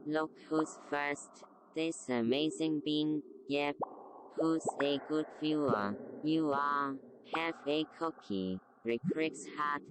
Look who's first. This amazing being. Yep. Who's a good viewer? You are. Have a cookie. Re-Crix hat.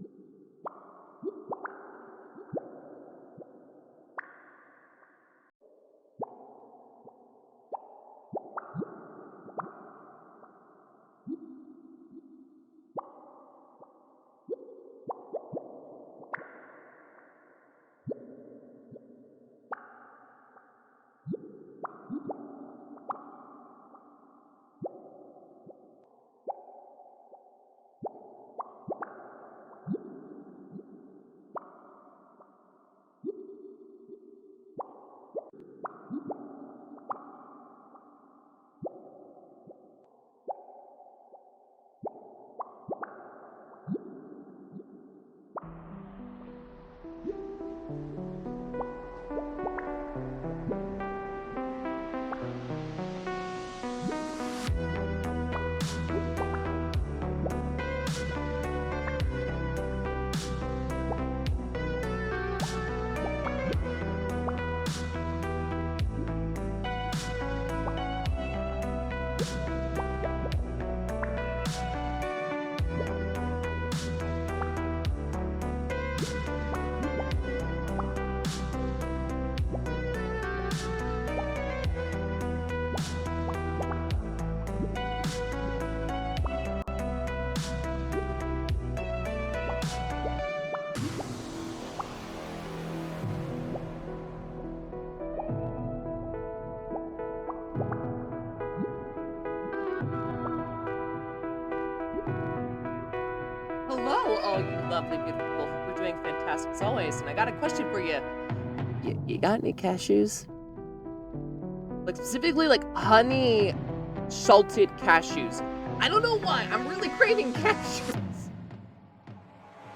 Hello, all you lovely, beautiful people. We're doing fantastic as always, and I got a question for you. You got any cashews? Like, specifically, like, honey salted cashews. I don't know why, I'm really craving cashews.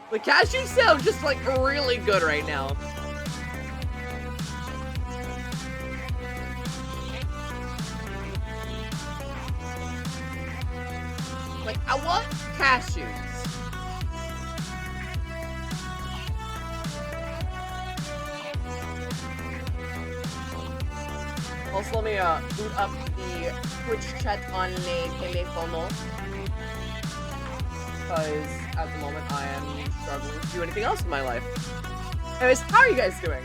The cashews sound just, like, really good right now. Like, I want cashews. Also, let me boot up the Twitch chat on le telefono. Because at the moment I am struggling to do anything else in my life. Anyways, how are you guys doing?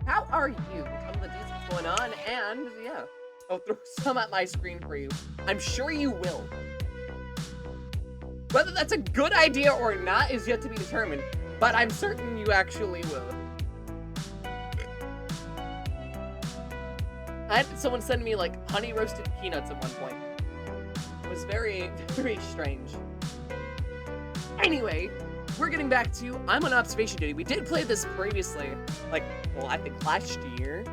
How are you? Tell me the deets what's going on, and yeah. I'll throw some at my screen for you. I'm sure you will. Whether that's a good idea or not is yet to be determined, but I'm certain you actually will. I had someone send me, like, honey roasted peanuts at one point. It was very, very strange. Anyway, we're getting back to I'm on observation duty. We did play this previously, like, well, I think last year.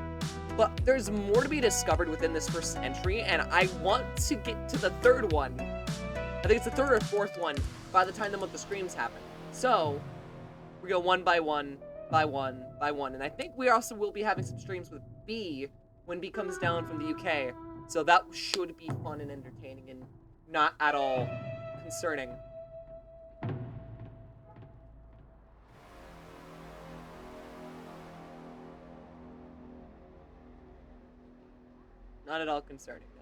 But there's more to be discovered within this first entry, and I want to get to the third one. I think it's the third or fourth one by the time the streams happen. So, we go one by one, by one, by one. And I think we also will be having some streams with B when B comes down from the UK. So that should be fun and entertaining and not at all concerning. Not at all concerning, no.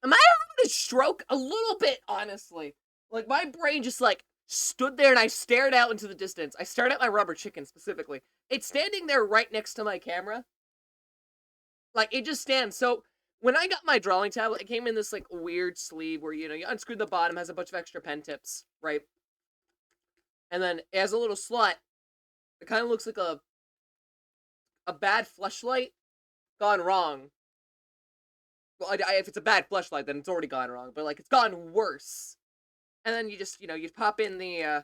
Am I having a stroke? A little bit, honestly. Like, my brain just, like, stood there and I stared out into the distance. I stared at my rubber chicken, specifically. It's standing there right next to my camera. Like, it just stands. So, when I got my drawing tablet, it came in this, like, weird sleeve where, you know, you unscrew the bottom, has a bunch of extra pen tips, right? And then it has a little slot. It kind of looks like a bad fleshlight gone wrong. Well, if it's a bad fleshlight, then it's already gone wrong. But, like, it's gone worse. And then you just, you know, you pop in the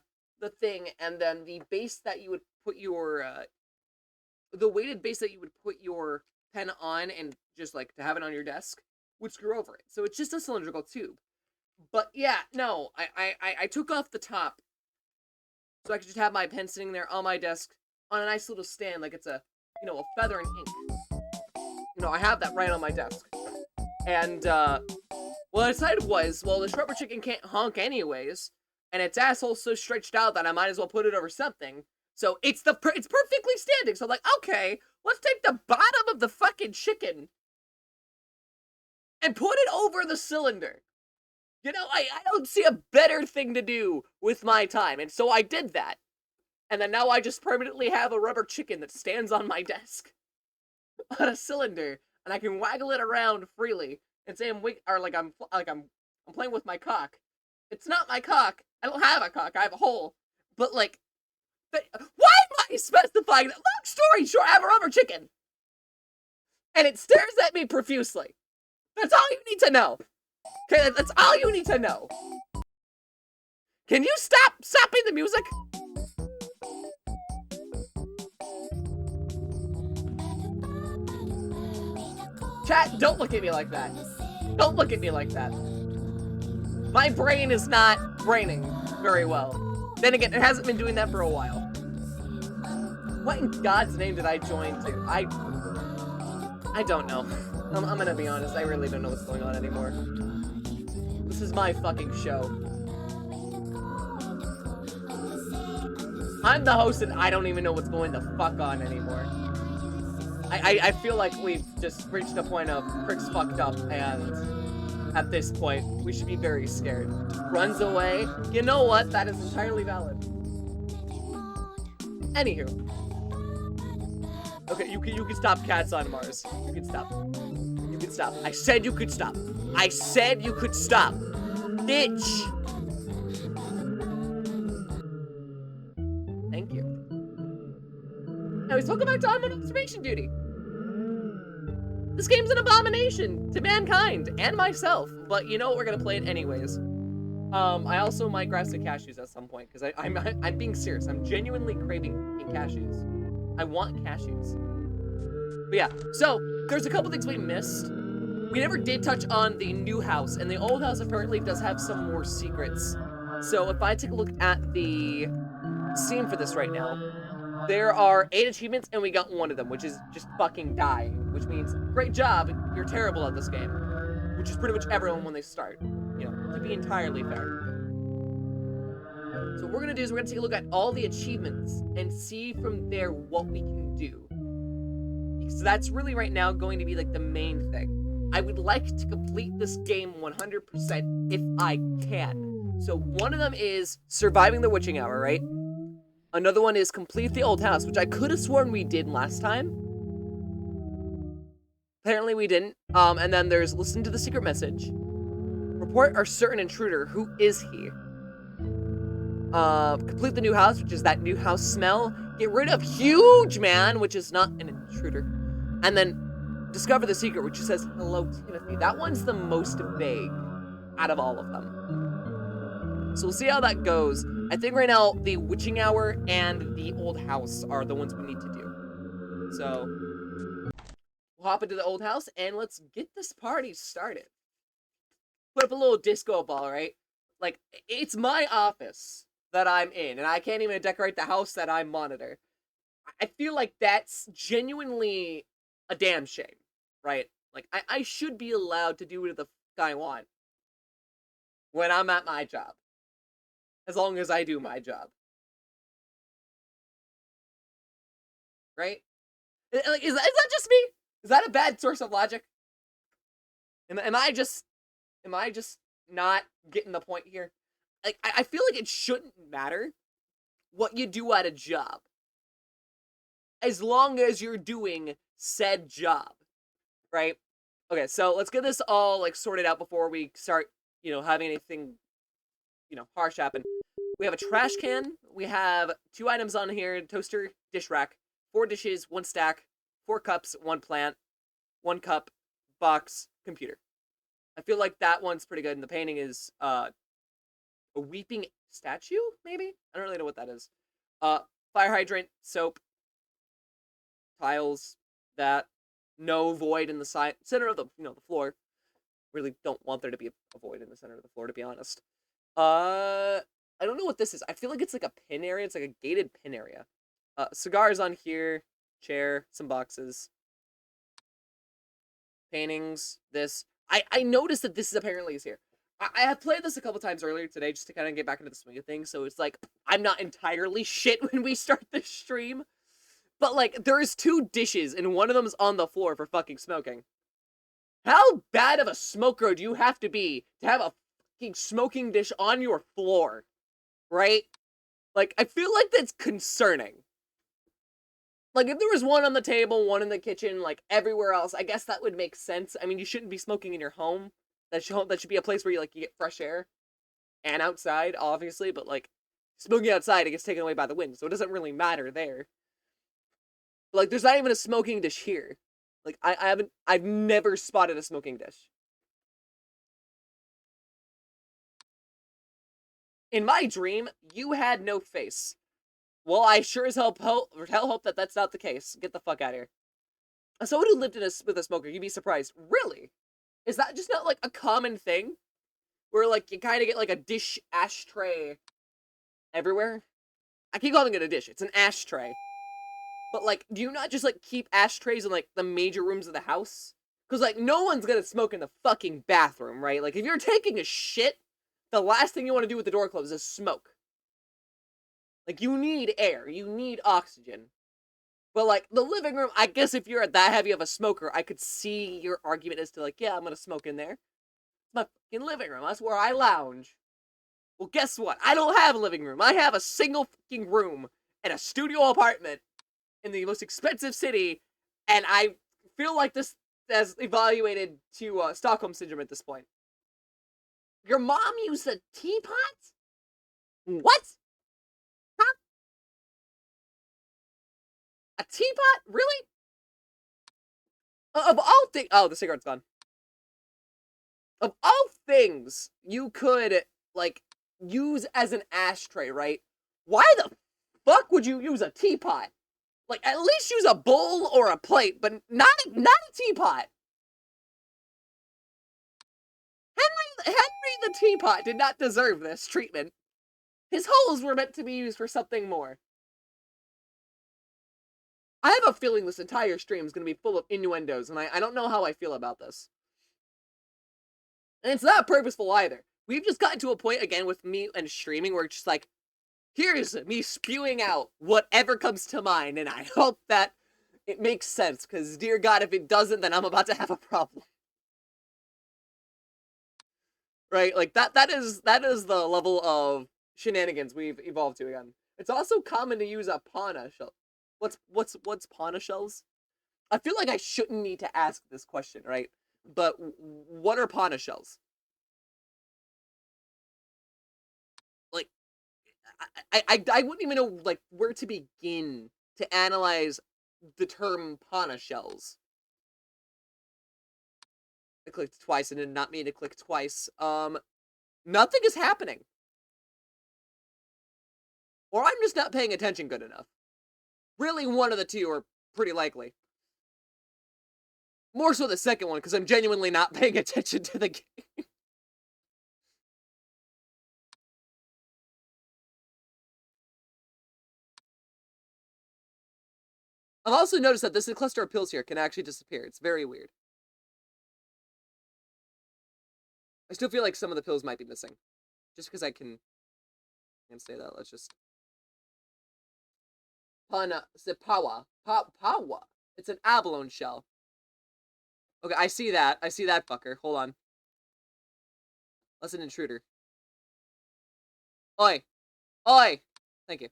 thing, and then the base that you would put your, the weighted base that you would put your pen on and just, like, to have it on your desk would screw over it. So it's just a cylindrical tube. But, yeah, no, I took off the top So I could just have my pen sitting there on my desk on a nice little stand like it's a, a feather and ink. I have that right on my desk. And, what I decided was, well, this rubber chicken can't honk anyways, and its asshole's so stretched out that I might as well put it over something. So it's perfectly standing. So I'm like, okay, let's take the bottom of the fucking chicken and put it over the cylinder. I don't see a better thing to do with my time. And so I did that. And then now I just permanently have a rubber chicken that stands on my desk on a cylinder, and I can waggle it around freely and say I'm playing with my cock. It's not my cock. I don't have a cock. I have a hole. But why am I specifying that? Long story short, I have a rubber chicken, and it stares at me profusely. That's all you need to know. Okay, that's all you need to know. Can you stop stopping the music? Chat, don't look at me like that. Don't look at me like that. My brain is not braining very well. Then again, it hasn't been doing that for a while. What in God's name did I join to? I don't know. I'm gonna be honest, I really don't know what's going on anymore. This is my fucking show. I'm the host and I don't even know what's going the fuck on anymore. I feel like we've just reached a point of Crix fucked up, and at this point, we should be very scared. Runs away. You know what? That is entirely valid. Anywho. Okay, you can stop Cats on Mars. You can stop. You can stop. I said you could stop. I said you could stop. Bitch! Thank you. Now he's welcome back to on observation duty. This game's an abomination to mankind and myself, but you know what? We're gonna play it anyways. I also might grab some cashews at some point because I'm being serious. I'm genuinely craving cashews. I want cashews. But yeah, so there's a couple things we missed. We never did touch on the new house, and the old house apparently does have some more secrets. So if I take a look at the scene for this right now, there are 8 achievements, and we got 1 of them, which is just fucking dying, which means, great job, you're terrible at this game. Which is pretty much everyone when they start, to be entirely fair. So what we're gonna do is we're gonna take a look at all the achievements and see from there what we can do. Because that's really right now going to be like the main thing. I would like to complete this game 100% if I can. So one of them is surviving the witching hour, right? Another one is complete the old house, which I could have sworn we did last time. Apparently we didn't. And then there's listen to the secret message. Report our certain intruder. Who is he? Complete the new house, which is that new house smell. Get rid of huge man, which is not an intruder. And then discover the secret, which says hello Timothy. That one's the most vague out of all of them. So we'll see how that goes. I think right now the witching hour and the old house are the ones we need to do. So we'll hop into the old house and let's get this party started. Put up a little disco ball, right? Like, it's my office that I'm in, and I can't even decorate the house that I monitor. I feel like that's genuinely a damn shame, right? Like, I should be allowed to do whatever the fuck I want when I'm at my job. As long as I do my job. Right? Like, is that just me? Is that a bad source of logic? Am I just not getting the point here? Like, I feel like it shouldn't matter what you do at a job, as long as you're doing said job, right? Okay, so let's get this all, like, sorted out before we start, having anything, harsh happen. We have a trash can. We have 2 items on here, toaster, dish rack, 4 dishes, 1 stack, 4 cups, 1 plant, 1 cup, box, computer. I feel like that one's pretty good, and the painting is, a weeping statue, maybe? I don't really know what that is. Fire hydrant, soap, tiles, that, no void in the center of the, the floor. Really don't want there to be a void in the center of the floor, to be honest. I don't know what this is. I feel like it's like a pin area. It's like a gated pin area. Cigars on here, chair, some boxes, paintings, this. I noticed that this is apparently is here. I have played this a couple times earlier today just to kind of get back into the swing of things, so it's like, I'm not entirely shit when we start this stream. But, like, there's 2 dishes, and one of them's on the floor for fucking smoking. How bad of a smoker do you have to be to have a fucking smoking dish on your floor? Right? Like, I feel like that's concerning. Like, if there was one on the table, one in the kitchen, like, everywhere else, I guess that would make sense. I mean, you shouldn't be smoking in your home. That should be a place where you get fresh air. And outside, obviously, but, like, smoking outside, it gets taken away by the wind, so it doesn't really matter there. But, like, there's not even a smoking dish here. Like, I've never spotted a smoking dish. In my dream, you had no face. Well, I sure as hell hope that that's not the case. Get the fuck out of here. As someone who lived with a smoker, you'd be surprised. Really? Is that just not, like, a common thing? Where, like, you kind of get, like, a dish ashtray everywhere? I keep calling it a dish. It's an ashtray. But, like, do you not just, like, keep ashtrays in, like, the major rooms of the house? Because, like, no one's gonna smoke in the fucking bathroom, right? Like, if you're taking a shit, the last thing you want to do with the door closed is smoke. Like, you need air. You need oxygen. But, like, the living room, I guess if you're that heavy of a smoker, I could see your argument as to, like, yeah, I'm gonna smoke in there. It's my fucking living room. That's where I lounge. Well, guess what? I don't have a living room. I have a single fucking room in a studio apartment in the most expensive city, and I feel like this has evaluated to Stockholm Syndrome at this point. Your mom used a teapot? What? Huh? A teapot? Really? Of all things... Oh, the cigarette's gone. Of all things you could, like, use as an ashtray, right? Why the fuck would you use a teapot? Like, at least use a bowl or a plate, but not a teapot. Henry the teapot did not deserve this treatment. His holes were meant to be used for something more. I have a feeling this entire stream is going to be full of innuendos, and I don't know how I feel about this. And it's not purposeful either. We've just gotten to a point, again, with me and streaming, where it's just like, here's me spewing out whatever comes to mind, and I hope that it makes sense, because, dear God, if it doesn't, then I'm about to have a problem. Right? Like, that is the level of shenanigans we've evolved to again. It's also common to use a pana shell. What's pana shells? I feel like I shouldn't need to ask this question, right? But what are pana shells? Like, I wouldn't even know, like, where to begin to analyze the term pana shells. I clicked twice and did not mean to click twice. Nothing is happening. Or I'm just not paying attention good enough. Really, one of the two are pretty likely. More so the second one, because I'm genuinely not paying attention to the game. I've also noticed that this cluster of pills here can actually disappear. It's very weird. I still feel like some of the pills might be missing. Just because I can say that. Let's just... Pawa. Pawa. It's an abalone shell. Okay, I see that. I see that fucker. Hold on. That's an intruder. Oi. Oi! Thank you.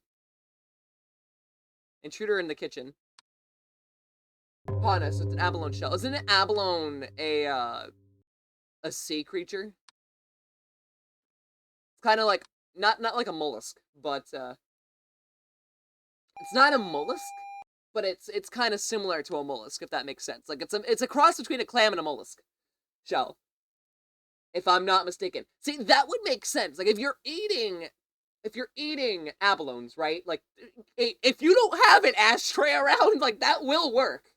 Intruder in the kitchen. Pauna, so it's an abalone shell. Isn't an abalone a sea creature? It's kind of like, not like a mollusk, but, it's not a mollusk, but it's kind of similar to a mollusk, if that makes sense. Like, it's a cross between a clam and a mollusk shell, if I'm not mistaken. See, that would make sense. Like, if you're eating abalones, right? Like, if you don't have an ashtray around, like, that will work.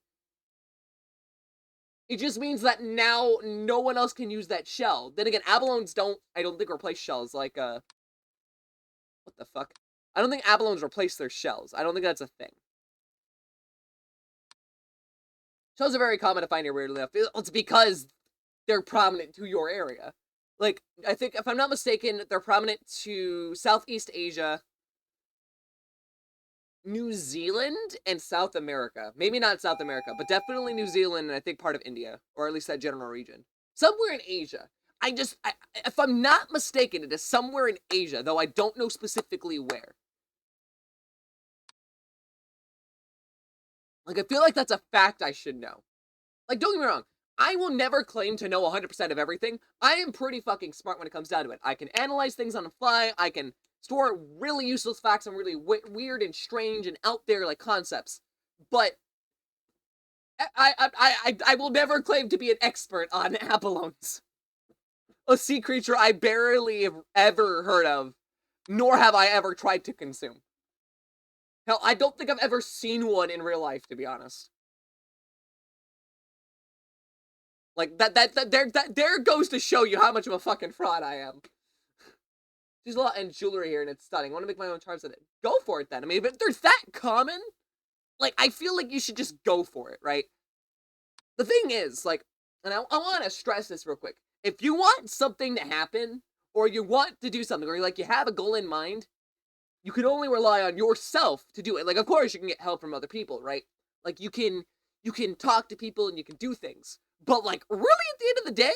It just means that now no one else can use that shell. Then again, abalones I don't think replace shells like What the fuck? I don't think abalones replace their shells. I don't think that's a thing. Shells are very common to find here, weirdly enough. It's because they're prominent to your area. Like, I think, if I'm not mistaken, they're prominent to Southeast Asia, New Zealand, and South America. Maybe not South America, but definitely New Zealand and I think part of India, or at least that general region. Somewhere in Asia. If I'm not mistaken, it is somewhere in Asia, though I don't know specifically where. Like, I feel like that's a fact I should know. Like, don't get me wrong, I will never claim to know 100% of everything. I am pretty fucking smart when it comes down to it. I can analyze things on the fly, I can store really useless facts and really weird and strange and out there, like, concepts. But I will never claim to be an expert on abalones. A sea creature I barely have ever heard of, nor have I ever tried to consume. Hell, I don't think I've ever seen one in real life, to be honest. Like, there goes to show you how much of a fucking fraud I am. There's a lot in jewelry here, and it's stunning. I want to make my own charms with it. Go for it, then. I mean, if they're that common, like, I feel like you should just go for it, right? The thing is, like, and I want to stress this real quick. If you want something to happen, or you want to do something, or like you have a goal in mind, you can only rely on yourself to do it. Like, of course, you can get help from other people, right? Like, you can talk to people and you can do things. But, like, really, at the end of the day,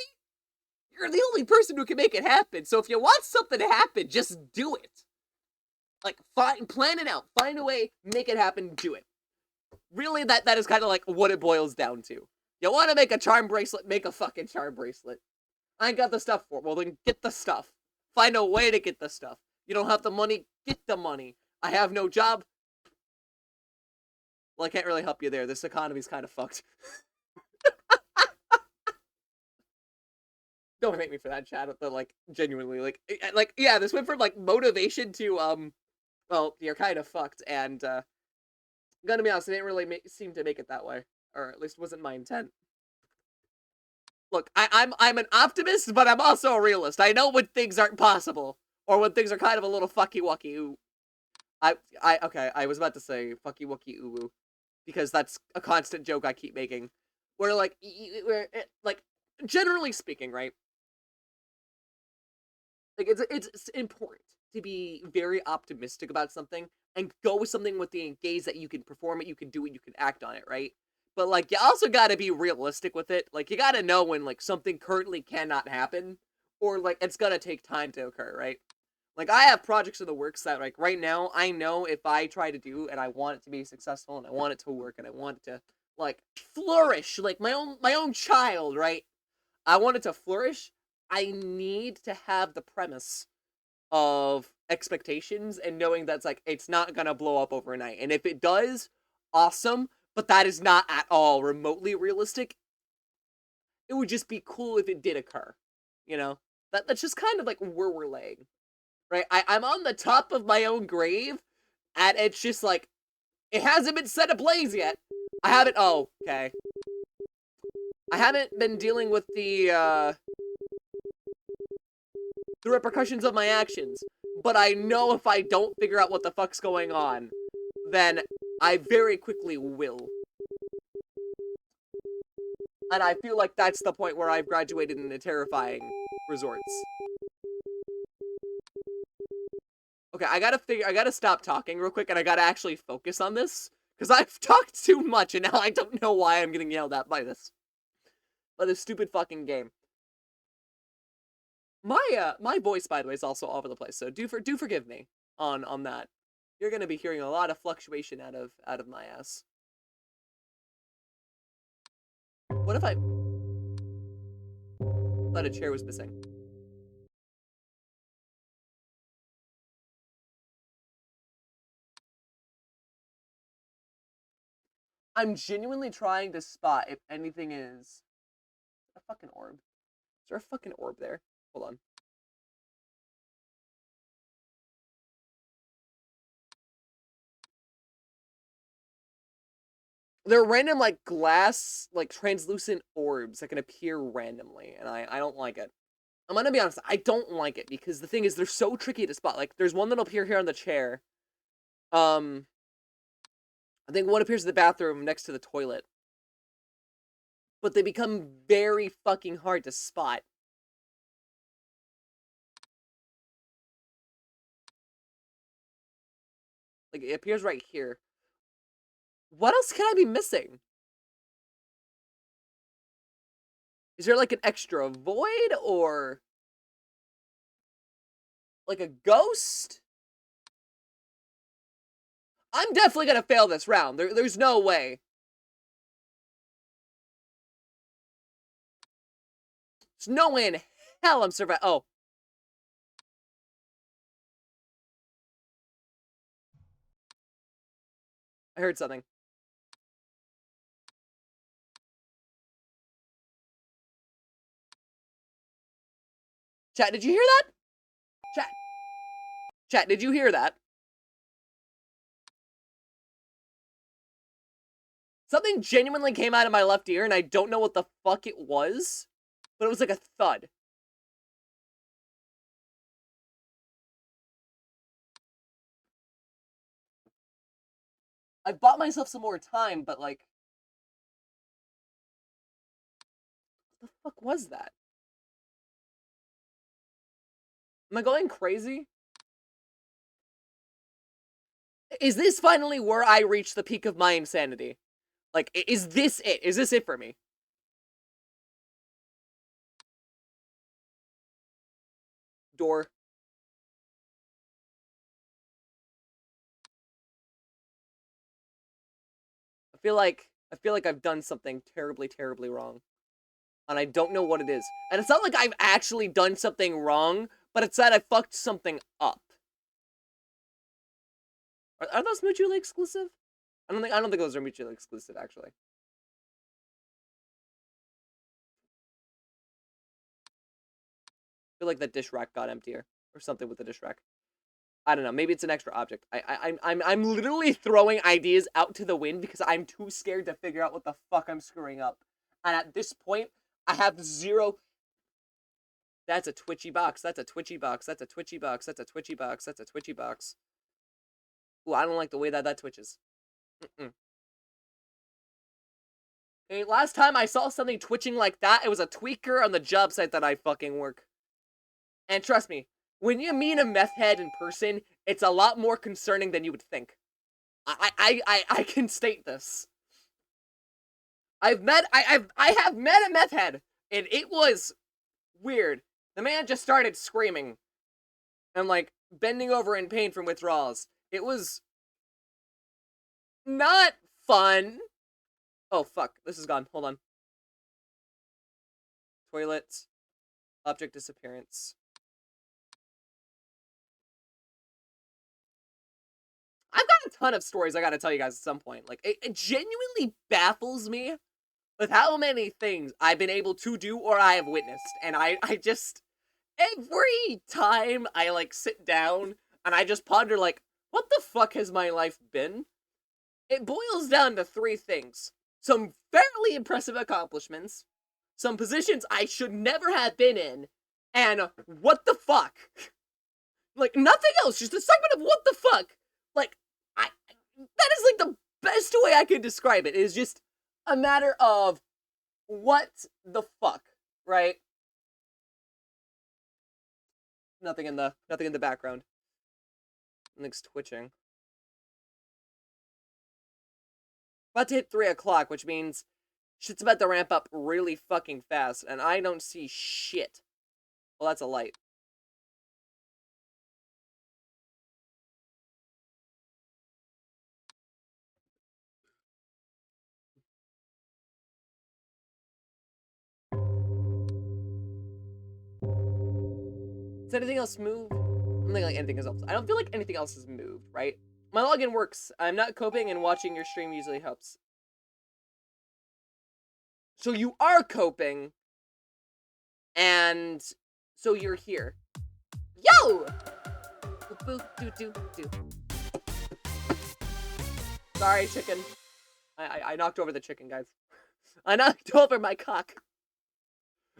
you're the only person who can make it happen. So if you want something to happen, just do it. Like, plan it out. Find a way, make it happen, do it. Really, that is kind of like what it boils down to. You want to make a charm bracelet, make a fucking charm bracelet. I ain't got the stuff for it. Well, then get the stuff. Find a way to get the stuff. You don't have the money, get the money. I have no job. Well, I can't really help you there. This economy's kind of fucked. Don't hate me for that, chat, but, like, genuinely, like, yeah, this went from, like, motivation to, well, you're kind of fucked, and, gonna be honest, it didn't really seem to make it that way, or at least wasn't my intent. Look, I'm an optimist, but I'm also a realist. I know when things aren't possible, or when things are kind of a little fucky-wucky, ooh. Okay, I was about to say fucky-wucky ooh, because that's a constant joke I keep making, where, like, generally speaking, right? Like, it's important to be very optimistic about something and go with something with the engage that you can perform it, you can do it, you can act on it, right? But, like, you also gotta be realistic with it. Like, you gotta know when, like, something currently cannot happen, or, like, it's gonna take time to occur, right? Like, I have projects in the works that, like, right now, I know if I try to do, and I want it to be successful, and I want it to work, and I want it to, like, flourish, like my own child, right? I want it to flourish. I need to have the premise of expectations and knowing that's, like, it's not gonna blow up overnight. And if it does, awesome, but that is not at all remotely realistic. It would just be cool if it did occur, you know? That's just kind of, like, where we're laying, right? I'm on the top of my own grave, and it's just, like, it hasn't been set ablaze yet. I haven't, oh, okay. I haven't been dealing with the repercussions of my actions. But I know if I don't figure out what the fuck's going on, then I very quickly will. And I feel like that's the point where I've graduated into terrifying resorts. Okay, I gotta stop talking real quick, and I gotta actually focus on this. Because I've talked too much, and now I don't know why I'm getting yelled at by this. By this stupid fucking game. My voice, by the way, is also all over the place, so do forgive me on that. You're gonna be hearing a lot of fluctuation out of my ass. What if I thought a chair was missing? I'm genuinely trying to spot if anything is a fucking orb. Is there a fucking orb there? Hold on. They're random, like, glass, like, translucent orbs that can appear randomly, and I don't like it. I'm gonna be honest, I don't like it because the thing is they're so tricky to spot. Like, there's one that'll appear here on the chair. I think one appears in the bathroom next to the toilet. But they become very fucking hard to spot. Like, it appears right here. What else can I be missing? Is there like an extra void or like a ghost? I'm definitely gonna fail this round. There's no way. There's no way in hell I'm surviving. Oh. I heard something. Chat, did you hear that? Chat. Chat, did you hear that? Something genuinely came out of my left ear, and I don't know what the fuck it was, but it was like a thud. I bought myself some more time, but like... What the fuck was that? Am I going crazy? Is this finally where I reach the peak of my insanity? Like, is this it? Is this it for me? Door. I feel like I've done something terribly, terribly wrong. And I don't know what it is. And it's not like I've actually done something wrong, but it's that I fucked something up. Are those mutually exclusive? I don't think those are mutually exclusive, actually. I feel like the dish rack got emptier. Or something with the dish rack. I don't know. Maybe it's an extra object. I'm literally throwing ideas out to the wind because I'm too scared to figure out what the fuck I'm screwing up. And at this point, I have zero... That's a twitchy box. That's a twitchy box. That's a twitchy box. That's a twitchy box. That's a twitchy box. Ooh, I don't like the way that twitches. Okay, last time I saw something twitching like that, it was a tweaker on the job site that I fucking work. And trust me, when you meet a meth head in person, it's a lot more concerning than you would think. I can state this. I have met a meth head, and it was weird. The man just started screaming and like bending over in pain from withdrawals. It was not fun. Oh fuck, this is gone. Hold on. Toilet. Object disappearance. I've got a ton of stories I gotta tell you guys at some point. Like, it genuinely baffles me with how many things I've been able to do or I have witnessed. And I just, every time I, like, sit down and I just ponder, like, what the fuck has my life been? It boils down to three things. Some fairly impressive accomplishments, some positions I should never have been in, and what the fuck? Like, nothing else, just a segment of what the fuck. Like, that is, like, the best way I could describe it. It is just a matter of what the fuck, right? Nothing in the background. Nothing's twitching. About to hit 3 o'clock, which means shit's about to ramp up really fucking fast, and I don't see shit. Well, that's a light. Does anything else move? I don't think like anything else. I don't feel like anything else has moved, right? My login works. I'm not coping, and watching your stream usually helps. So you are coping, and so you're here. Yo! Boop, boop, doo, doo, doo. Sorry, chicken. I knocked over the chicken, guys. I knocked over my cock.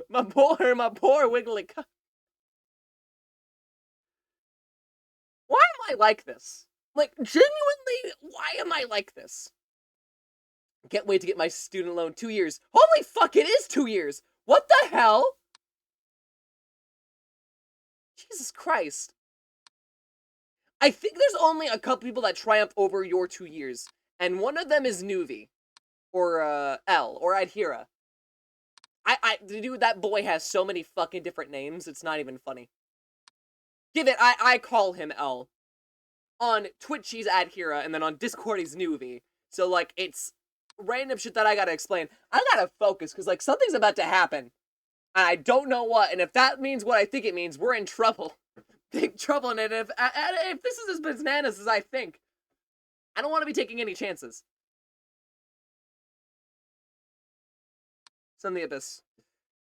My poor wiggly cock. I like this? Like, genuinely, why am I like this? Can't wait to get my student loan 2 years. Holy fuck, it is 2 years! What the hell? Jesus Christ. I think there's only a couple people that triumph over your 2 years. And one of them is Nuvi. Or, L. Or Adhira. Dude, that boy has so many fucking different names, it's not even funny. Give it, I call him L. On Twitch, he's Adhira, and then on Discord, he's Nuvi. So, like, it's random shit that I gotta explain. I gotta focus, because, like, something's about to happen. And I don't know what, and if that means what I think it means, we're in trouble. Big trouble, and if this is as bananas as I think, I don't want to be taking any chances. Send the Abyss.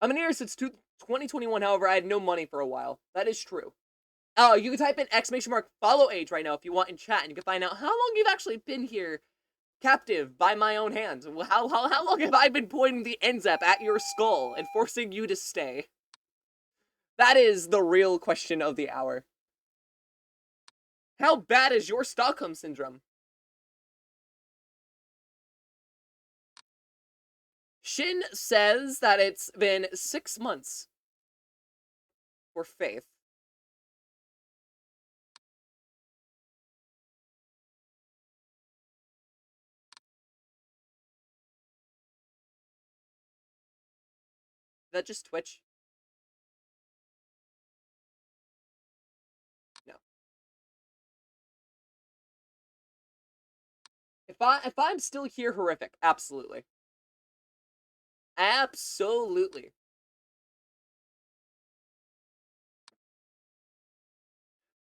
I'm in here since 2021, however, I had no money for a while. That is true. Oh, you can type in !follow age right now if you want in chat, and you can find out how long you've actually been here captive by my own hands. How long have I been pointing the NZAP at your skull and forcing you to stay? That is the real question of the hour. How bad is your Stockholm Syndrome? Shin says that it's been 6 months for Faith. Is that just Twitch? No. If I'm still here, horrific. Absolutely. Absolutely.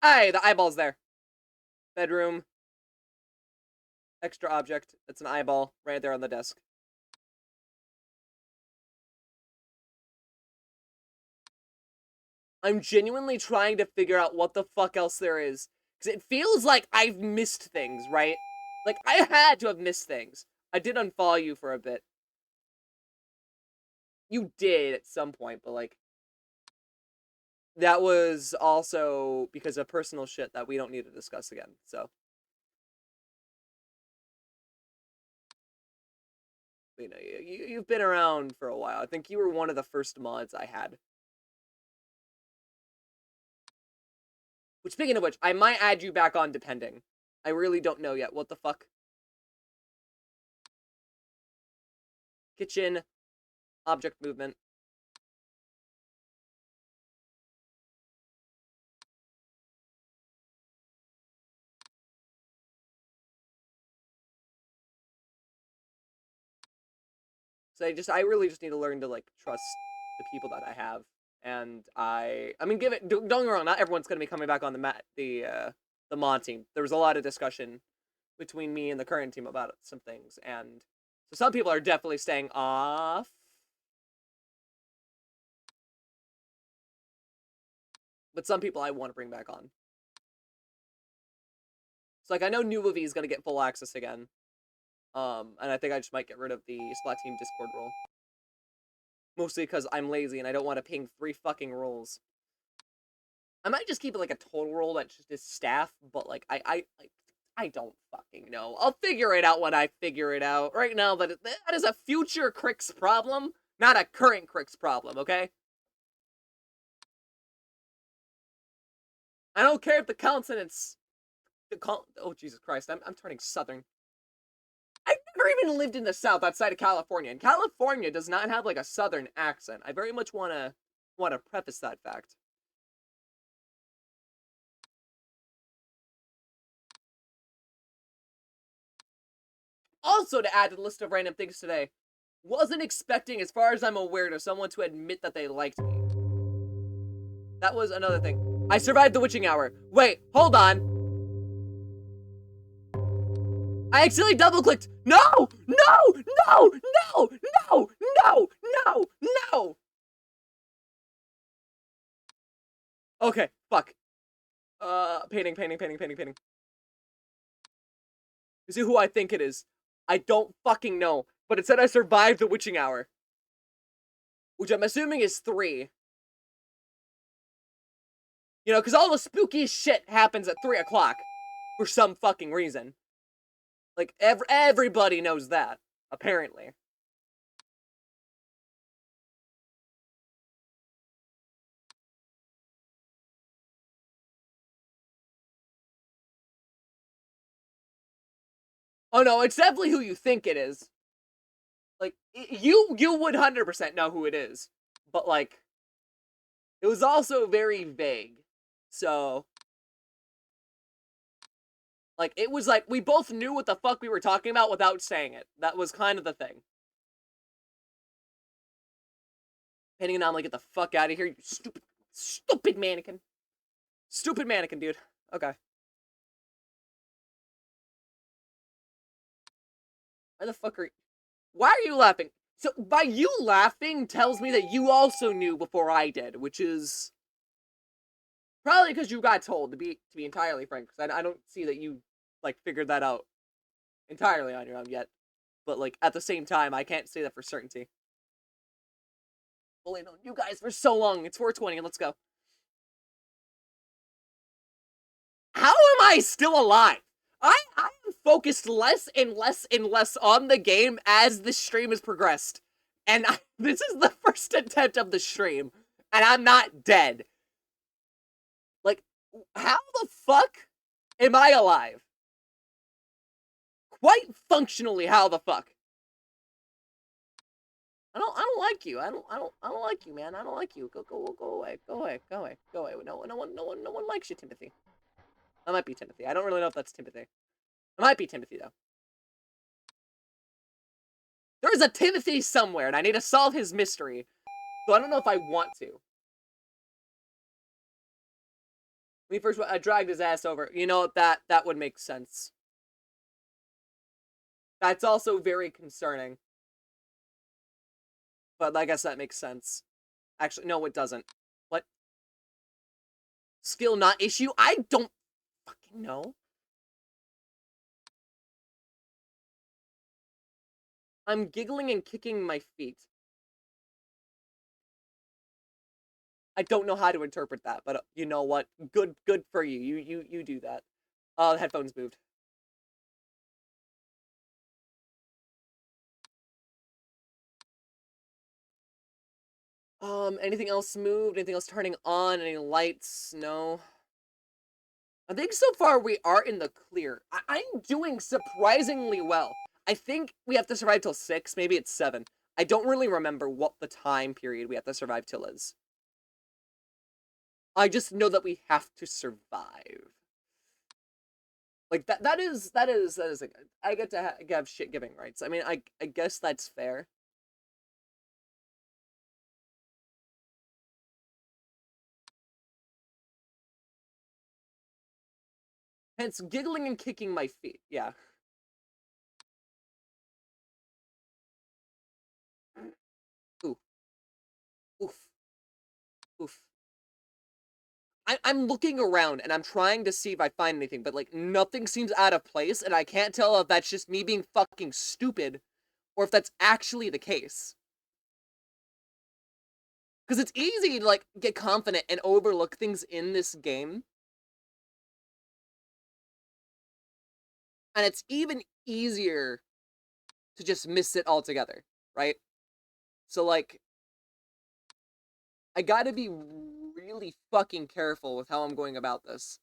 Hey, the eyeball's there. Bedroom. Extra object. It's an eyeball right there on the desk. I'm genuinely trying to figure out what the fuck else there is. Because it feels like I've missed things, right? Like, I had to have missed things. I did unfollow you for a bit. You did at some point, but, like, that was also because of personal shit that we don't need to discuss again, so. You know, you've been around for a while. I think you were one of the first mods I had. Which, speaking of which, I might add you back on depending. I really don't know yet. What the fuck? Kitchen. Object movement. So I really just need to learn to, like, trust the people that I have. And I mean, don't get me wrong, not everyone's gonna be coming back on the mod team. There was a lot of discussion between me and the current team about some things, and so some people are definitely staying off. But some people I want to bring back on. So, like, I know New Movie is gonna get full access again. And I think I just might get rid of the Splat Team Discord role. Mostly because I'm lazy and I don't want to ping 3 fucking roles. I might just keep it like a total role that's just his staff, but like I don't fucking know. I'll figure it out when I figure it out. Right now, that is a future Crix problem, not a current Crix problem, okay? I don't care if the consonants... Oh, Jesus Christ, I'm turning southern. I've never even lived in the South outside of California, and California does not have, like, a Southern accent. I very much want to preface that fact. Also, to add to the list of random things today, wasn't expecting, as far as I'm aware, to someone to admit that they liked me. That was another thing. I survived the witching hour. Wait, hold on. I accidentally double-clicked. No! No! No! No! No! No! No! No! Okay, fuck. Painting. You see who I think it is? I don't fucking know. But it said I survived the witching hour. Which I'm assuming is 3. You know, because all the spookiest shit happens at 3 o'clock for some fucking reason. Like, everybody knows that, apparently. Oh no, it's definitely who you think it is. Like, you would 100% know who it is. But, like, it was also very vague. So, like, it was like, we both knew what the fuck we were talking about without saying it. That was kind of the thing. Painting on, like, get the fuck out of here, you stupid mannequin. Stupid mannequin, dude. Okay. Why the fuck are you... Why are you laughing? So, by you laughing tells me that you also knew before I did, which is... probably because you got told, to be entirely frank, because I don't see that you, like, figured that out entirely on your own yet. But, like, at the same time, I can't say that for certainty. Only known you guys for so long. It's 4:20, and let's go. How am I still alive? I am focused less and less and less on the game as the stream has progressed. And this is the first attempt of the stream, and I'm not dead. Like, how the fuck am I alive? Quite functionally, how the fuck? I don't like you. I don't like you, man. I don't like you. Go away. Go away. No one likes you, Timothy. That might be Timothy. I don't really know if that's Timothy. It might be Timothy, though. There's a Timothy somewhere, and I need to solve his mystery. So I don't know if I want to. When he first dragged his ass over, you know, that would make sense. That's also very concerning. But I guess that makes sense. Actually, no, it doesn't. What? Skill not issue? I don't fucking know. I'm giggling and kicking my feet. I don't know how to interpret that, but you know what? Good for you. You do that. The headphones moved. Anything else moved? Anything else turning on? Any lights? No. I think so far we are in the clear. I'm doing surprisingly well. I think we have to survive till 6, maybe it's 7. I don't really remember what the time period we have to survive till is. I just know that we have to survive. Like, that is a, I get to have shit giving rights. I mean, I guess that's fair. Hence, giggling and kicking my feet. Yeah. Ooh. Oof. Oof. I'm looking around, and I'm trying to see if I find anything, but, like, nothing seems out of place, and I can't tell if that's just me being fucking stupid, or if that's actually the case. Because it's easy to, like, get confident and overlook things in this game. And it's even easier to just miss it altogether, right? So, like, I gotta be really fucking careful with how I'm going about this.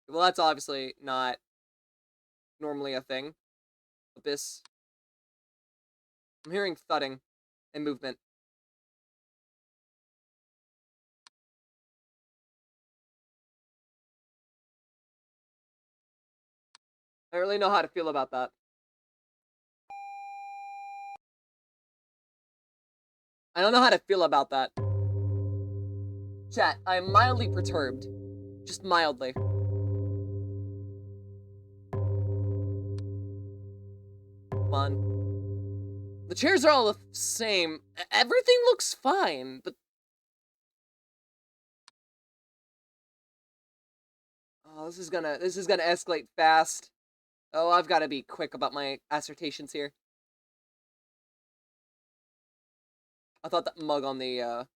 Well, that's obviously not normally a thing. Abyss. I'm hearing thudding and movement. I don't really know how to feel about that. I don't know how to feel about that. Chat, I'm mildly perturbed. Just mildly. Come on. The chairs are all the same. Everything looks fine, but... oh, this is gonna escalate fast. Oh, I've gotta be quick about my assertions here. I thought that mug on the,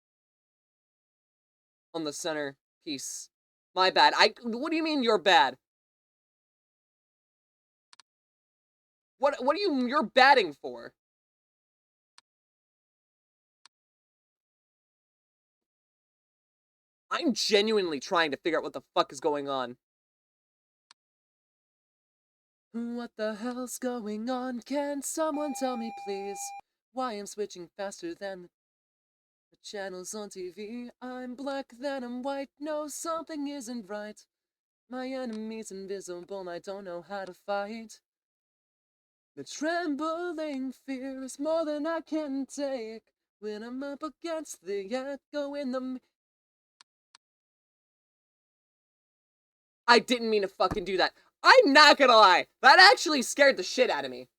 on the center piece. My bad. What do you mean you're bad? What are you're batting for? I'm genuinely trying to figure out what the fuck is going on. What the hell's going on? Can someone tell me, please? Why I'm switching faster than the channels on TV? I'm black, then I'm white. No, something isn't right. My enemy's invisible, and I don't know how to fight. The trembling fear is more than I can take when I'm up against the echo in the... I didn't mean to fucking do that. I'm not gonna lie. That actually scared the shit out of me.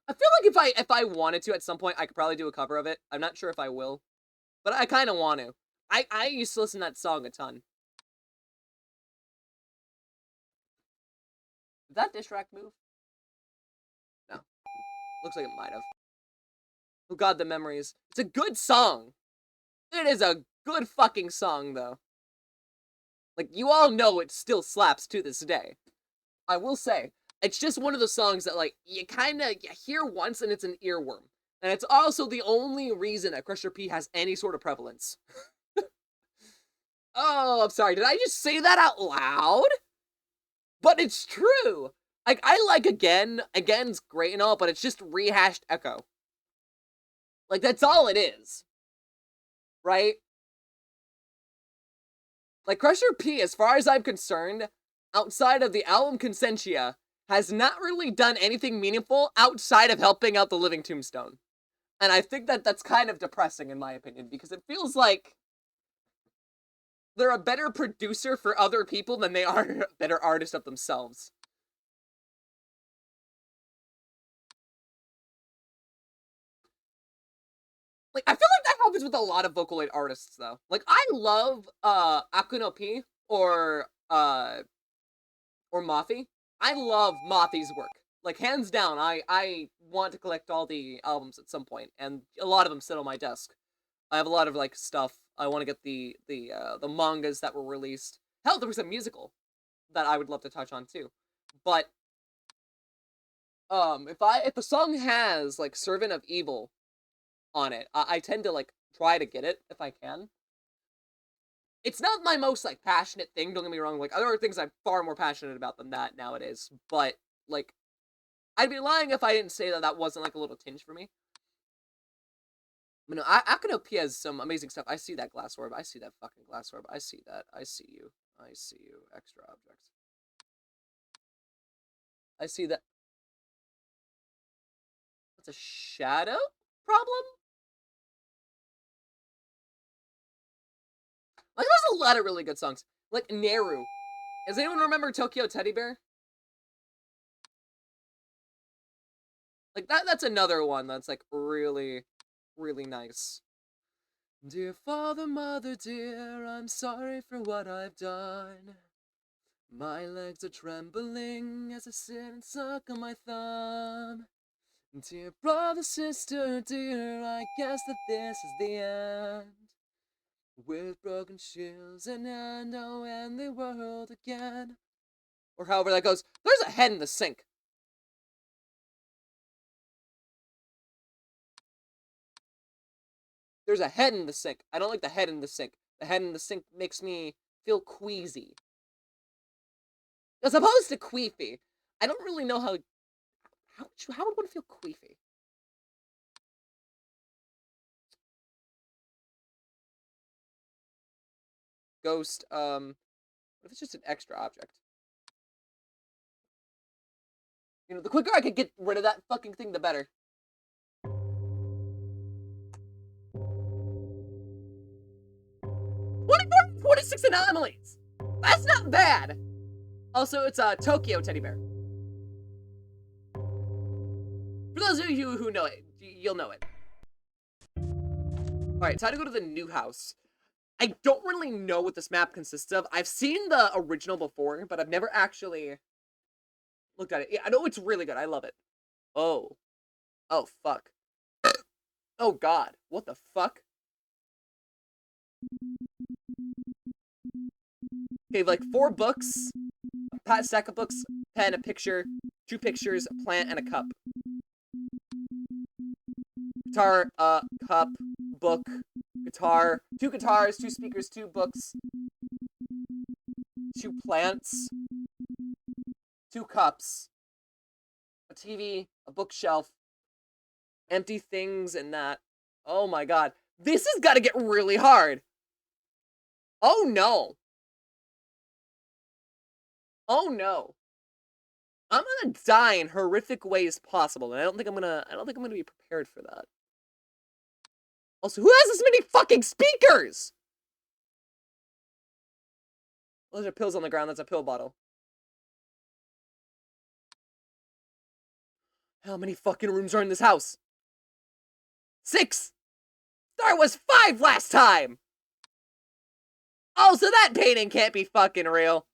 I feel like if I wanted to at some point, I could probably do a cover of it. I'm not sure if I will, but I kind of want to. I used to listen to that song a ton. Did that dish rack move? No. Looks like it might have. Oh god, the memories. It's a good song. It is a good fucking song, though. Like, you all know it still slaps to this day. I will say, it's just one of the songs that, like, you hear once and it's an earworm. And it's also the only reason that Crusher P has any sort of prevalence. Oh, I'm sorry. Did I just say that out loud? But it's true. Like, I like Again. Again's great and all, but it's just rehashed Echo. Like, that's all it is. Right? Like, Crusher P, as far as I'm concerned, outside of the album Consentia, has not really done anything meaningful outside of helping out the Living Tombstone. And I think that that's kind of depressing, in my opinion, because it feels like they're a better producer for other people than they are a better artist of themselves. Like, I feel like that happens with a lot of Vocaloid artists, though. Like, I love, Akuno P, or Mafi. I love Mafi's work. Like, hands down, I want to collect all the albums at some point, and a lot of them sit on my desk. I have a lot of, like, stuff. I want to get the mangas that were released. Hell, there was a musical that I would love to touch on, too. But, if the song has, like, Servant of Evil on it, I tend to, like, try to get it, if I can. It's not my most, like, passionate thing, don't get me wrong. Like, there are things I'm far more passionate about than that nowadays. But, like, I'd be lying if I didn't say that that wasn't, like, a little tinge for me. But no, Akuno P has some amazing stuff. I see that glass orb. I see that fucking glass orb. I see that. I see you. I see you. Extra objects. I see that. That's a shadow problem? Like, there's a lot of really good songs. Like, Neru. Does anyone remember Tokyo Teddy Bear? Like, that's another one that's, like, really, really nice. Dear father, mother dear, I'm sorry for what I've done. My legs are trembling as I sit and suck on my thumb. Dear brother, sister, dear, I guess that this is the end. With broken shields and I'll end the world again. Or however that goes. There's a head in the sink. There's a head in the sink. I don't like the head in the sink. The head in the sink makes me feel queasy. As opposed to queefy. I don't really know how would one feel queefy? Ghost, what if it's just an extra object? You know, the quicker I could get rid of that fucking thing, the better. 26 anomalies! That's not bad! Also, it's a Tokyo Teddy Bear. For those of you who know it, you'll know it. Alright, time to go to the new house. I don't really know what this map consists of. I've seen the original before, but I've never actually looked at it. Yeah, I know it's really good. I love it. Oh. Oh, fuck. Oh god, what the fuck? Okay, like 4 books, a stack of books, pen, a picture, 2 pictures, a plant, and a cup. Guitar, cup, book, guitar, 2 guitars, 2 speakers, 2 books, 2 plants, 2 cups, a TV, a bookshelf, empty things, and that. Oh my god. This has got to get really hard. Oh no. Oh no. I'm gonna die in horrific ways possible, and I don't think I'm gonna be prepared for that. Also, who has this many fucking speakers? Well, those are pills on the ground. That's a pill bottle. How many fucking rooms are in this house? 6! There was 5 last time! Oh, so that painting can't be fucking real.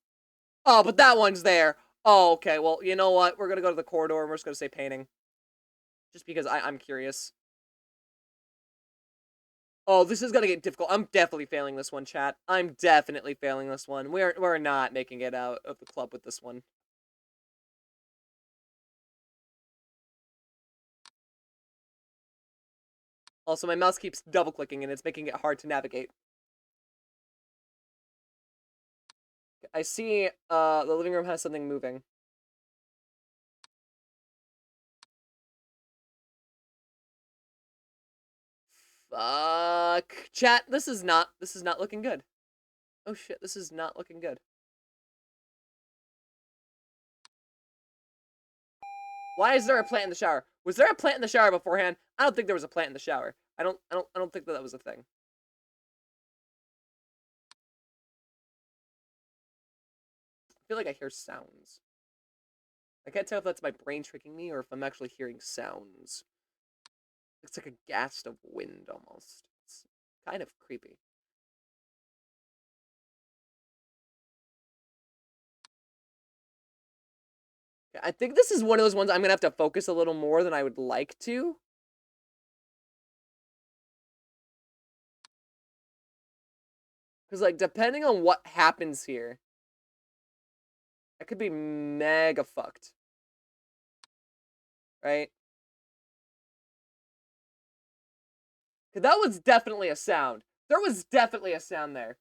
Oh, but that one's there. Oh, okay, well, you know what? We're gonna go to the corridor and we're just gonna say painting. Just because I'm curious. Oh, this is gonna get difficult. I'm definitely failing this one, chat. I'm definitely failing this one. We're not making it out of the club with this one. Also, my mouse keeps double-clicking and it's making it hard to navigate. I see, the living room has something moving. Fuck. Chat, this is not looking good. Oh shit, this is not looking good. Why is there a plant in the shower? Was there a plant in the shower beforehand? I don't think there was a plant in the shower. I don't think that was a thing. I feel like I hear sounds. I can't tell if that's my brain tricking me or if I'm actually hearing sounds. It's like a gust of wind almost. It's kind of creepy. I think this is one of those ones I'm gonna have to focus a little more than I would like to. Because, like, depending on what happens here, I could be mega fucked. Right? Because that was definitely a sound. There was definitely a sound there.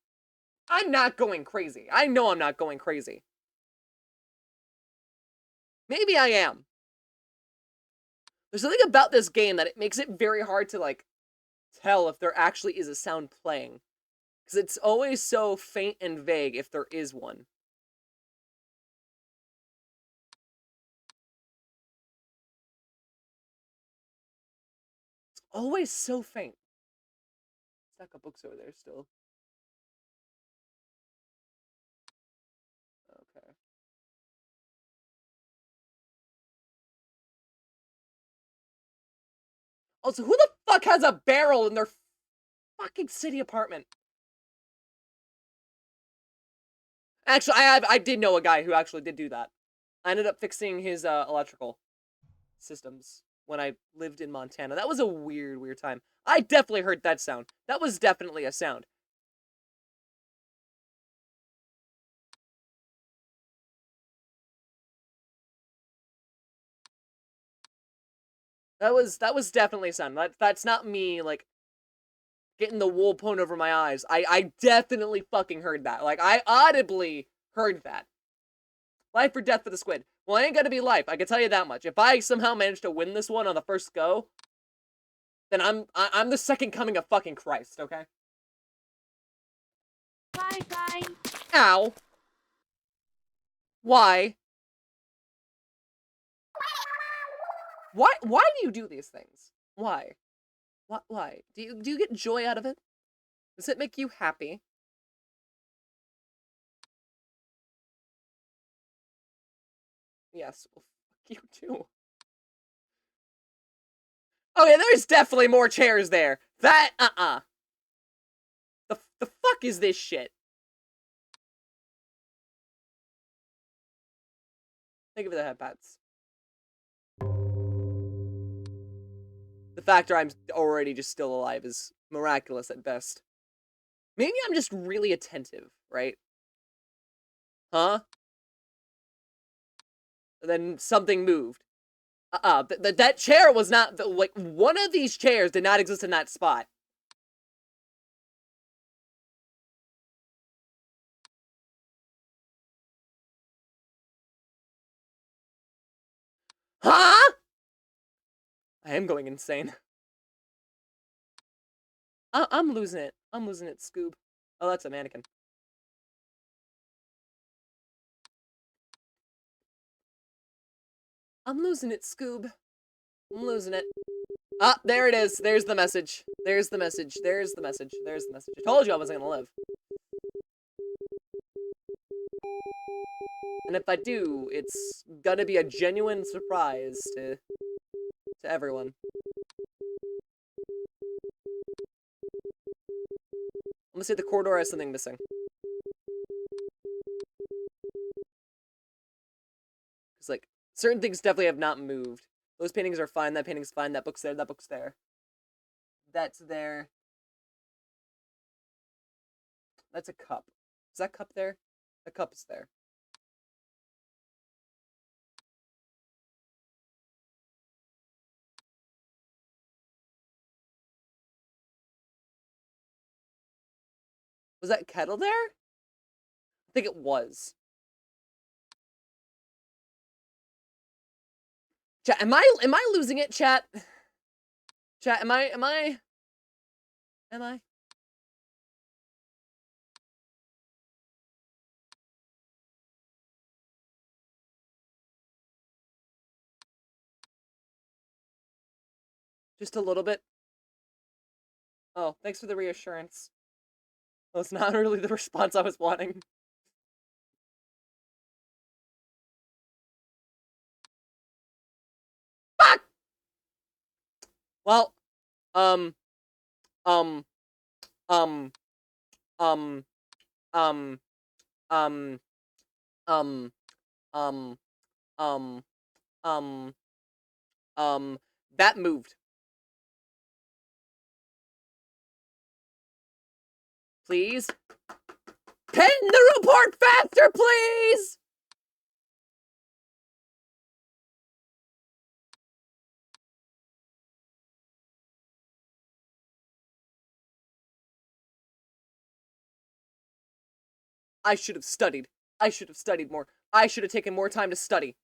I'm not going crazy. I know I'm not going crazy. Maybe I am. There's something about this game that it makes it very hard to, like, tell if there actually is a sound playing. Because it's always so faint and vague if there is one. It's always so faint. Stack of books over there still. Okay. Also, who the fuck has a barrel in their fucking city apartment? Actually, I did know a guy who actually did do that. I ended up fixing his electrical systems when I lived in Montana. That was a weird time. I definitely heard that sound. That was definitely a sound. That was definitely a sound. That's not me, like, getting the wool pulled over my eyes. I definitely fucking heard that. Like, I audibly heard that. Life or death for the squid. Well, it ain't gonna be life. I can tell you that much. If I somehow manage to win this one on the first go, then I'm the second coming of fucking Christ. Okay. Bye bye. Ow. Why? Why do you do these things? Why? What? Why? Do you get joy out of it? Does it make you happy? Yes. Well, fuck you too. Okay, there's definitely more chairs there. That The fuck is this shit? Thank you for the headpads. The factor I'm already just still alive is miraculous at best. Maybe I'm just really attentive, right? Huh? And then something moved. That chair was not, like, one of these chairs did not exist in that spot. Huh? I am going insane. I'm losing it. I'm losing it, Scoob. Oh, that's a mannequin. I'm losing it, Scoob. I'm losing it. Ah, there it is. There's the message. There's the message. There's the message. There's the message. I told you I wasn't gonna live. And if I do, it's gonna be a genuine surprise to everyone. I'm gonna say the corridor has something missing. It's like, certain things definitely have not moved. Those paintings are fine, that painting's fine, that book's there, that book's there. That's there. That's a cup. Is that cup there? The cup's there. Was that kettle there? I think it was. Chat, am I losing it, chat? Chat, am I? Just a little bit? Oh, thanks for the reassurance. Well, it's not really the response I was wanting. Fuck! Well, um, um, um, um, um, um, um, um, um, that moved. Please? Pen the report faster, please! I should have studied. I should have studied more. I should have taken more time to study.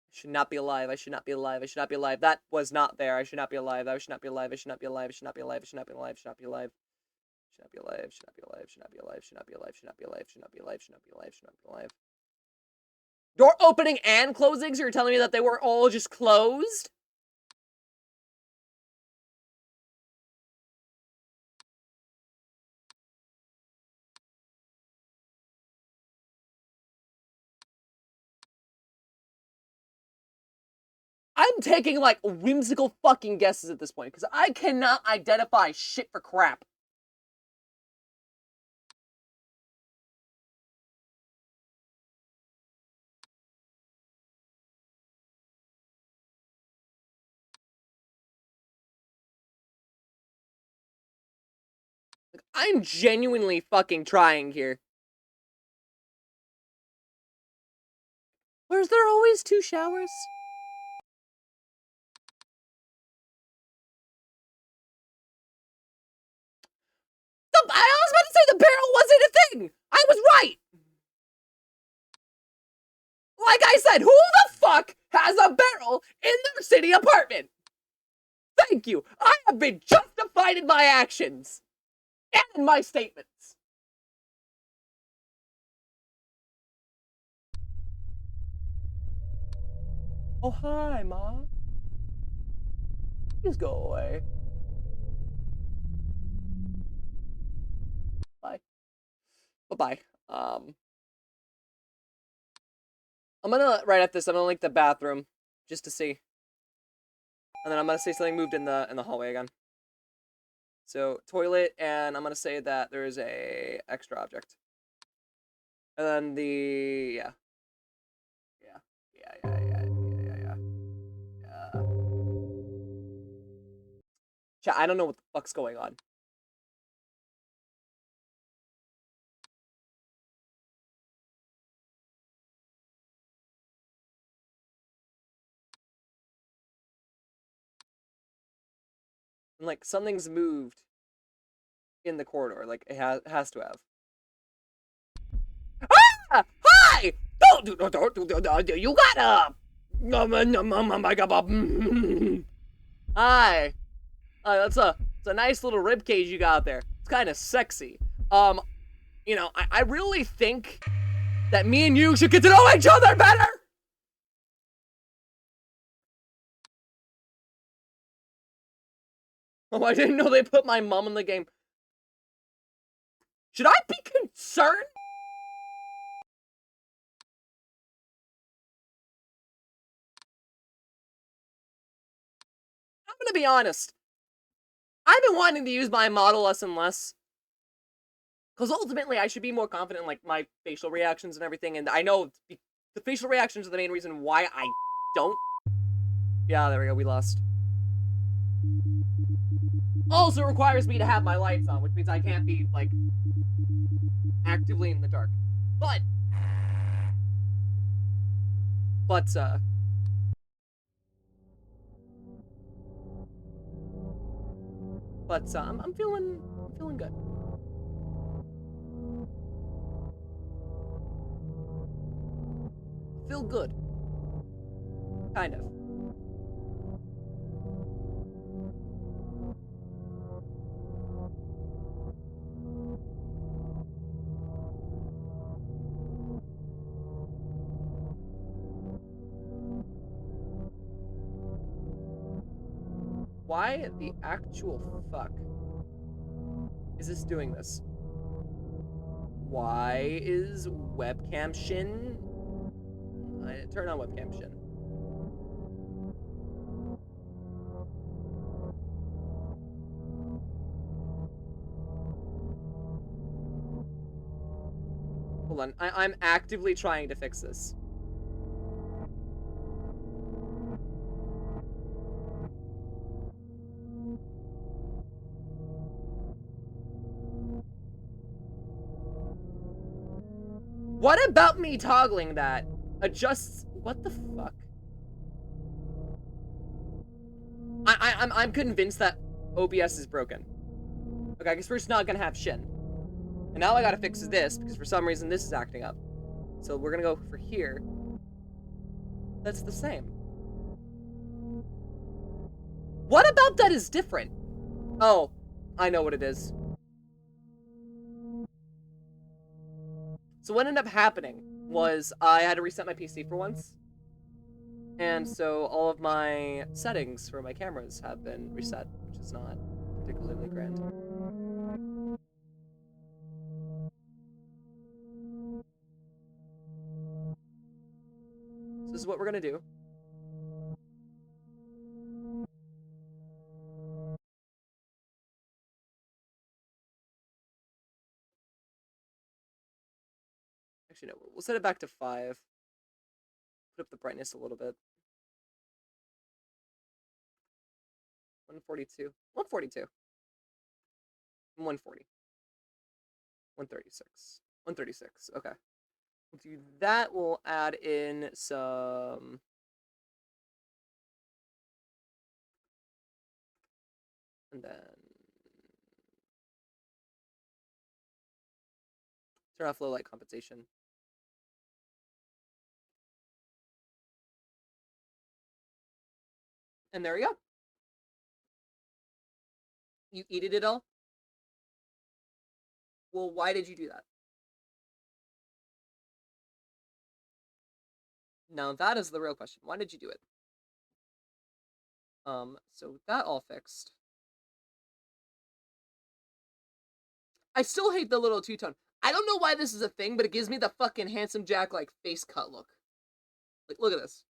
I should not be alive. I should not be alive. I should not be alive. That was not there. I should not be alive. I should not be alive. I should not be alive. I should not be alive. I should not be alive. I should not be alive. Should not be alive. Should not be alive. Should not be alive. Should not be alive. Should not be alive. Should not be alive. Should not be alive. Should not be alive. Door opening and closing, so you're telling me that they were all just closed? I'm taking, like, whimsical fucking guesses at this point, because I cannot identify shit for crap. Like, I'm genuinely fucking trying here. Where's there always 2 showers? I was about to say the barrel wasn't a thing! I was right! Like I said, who the fuck has a barrel in their city apartment? Thank you. I have been justified in my actions and in my statements. Oh, hi, Ma. Please go away. Bye. Bye-bye. I'm gonna, right after this, I'm gonna link the bathroom, just to see. And then I'm gonna say something moved in the hallway again. So, toilet, and I'm gonna say that there is a extra object. And then the, yeah. Chat, I don't know what the fuck's going on. And, like, something's moved in the corridor. Like, it has to have. Ah! Hi! Don't do you gotta. Hi. That's a nice little rib cage you got there. It's kind of sexy. You know, I really think that me and you should get to know each other better. Oh, I didn't know they put my mom in the game. Should I be concerned? I'm gonna be honest. I've been wanting to use my model less and less. Because ultimately, I should be more confident in, like, my facial reactions and everything. And I know the facial reactions are the main reason why I don't. Yeah, there we go. We lost. Also requires me to have my lights on, which means I can't be, like, actively in the dark. But, I'm feeling good. Feel good. Kind of. Why the actual fuck is this doing this? Why is webcam shin? Turn on webcam shin. Hold on, I'm actively trying to fix this. What about me toggling that adjusts? What the fuck? I'm convinced that OBS is broken. Okay, I guess we're just not gonna have shin. And now I gotta fix this because for some reason this is acting up. So we're gonna go for here. That's the same. What about that is different? Oh, I know what it is. So what ended up happening was I had to reset my PC for once. And so all of my settings for my cameras have been reset, which is not particularly grand. So this is what we're gonna do. Actually, no, we'll set it back to 5. Put up the brightness a little bit. 142. 142. 140. 136. 136. Okay. We'll do that. We'll add in some. And then. Turn off low light compensation. And there we go. You edited it all? Well, why did you do that? Now that is the real question. Why did you do it? So that all fixed. I still hate the little two-tone. I don't know why this is a thing, but it gives me the fucking Handsome Jack, like, face cut look. Like, look at this.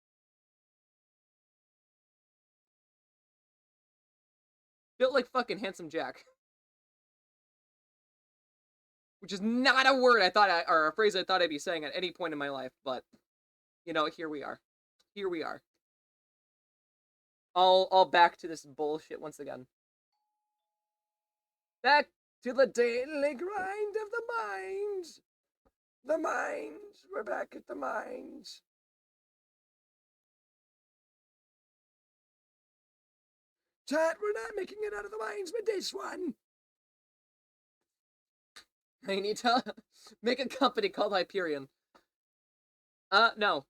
Built like fucking Handsome Jack. Which is not a word I thought or a phrase I thought I'd be saying at any point in my life, but, you know, here we are. Here we are. All back to this bullshit once again. Back to the daily grind of the mines. The mines. We're back at the mines. Chat, we're not making it out of the mines with this one. I need to make a company called Hyperion. No.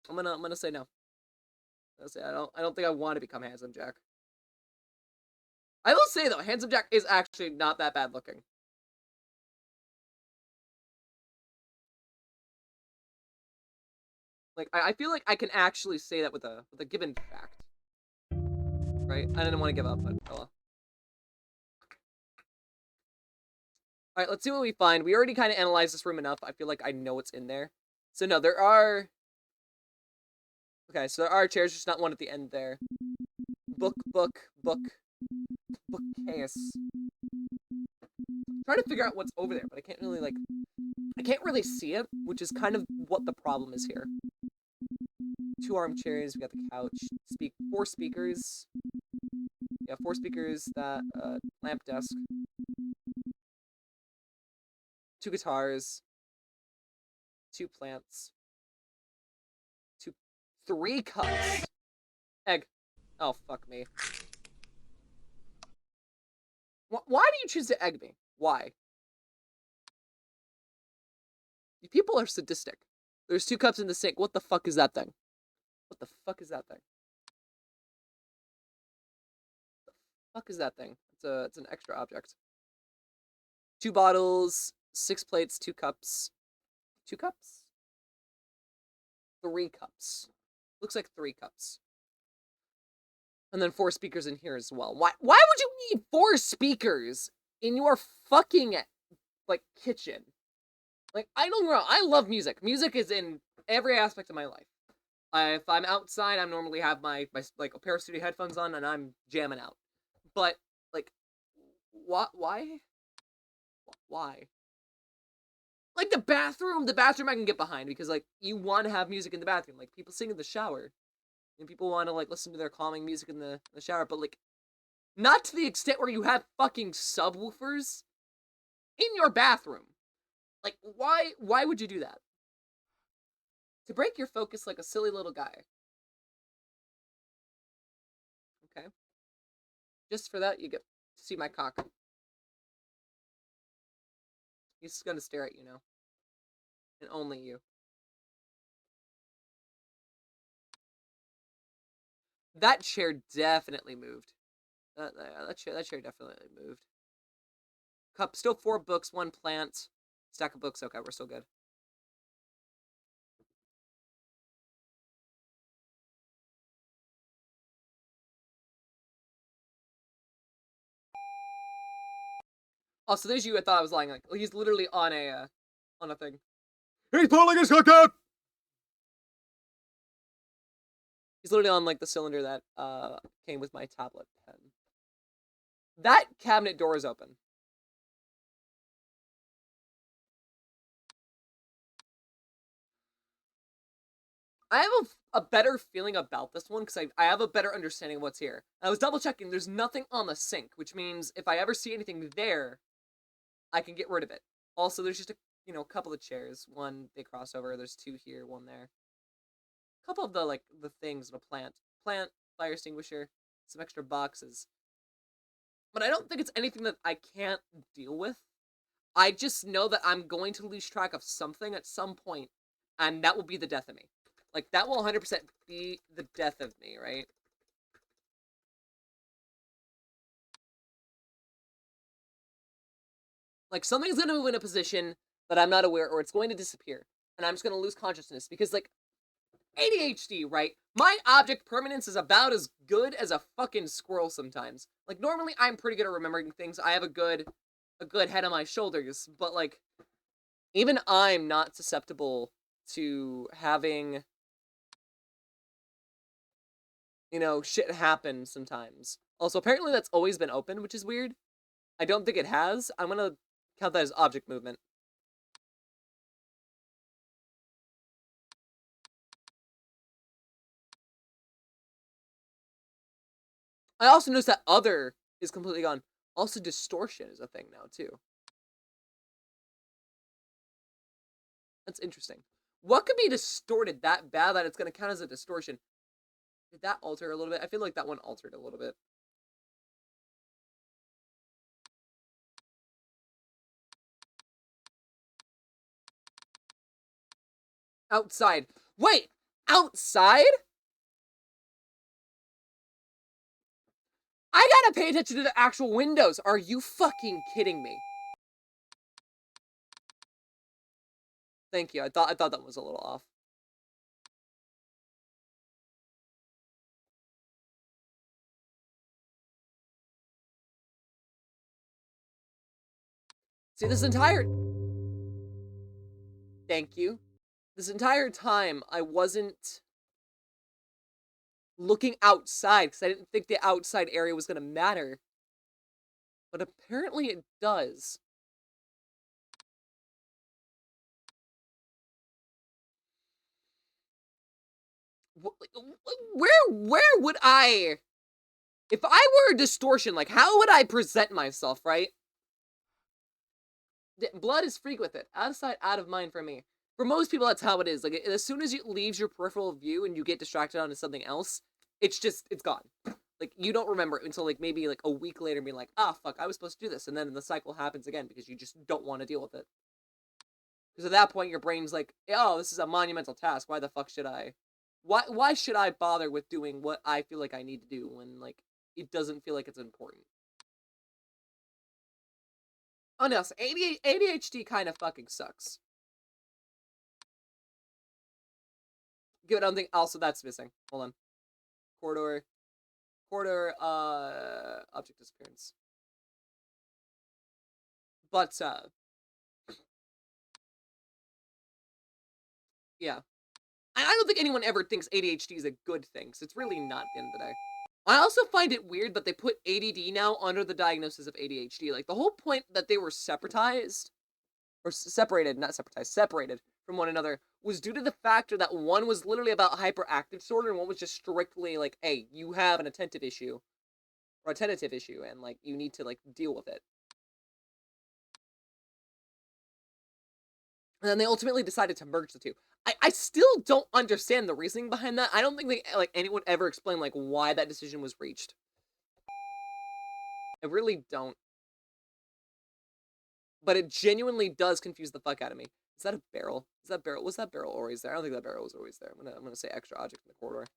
I'm gonna say no. I don't think I want to become Handsome Jack. I will say though, Handsome Jack is actually not that bad looking. Like I feel like I can actually say that with a given fact. Right? I didn't want to give up, but oh well. Alright, let's see what we find. We already kind of analyzed this room enough. I feel like I know what's in there. So no, there are... Okay, so there are chairs, just not one at the end there. Bookcase. I'm trying to figure out what's over there, but I can't really, like... I can't really see it, which is kind of what the problem is here. 2 armchairs, we got the couch. 4 speakers. Yeah, 4 speakers, that, lamp desk. 2 guitars. 2 plants. 3 cups. Egg. Oh, fuck me. Why do you choose to egg me? Why? You people are sadistic. There's 2 cups in the sink. What the fuck is that thing? What the fuck is that thing? What the fuck is that thing? It's an extra object. 2 bottles, 6 plates, 2 cups. 2 cups? 3 cups. Looks like 3 cups. And then 4 speakers in here as well. Why would you need 4 speakers in your fucking, like, kitchen? Like, I don't know. I love music. Music is in every aspect of my life. If I'm outside, I normally have my like a pair of studio headphones on and I'm jamming out. But like, why? Like the bathroom I can get behind because like you want to have music in the bathroom. Like people sing in the shower, and people want to like listen to their calming music in the shower. But like, not to the extent where you have fucking subwoofers in your bathroom. Like, why would you do that? To break your focus like a silly little guy. Okay. Just for that, you get to see my cock. He's gonna stare at you now. And only you. That chair definitely moved. That chair definitely moved. Cup, still 4 books, 1 plant. Stack of books, okay, we're still good. Oh, so there's you. I thought I was lying. Like, he's literally on a thing. He's pulling his cock out! He's literally on, like, the cylinder that, came with my tablet pen. That cabinet door is open. I have a better feeling about this one because I have a better understanding of what's here. I was double checking. There's nothing on the sink, which means if I ever see anything there, I can get rid of it. Also, there's just a couple of chairs. One they cross over. There's 2 here, 1 there. A couple of the things of a plant, fire extinguisher, some extra boxes. But I don't think it's anything that I can't deal with. I just know that I'm going to lose track of something at some point, and that will be the death of me. Like, that will 100% be the death of me, right? Like, something's gonna move in a position that I'm not aware, or it's going to disappear. And I'm just gonna lose consciousness, because, like, ADHD, right? My object permanence is about as good as a fucking squirrel sometimes. Like, normally I'm pretty good at remembering things. I have a good head on my shoulders, but, like, even I'm not susceptible to having, shit happen sometimes. Also, apparently that's always been open, which is weird. I don't think it has. I'm gonna count that as object movement. I also noticed that other is completely gone. Also, distortion is a thing now, too. That's interesting. What could be distorted that bad that it's going to count as a distortion? Did that alter a little bit? I feel like that one altered a little bit. Outside. Wait! Outside? I gotta pay attention to the actual windows. Are you fucking kidding me? Thank you. I thought that was a little off. See, this entire... Thank you. This entire time, I wasn't looking outside because I didn't think the outside area was going to matter. But apparently it does. Where would I... If I were a distortion, like, how would I present myself, right? Blood is free with it. Out of sight, out of mind for me. For most people, that's how it is. Like, as soon as it leaves your peripheral view and you get distracted onto something else, it's gone. Like, you don't remember it until, like, maybe, like, a week later being like, ah, fuck, I was supposed to do this. And then the cycle happens again because you just don't want to deal with it. Because at that point, your brain's like, oh, this is a monumental task. Why the fuck should I? Why should I bother with doing what I feel like I need to do when, like, it doesn't feel like it's important? Oh, no, so ADHD kind of fucking sucks. Good, I don't think... Also, that's missing. Hold on. Corridor, object disappearance. But, yeah. I don't think anyone ever thinks ADHD is a good thing, so it's really not at the end of the day. I also find it weird that they put ADD now under the diagnosis of ADHD. Like, the whole point that they were separatized, or separated, not separatized, separated from one another, was due to the factor that one was literally about hyperactive disorder, and one was just strictly like, hey, you have an attentive issue, or a tentative issue, and, like, you need to, like, deal with it. And then they ultimately decided to merge the two. I still don't understand the reasoning behind that. I don't think anyone ever explained, like, why that decision was reached. I really don't. But it genuinely does confuse the fuck out of me. Is that a barrel? Was that barrel always there? I don't think that barrel was always there. I'm gonna say extra object in the corridor.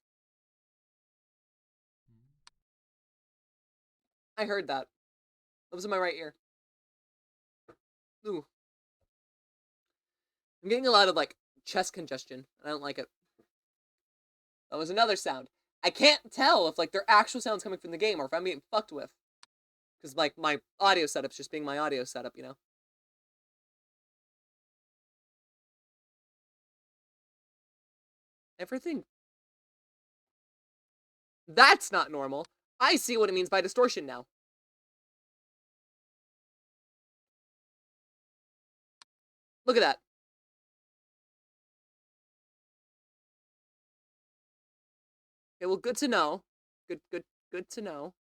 I heard that. That was in my right ear. Ooh. I'm getting a lot of, like, chest congestion. I don't like it. That was another sound. I can't tell if, like, they're actual sounds coming from the game or if I'm getting fucked with. Because, like, my audio setup's just being my audio setup, you know? Everything... That's not normal. I see what it means by distortion now. Look at that. Okay, well, good to know. Good to know.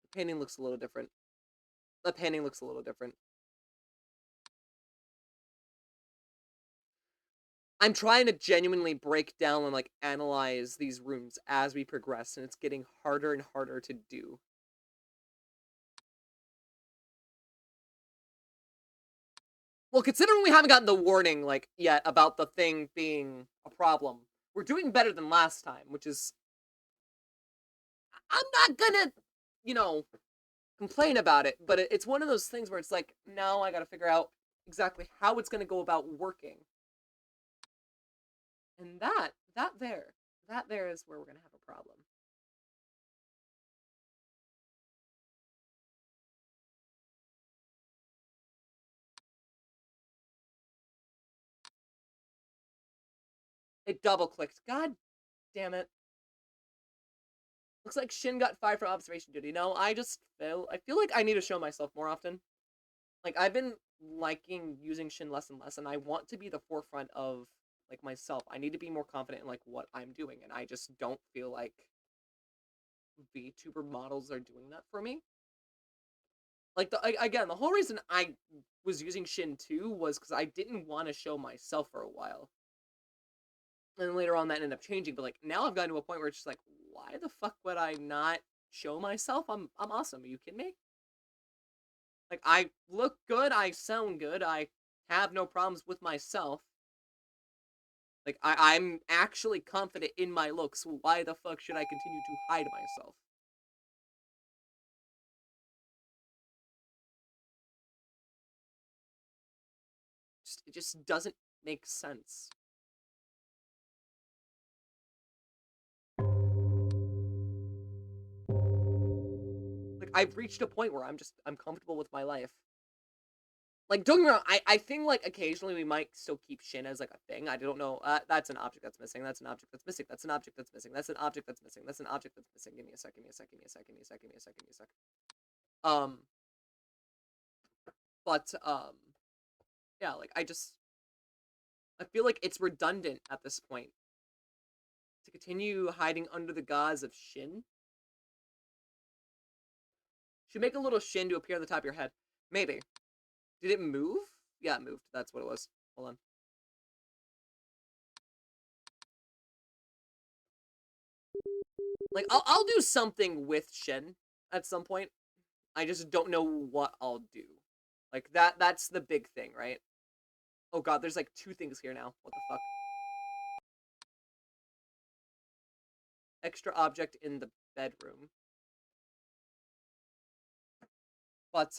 The painting looks a little different. The painting looks a little different. I'm trying to genuinely break down and, like, analyze these rooms as we progress, and it's getting harder and harder to do. Well, considering we haven't gotten the warning, like, yet about the thing being a problem, we're doing better than last time, which is... I'm not gonna, you know, complain about it, but it's one of those things where it's like, now I gotta figure out exactly how it's gonna go about working. And that there is where we're gonna have a problem. It double-clicked. God damn it. Looks like Shin got fired from observation duty. No, I feel like I need to show myself more often. Like, I've been liking using Shin less and less, and I want to be the forefront of like myself. I need to be more confident in like what I'm doing, and I just don't feel like VTuber models are doing that for me. Like again, the whole reason I was using Shin 2 was because I didn't want to show myself for a while. And later on that ended up changing, but like now I've gotten to a point where it's just like, why the fuck would I not show myself? I'm awesome. Are you kidding me? Like, I look good, I sound good, I have no problems with myself. Like, I'm actually confident in my looks. Why the fuck should I continue to hide myself? It just doesn't make sense. Like, I've reached a point where I'm comfortable with my life. Like, don't get me wrong, I think, like, occasionally we might still keep Shin as, like, a thing. I don't know. That's an object that's missing. That's an object that's missing. That's an object that's missing. That's an object that's missing. That's an object that's missing. Give me a sec. Give me a sec. Give me a sec. Give me a sec. Give me a sec. Give me a sec. Um, but, yeah, like, I feel like it's redundant at this point to continue hiding under the gauze of Shin. Should make a little Shin to appear on the top of your head. Maybe. Did it move? Yeah, it moved. That's what it was. Hold on. Like, I'll do something with Shin at some point. I just don't know what I'll do. Like, that's the big thing, right? Oh god, there's like 2 things here now. What the fuck? Extra object in the bedroom. But,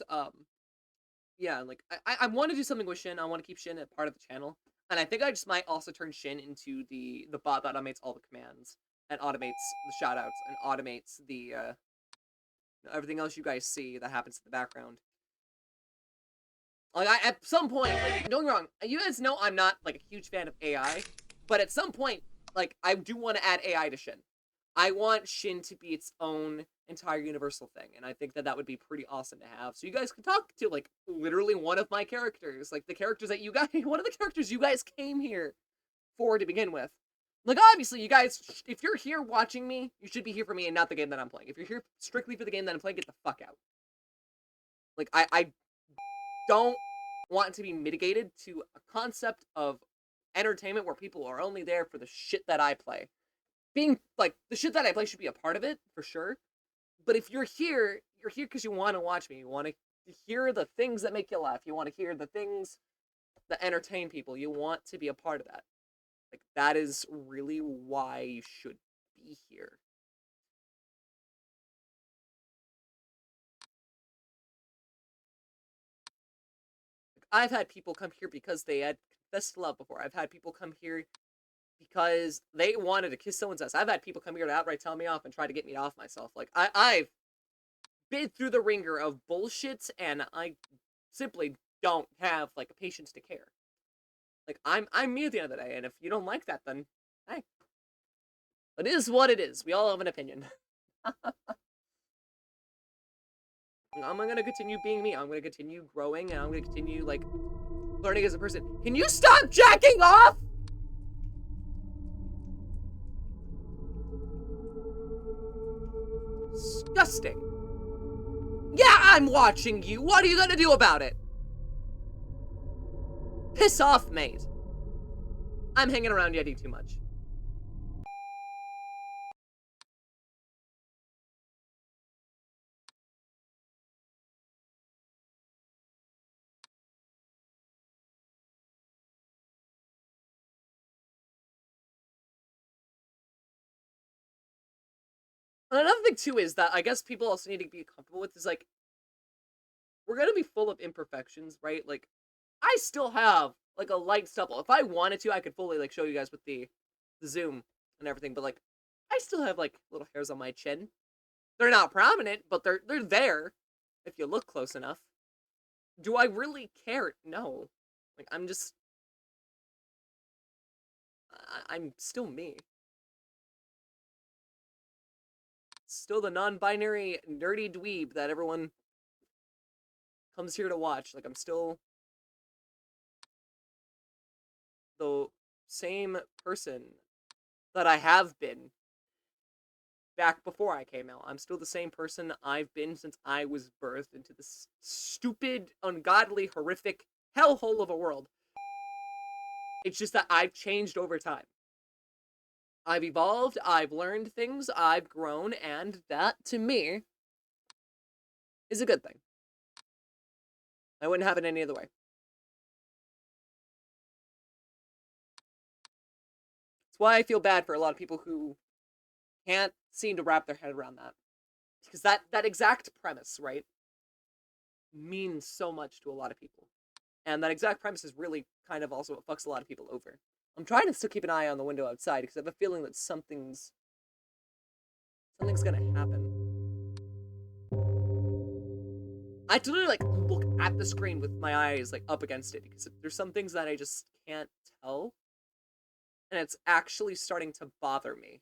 yeah, like, I want to do something with Shin. I want to keep Shin a part of the channel. And I think I just might also turn Shin into the bot that automates all the commands. And automates the shoutouts. And automates the, everything else you guys see that happens in the background. Like, at some point, like, don't get me wrong, you guys know I'm not, like, a huge fan of AI. But at some point, like, I do want to add AI to Shin. I want Shin to be its own entire universal thing, and I think that would be pretty awesome to have. So you guys can talk to, like, literally one of my characters. Like, the characters that you guys, one of the characters you guys came here for to begin with. Like, obviously, you guys, if you're here watching me, you should be here for me and not the game that I'm playing. If you're here strictly for the game that I'm playing, get the fuck out. Like, I don't want to be mitigated to a concept of entertainment where people are only there for the shit that I play. Being, like, the shit that I play should be a part of it, for sure. But if you're here because you want to watch me. You want to hear the things that make you laugh. You want to hear the things that entertain people. You want to be a part of that. Like, that is really why you should be here. Like, I've had people come here because they had confessed love before. I've had people come here because they wanted to kiss someone's ass. I've had people come here to outright tell me off and try to get me off myself. Like, I've been through the ringer of bullshit, and I simply don't have, like, patience to care. Like, I'm me at the end of the day, and if you don't like that, then, hey. It is what it is. We all have an opinion. I'm gonna continue being me. I'm gonna continue growing, and I'm gonna continue, like, learning as a person. Can you stop jacking off? Disgusting. Yeah, I'm watching you. What are you gonna do about it? Piss off, mate. I'm hanging around Yeti too much. Another thing, too, is that I guess people also need to be comfortable with is, like, we're gonna be full of imperfections, right? Like, I still have, like, a light stubble. If I wanted to, I could fully, like, show you guys with the zoom and everything, but, like, I still have, like, little hairs on my chin. They're not prominent, but they're there if you look close enough. Do I really care? No. Like, I'm just... I'm still me. Still the non-binary nerdy dweeb that everyone comes here to watch. Like, I'm still the same person that I have been back before I came out. I'm still the same person I've been since I was birthed into this stupid, ungodly, horrific hellhole of a world. It's just that I've changed over time. I've evolved, I've learned things, I've grown, and that, to me, is a good thing. I wouldn't have it any other way. That's why I feel bad for a lot of people who can't seem to wrap their head around that. Because that exact premise, right, means so much to a lot of people. And that exact premise is really kind of also what fucks a lot of people over. I'm trying to still keep an eye on the window outside because I have a feeling that something's gonna happen. I have to literally like look at the screen with my eyes like up against it because there's some things that I just can't tell, and it's actually starting to bother me.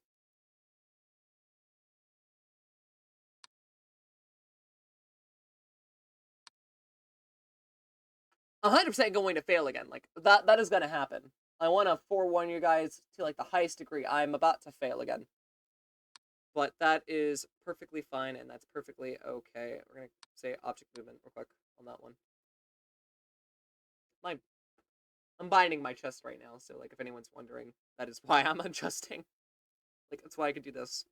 I'm 100% going to fail again. Like that is gonna happen. I want to forewarn you guys to like the highest degree. I'm about to fail again. But that is perfectly fine, and that's perfectly okay. We're gonna say object movement real quick on that one. I'm binding my chest right now, so like if anyone's wondering, that is why I'm adjusting. Like that's why I could do this.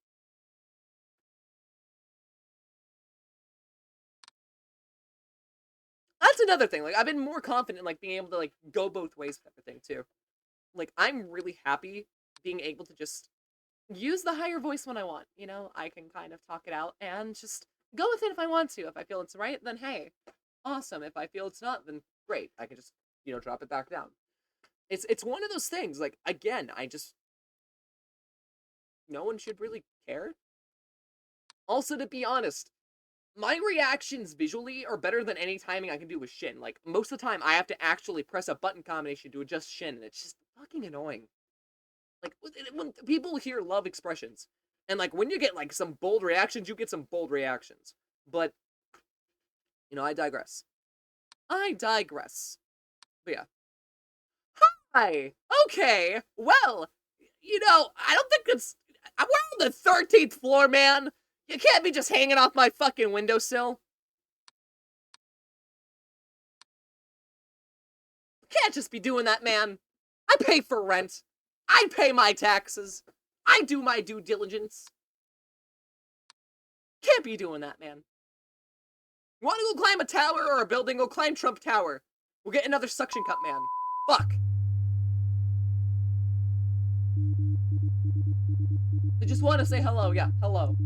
That's another thing. Like I've been more confident in like being able to like go both ways with everything too. Like I'm really happy being able to just use the higher voice when I want. You know, I can kind of talk it out and just go with it if I want to. If I feel it's right, then hey, awesome. If I feel it's not, then great. I can just, you know, drop it back down. It's one of those things. Like again, no one should really care. Also, to be honest, my reactions visually are better than any timing I can do with Shin. Like, most of the time, I have to actually press a button combination to adjust Shin, and it's just fucking annoying. Like, when people hear love expressions, and, like, when you get, like, some bold reactions, you get some bold reactions. But, you know, I digress. But yeah. Hi! Okay, well, you know, I don't think it's... We're on the 13th floor, man! You can't be just hanging off my fucking windowsill. Can't just be doing that, man. I pay for rent. I pay my taxes. I do my due diligence. Can't be doing that, man. You want to go climb a tower or a building? Go climb Trump Tower. We'll get another suction cup, man. Fuck. They just want to say hello. Yeah, hello.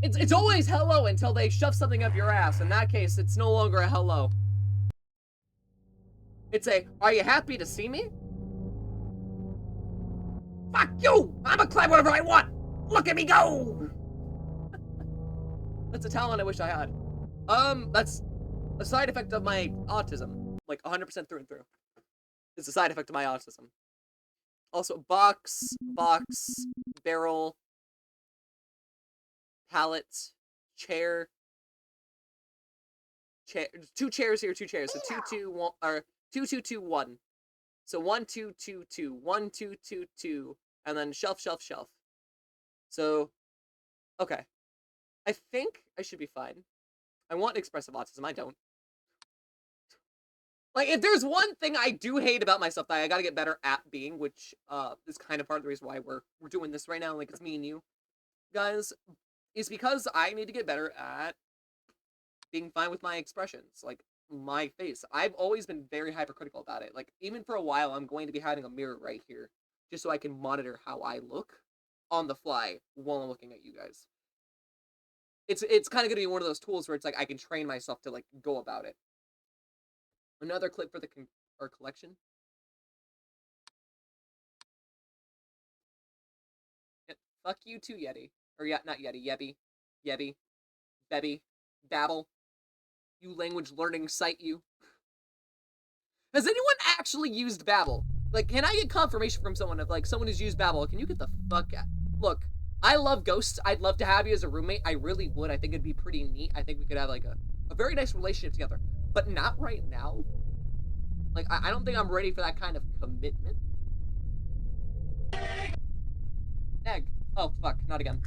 It's always hello until they shove something up your ass. In that case, it's no longer a hello. It's a, are you happy to see me? Fuck you! I'm gonna climb whatever I want! Look at me go! That's a talent I wish I had. That's a side effect of my autism. Like, 100% through and through. It's a side effect of my autism. Also, box, barrel, pallet, chair. 2 chairs here, 2 chairs. So 2, 2, 1, or 2, 2, 2, 1. So 1, 2, 2, 2, 1, 2, 2, 2, and then shelf. So, okay. I think I should be fine. I want expressive autism. I don't. Like, if there's one thing I do hate about myself that I gotta get better at being, which is kind of part of the reason why we're doing this right now, like it's me and you guys, is because I need to get better at being fine with my expressions, like my face. I've always been very hypercritical about it. Like, even for a while, I'm going to be having a mirror right here, just so I can monitor how I look on the fly while I'm looking at you guys. It's kind of gonna be one of those tools where it's like I can train myself to like go about it. Another clip for the collection. Yeah, fuck you too, Yeti. Or yeah, not Yeti, Yebby, Bebby, Babble. You language learning site, you. Has anyone actually used Babel? Like, can I get confirmation from someone of like someone who's used Babel? Can you get the fuck out? Look, I love ghosts. I'd love to have you as a roommate. I really would. I think it'd be pretty neat. I think we could have like a very nice relationship together. But not right now. Like, I don't think I'm ready for that kind of commitment. Egg. Oh, fuck. Not again.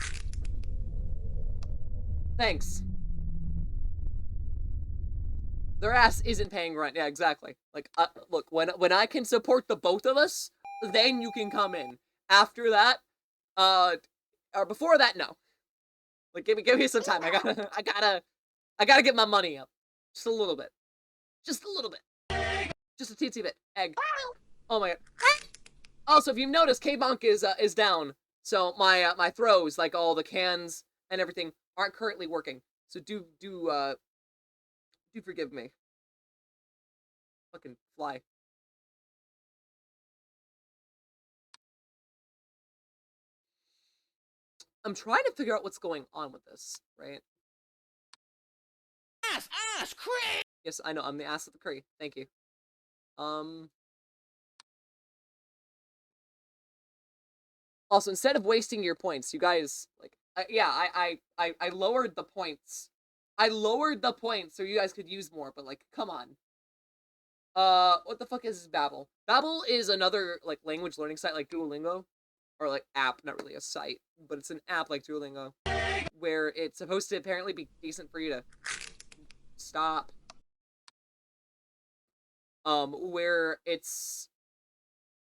Thanks. Their ass isn't paying rent. Yeah, exactly. Like, look, when I can support the both of us, then you can come in. After that, or before that, no. Like, give me some time. I gotta get my money up. Just a little bit. Just a little bit. Just a teensy bit. Egg. Oh my god. Also, if you've noticed, K-Bonk is down. So my throws, like all the cans and everything, aren't currently working. So do forgive me. Fucking fly. I'm trying to figure out what's going on with this, right? Ass, Cree! Yes, I know, I'm the ass of the Cree. Thank you. Also, instead of wasting your points, you guys, like, I lowered the points. I lowered the points so you guys could use more, but, like, come on. What the fuck is Babbel? Babbel is another, like, language learning site like Duolingo. Or, like, app, not really a site. But it's an app like Duolingo. Where it's supposed to apparently be decent for you to stop. Where it's...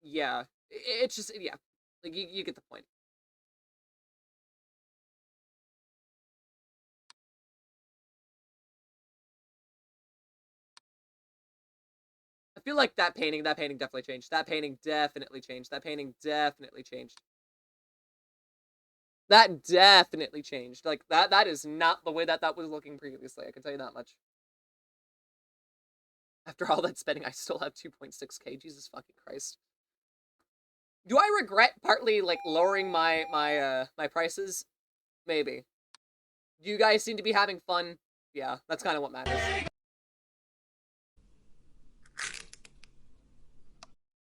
Yeah. It's just, yeah. Like, you get the point. I feel like that painting definitely changed. That painting definitely changed. That painting definitely changed. That definitely changed. Like, that is not the way that was looking previously. I can tell you that much. After all that spending, I still have 2.6k. Jesus fucking Christ. Do I regret partly, like, lowering my prices? Maybe. You guys seem to be having fun. Yeah, that's kind of what matters.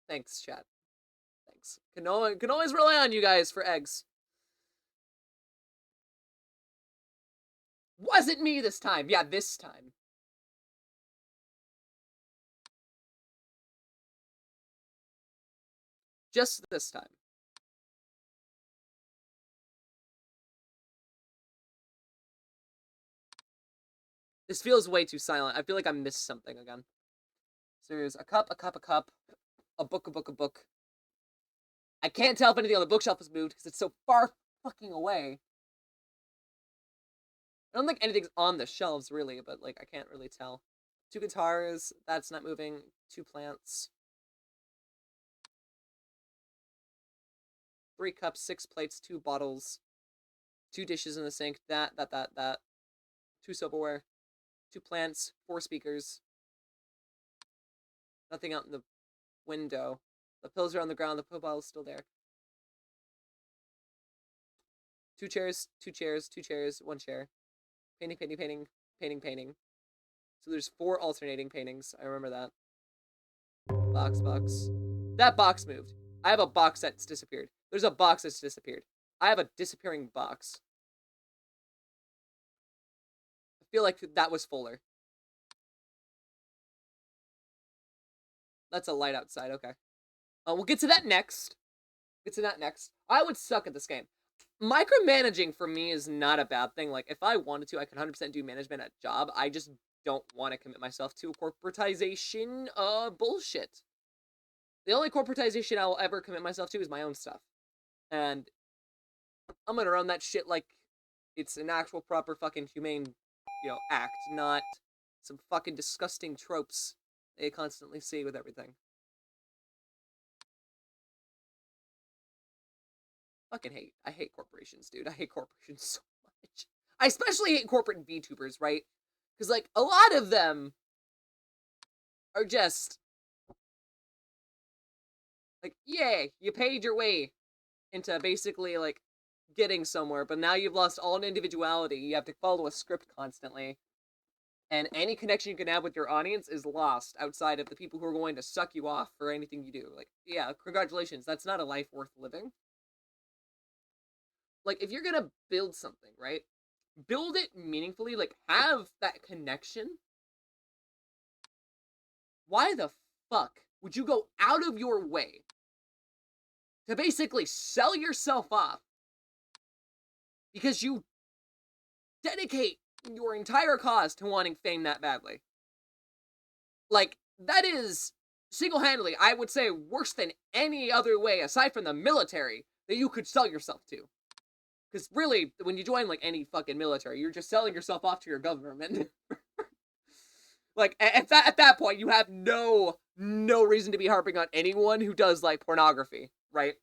Thanks, chat. Thanks. Can always rely on you guys for eggs. Wasn't me this time. Yeah, this time. Just this time. This feels way too silent. I feel like I missed something again. So there's a cup, a cup, a cup, a book, a book, a book. I can't tell if anything on the bookshelf has moved because it's so far fucking away. I don't think anything's on the shelves, really, but, like, I can't really tell. 2 guitars, that's not moving. 2 plants. 3 cups, 6 plates, 2 bottles. 2 dishes in the sink, that. 2 silverware. 2 plants, 4 speakers. Nothing out in the window. The pills are on the ground, the pill bottle's still there. 2 chairs, 2 chairs, 2 chairs, 1 chair. Painting, painting, painting, painting, painting. So there's 4 alternating paintings. I remember that. Box, box. That box moved. I have a box that's disappeared. There's a box that's disappeared. I have a disappearing box. I feel like that was Fuller. That's a light outside, okay. We'll get to that next. I would suck at this game. Micromanaging for me is not a bad thing. Like, if I wanted to, I could 100% do management at job. I just don't want to commit myself to corporatization bullshit. The only corporatization I will ever commit myself to is my own stuff. And I'm gonna run that shit like it's an actual proper fucking humane, act, not some fucking disgusting tropes they constantly see with everything. I hate corporations, dude. I hate corporations so much. I especially hate corporate VTubers, right? Because, like, a lot of them are just, like, yay, you paid your way into basically, like, getting somewhere, but now you've lost all individuality. You have to follow a script constantly. And any connection you can have with your audience is lost outside of the people who are going to suck you off for anything you do. Like, yeah, congratulations. That's not a life worth living. Like, if you're gonna build something, right? Build it meaningfully, like, have that connection. Why the fuck would you go out of your way to basically sell yourself off because you dedicate your entire cause to wanting fame that badly? Like, that is single-handedly, I would say, worse than any other way aside from the military that you could sell yourself to. Because really, when you join like any fucking military, you're just selling yourself off to your government. Like at that point, you have no reason to be harping on anyone who does like pornography, right?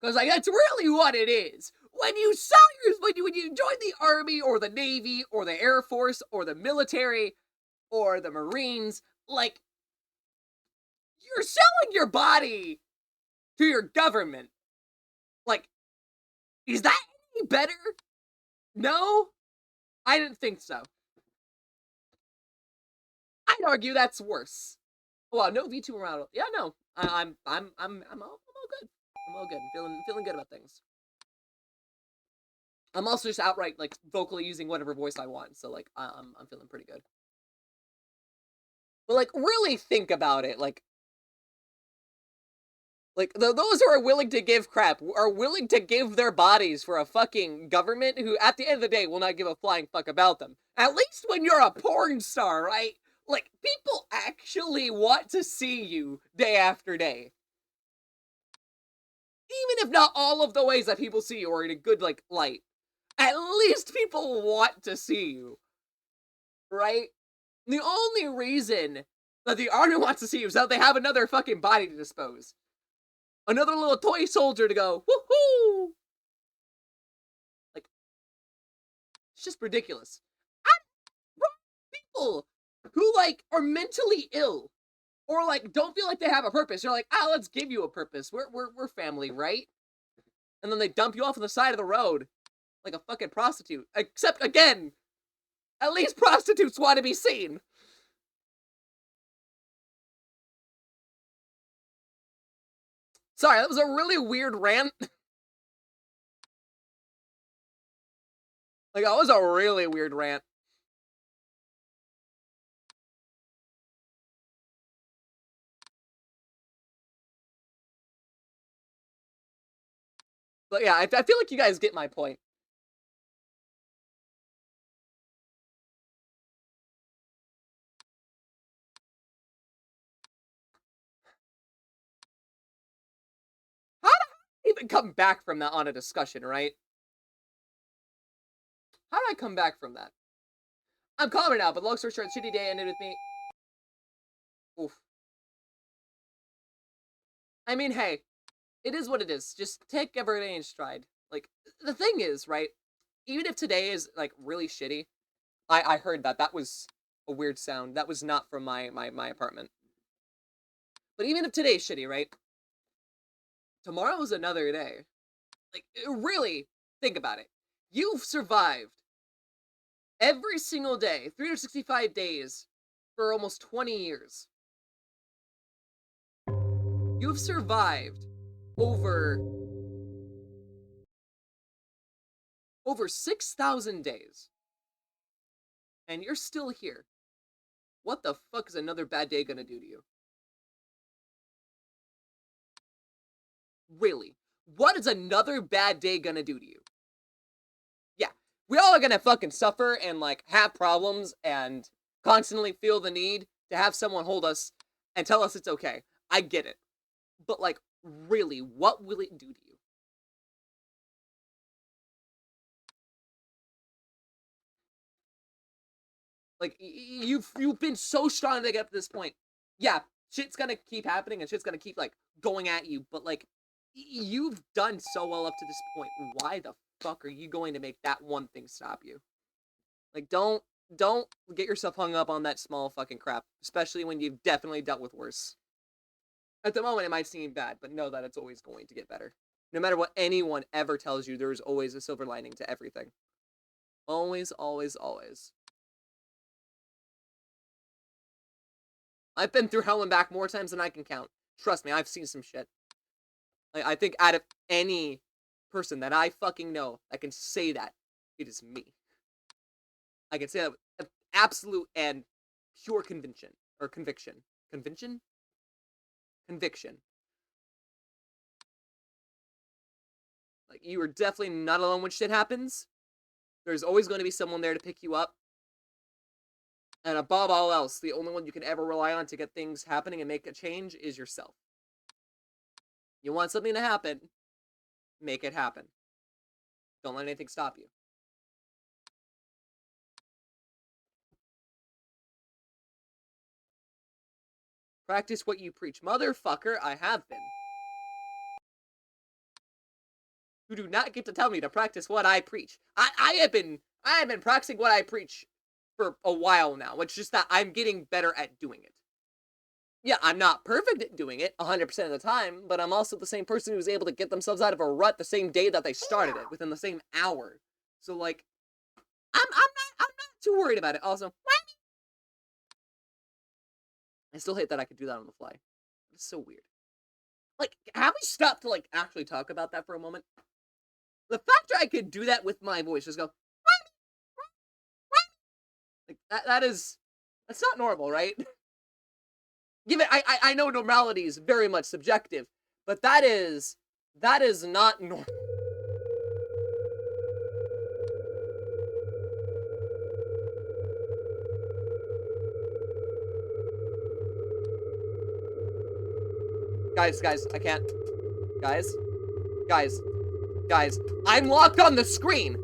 Because like that's really what it is. When you join the army or the navy or the air force or the military or the marines, like you're selling your body to your government. Like, is that any better? No, I didn't think so. I'd argue that's worse. Well, no V2 morale. Yeah, no, I'm all good. I'm all good. I'm feeling good about things. I'm also just outright like vocally using whatever voice I want, so like I'm feeling pretty good. But like really think about it, like those who are willing to give crap are willing to give their bodies for a fucking government who, at the end of the day, will not give a flying fuck about them. At least when you're a porn star, right? Like, people actually want to see you day after day. Even if not all of the ways that people see you are in a good, like, light. At least people want to see you. Right? The only reason that the army wants to see you is that they have another fucking body to dispose. Another little toy soldier to go, woohoo! Like, it's just ridiculous. People who, like, are mentally ill or, like, don't feel like they have a purpose. They're like, let's give you a purpose. We're family, right? And then they dump you off on the side of the road like a fucking prostitute. Except, again, at least prostitutes want to be seen. Sorry, that was a really weird rant. Like, that was a really weird rant. But yeah, I feel like you guys get my point. How did I even come back from that on a discussion, right? How did I come back from that? I'm calmer now, but long story short, shitty day ended with me. Oof. I mean, hey, it is what it is. Just take everything in stride. Like, the thing is, right? Even if today is, like, really shitty, I heard that. That was a weird sound. That was not from my apartment. But even if today's shitty, right? Tomorrow's another day. Like, really, think about it. You've survived every single day, 365 days, for almost 20 years. You've survived over 6,000 days. And you're still here. What the fuck is another bad day gonna do to you? Really? What is another bad day gonna do to you? Yeah, we all are gonna fucking suffer and, like, have problems and constantly feel the need to have someone hold us and tell us it's okay. I get it. But, like, really, what will it do to you? Like, you've been so strong to get up to this point. Yeah, shit's gonna keep happening and shit's gonna keep, like, going at you, but, like, you've done so well up to this point. Why the fuck are you going to make that one thing stop you? Like, don't get yourself hung up on that small fucking crap, especially when you've definitely dealt with worse. At the moment, it might seem bad, but know that it's always going to get better. No matter what anyone ever tells you, there is always a silver lining to everything. Always, always, always. I've been through hell and back more times than I can count. Trust me, I've seen some shit. Like, I think out of any person that I fucking know that can say that, it is me. I can say that with absolute and pure conviction. Convention? Conviction. Like, you are definitely not alone when shit happens. There's always going to be someone there to pick you up. And above all else, the only one you can ever rely on to get things happening and make a change is yourself. You want something to happen, make it happen. Don't let anything stop you. Practice what you preach. Motherfucker, I have been. You do not get to tell me to practice what I preach. I have been practicing what I preach for a while now. It's just that I'm getting better at doing it. Yeah, I'm not perfect at doing it 100% of the time, but I'm also the same person who's able to get themselves out of a rut the same day that they started it, within the same hour. So, like, I'm not too worried about it. Also, I still hate that I could do that on the fly. It's so weird. Like, have we stopped to, like, actually talk about that for a moment? The fact that I could do that with my voice, just go, like, that's not normal, right? Given, I know normality is very much subjective, but that is not normal. Guys, I can't. Guys, I'm locked on the screen.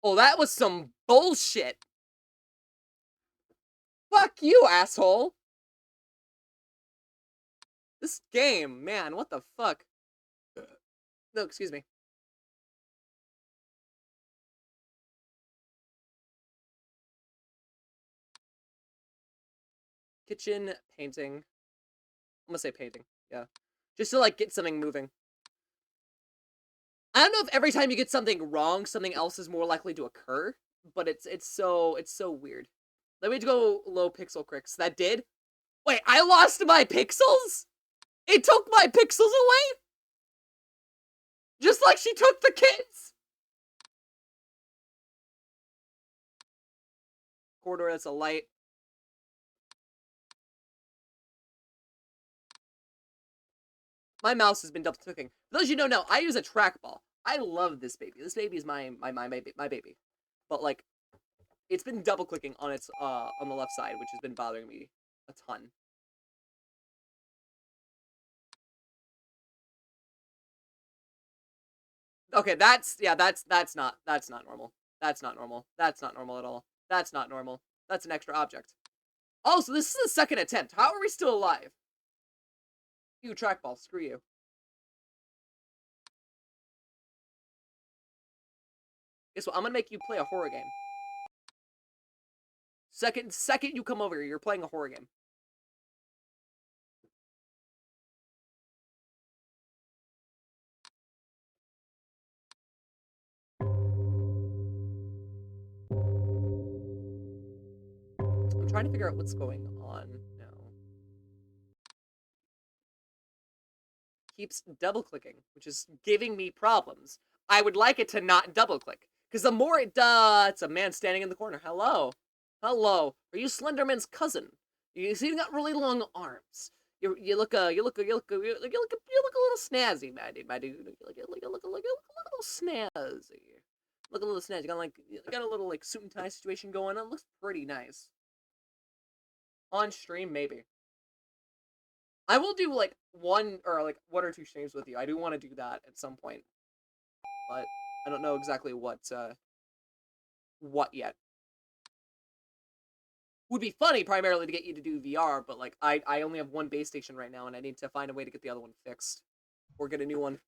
Oh, that was some bullshit. Fuck you, asshole. This game, man, what the fuck? No, excuse me. Kitchen, painting. I'm gonna say painting, yeah. Just to, like, get something moving. I don't know if every time you get something wrong, something else is more likely to occur, but it's so weird. Let me go low pixel Crix. That did? Wait, I lost my pixels? It took my pixels away? Just like she took the kids? Corridor, that's a light. My mouse has been double clicking. For those of you who don't know, I use a trackball. I love this baby. This baby is my baby. But, like, it's been double clicking on its on the left side, which has been bothering me a ton. Okay, that's not normal. That's not normal. That's not normal at all. That's not normal. That's an extra object. Also, this is the second attempt. How are we still alive? You trackball, screw you. Guess what? I'm gonna make you play a horror game. Second you come over here, you're playing a horror game. I'm trying to figure out what's going on now. Keeps double clicking, which is giving me problems. I would like it to not double click, because the more it does, it's a man standing in the corner. Hello, are you Slenderman's cousin? You see, you got really long arms. You look a little snazzy, my dude. You look a little snazzy. Look a little snazzy. You got a little, like, suit and tie situation going on. Looks pretty nice. On stream, maybe. I will do, like, one or two streams with you. I do want to do that at some point, but I don't know exactly what yet. Would be funny primarily to get you to do VR, but, like, I only have one base station right now, and I need to find a way to get the other one fixed or get a new one.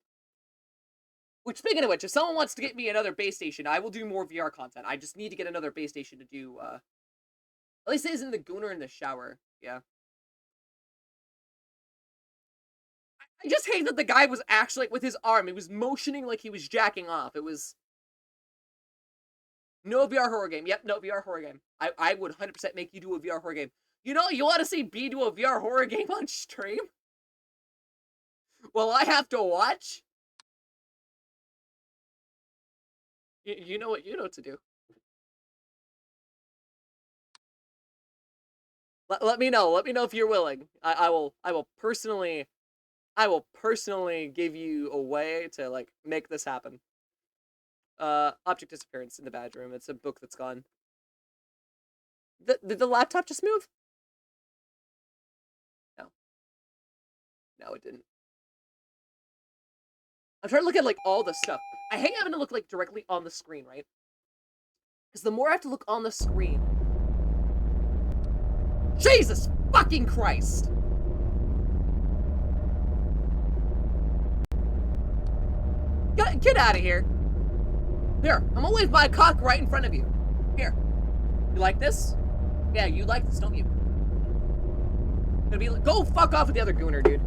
Which, speaking of which, if someone wants to get me another base station, I will do more VR content. I just need to get another base station to do. At least it isn't the Gooner in the shower. Yeah. I just hate that the guy was actually, with his arm, he was motioning like he was jacking off. It was... No VR horror game. Yep, no VR horror game. I would 100% make you do a VR horror game. You know, you want to see B do a VR horror game on stream? Well, I have to watch? You know what to do. Let me know. Let me know if you're willing. I will personally give you a way to like make this happen. Object disappearance in the bedroom. It's a book that's gone. Did the laptop just move? No. No, it didn't. I'm trying to look at like all the stuff. I hate having to look like directly on the screen, right? Because the more I have to look on the screen. Jesus fucking Christ! Get out of here. Here, I'm gonna wave my cock right in front of you. Here. You like this? Yeah, you like this, don't you? Gonna be like, go fuck off with the other gooner, dude.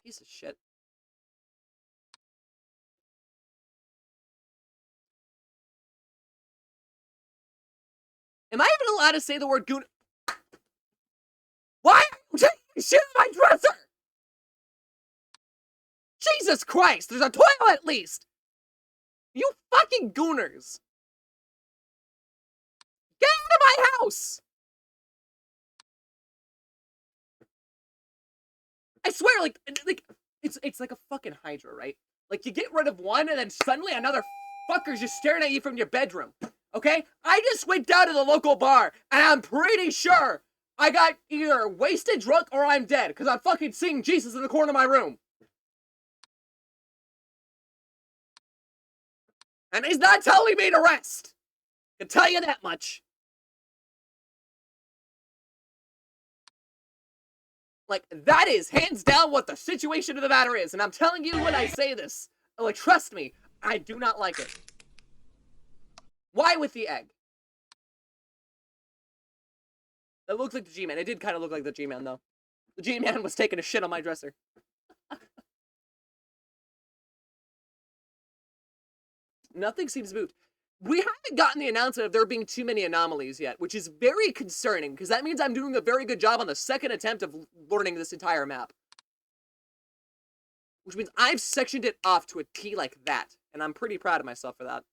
Piece of shit. Am I even allowed to say the word gooner? Why are you taking shit on my dresser? Jesus Christ, there's a toilet at least! You fucking gooners! Get out of my house! I swear, like it's like a fucking hydra, right? Like you get rid of one and then suddenly another fucker's just staring at you from your bedroom. Okay? I just went down to the local bar and I'm pretty sure I got either wasted, drunk, or I'm dead because I'm fucking seeing Jesus in the corner of my room. And he's not telling me to rest. I can tell you that much. Like, that is hands down what the situation of the matter is. And I'm telling you when I say this. Like, trust me, I do not like it. Why with the egg? It looked like the G-Man. It did kind of look like the G-Man, though. The G-Man was taking a shit on my dresser. Nothing seems moved. We haven't gotten the announcement of there being too many anomalies yet, which is very concerning, because that means I'm doing a very good job on the second attempt of learning this entire map. Which means I've sectioned it off to a T like that, and I'm pretty proud of myself for that.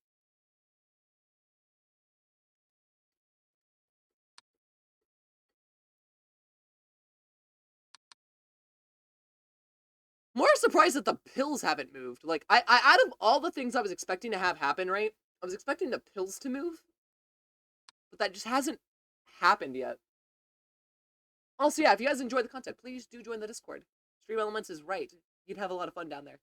More surprised that the pills haven't moved. Like, I out of all the things I was expecting to have happen, right? I was expecting the pills to move, but that just hasn't happened yet. Also, yeah, if you guys enjoy the content, please do join the Discord. Stream Elements is right. You'd have a lot of fun down there.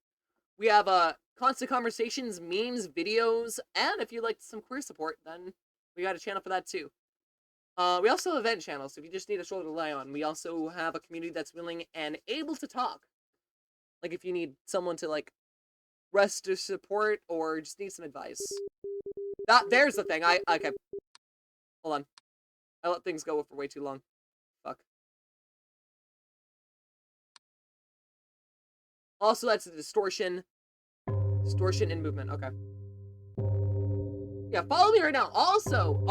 We have constant conversations, memes, videos, and if you like some queer support, then we got a channel for that too. We also have event channels, so if you just need a shoulder to lie on, we also have a community that's willing and able to talk. Like if you need someone to like rest or support or just need some advice. There's the thing. Okay. Hold on. I let things go for way too long. Fuck. Also, that's the distortion. Distortion and movement. Okay. Yeah, follow me right now. Also,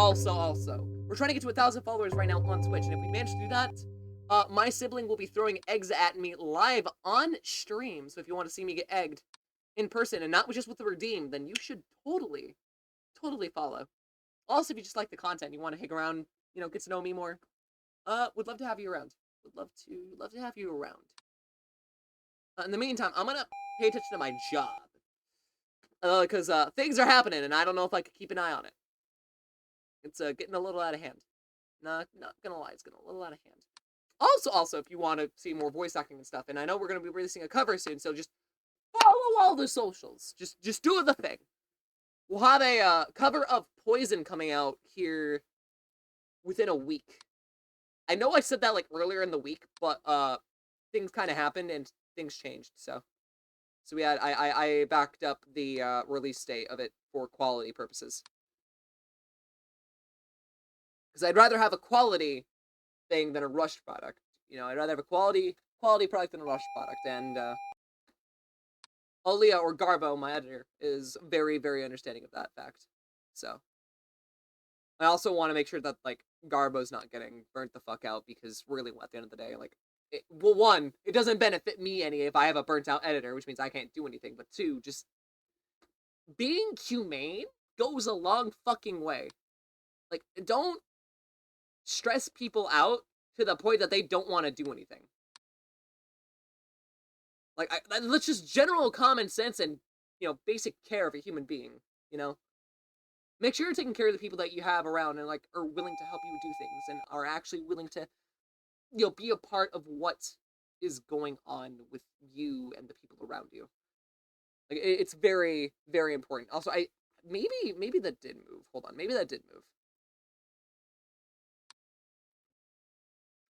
we're trying to get to 1,000 followers right now on Twitch, and if we manage to do that, my sibling will be throwing eggs at me live on stream. So if you want to see me get egged in person and not just with the redeem, then you should totally follow. Also, if you just like the content, you want to hang around, you know, get to know me more, would love to have you around. Would love to have you around. In the meantime, I'm gonna pay attention to my job. Because things are happening, and I don't know if I could keep an eye on it. It's getting a little out of hand. Not gonna lie, it's getting a little out of hand. Also, if you want to see more voice acting and stuff, and I know we're gonna be releasing a cover soon, so just follow all the socials. Just do the thing. We'll have a cover of Poison coming out here within a week. I know I said that like earlier in the week, but things kind of happened and things changed, so we had I backed up the release date of it for quality purposes. Because I'd rather have a quality thing than a rushed product. You know, I'd rather have a quality product than a rushed product. And Alia or Garbo, my editor, is very, very understanding of that fact. So I also want to make sure that like Garbo's not getting burnt the fuck out, because really, at the end of the day, like well, one, it doesn't benefit me any if I have a burnt out editor, which means I can't do anything. But two, just being humane goes a long fucking way. Like, don't stress people out to the point that they don't want to do anything. Like, that's just general common sense and, basic care of a human being, Make sure you're taking care of the people that you have around and, like, are willing to help you do things and are actually willing to, be a part of what is going on with you and the people around you. Like, it's very, very important. Also, maybe that did move. Hold on. Maybe that did move.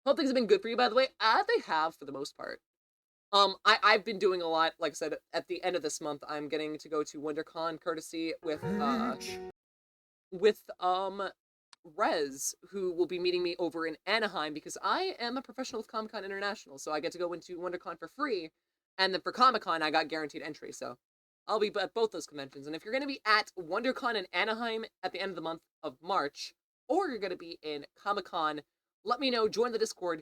Hope things have been good for you, by the way. They have, for the most part. I've been doing a lot. Like I said, at the end of this month, I'm getting to go to WonderCon courtesy with Rez, who will be meeting me over in Anaheim because I am a professional with Comic-Con International, so I get to go into WonderCon for free, and then for Comic-Con, I got guaranteed entry, so I'll be at both those conventions. And if you're going to be at WonderCon in Anaheim at the end of the month of March, or you're going to be in Comic-Con, let me know, join the Discord,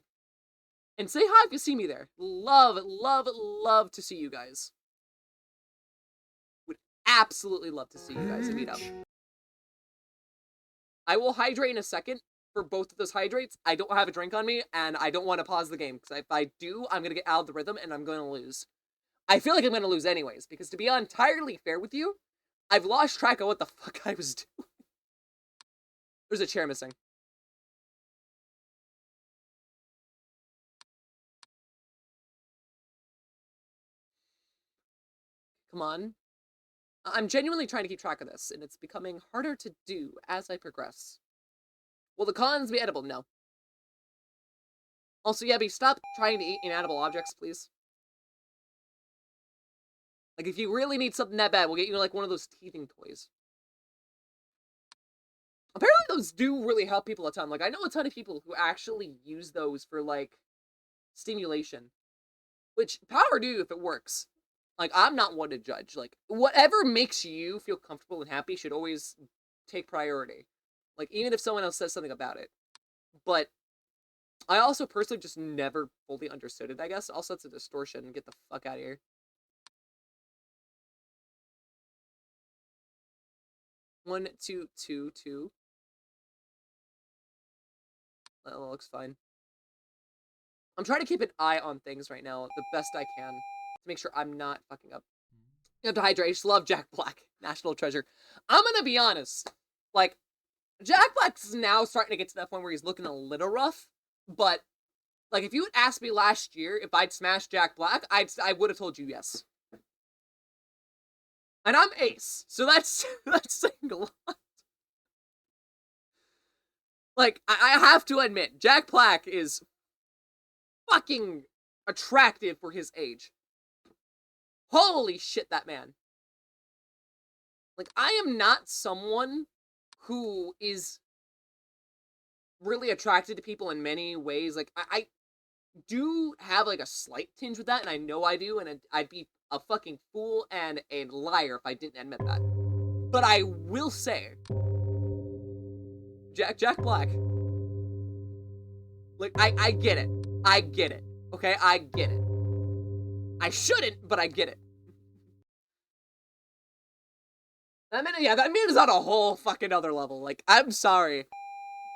and say hi if you see me there. Love, love, love to see you guys. Would absolutely love to see you guys and meet up. I will hydrate in a second for both of those hydrates. I don't have a drink on me, and I don't want to pause the game, because if I do, I'm going to get out of the rhythm, and I'm going to lose. I feel like I'm going to lose anyways, because to be entirely fair with you, I've lost track of what the fuck I was doing. There's a chair missing. Come on. I'm genuinely trying to keep track of this, and it's becoming harder to do as I progress. Will the cons be edible? No. Also, Yabby, stop trying to eat inedible objects, please. Like, if you really need something that bad, we'll get you, like, one of those teething toys. Apparently, those do really help people a ton. Like, I know a ton of people who actually use those for, like, stimulation. Which, power to you if it works. Like, I'm not one to judge. Like, whatever makes you feel comfortable and happy should always take priority. Like, even if someone else says something about it. But I also personally just never fully understood it, I guess. Also, it's a distortion. Get the fuck out of here. 1, 2, 2, 2. That looks fine. I'm trying to keep an eye on things right now the best I can to make sure I'm not fucking up. You have to hydrate. I just love Jack Black. National treasure. I'm gonna be honest. Like, Jack Black's now starting to get to that point where he's looking a little rough. But, like, if you had asked me last year if I'd smashed Jack Black, I would have told you yes. And I'm ace. So that's saying a lot. Like, I have to admit, Jack Black is fucking attractive for his age. Holy shit, that man. Like, I am not someone who is really attracted to people in many ways. Like, I do have, like, a slight tinge with that, and I know I do, and I'd be a fucking fool and a liar if I didn't admit that. But I will say, Jack Black, like, I get it. I get it. Okay, I get it. I shouldn't, but I get it. That man is on a whole fucking other level. Like, I'm sorry.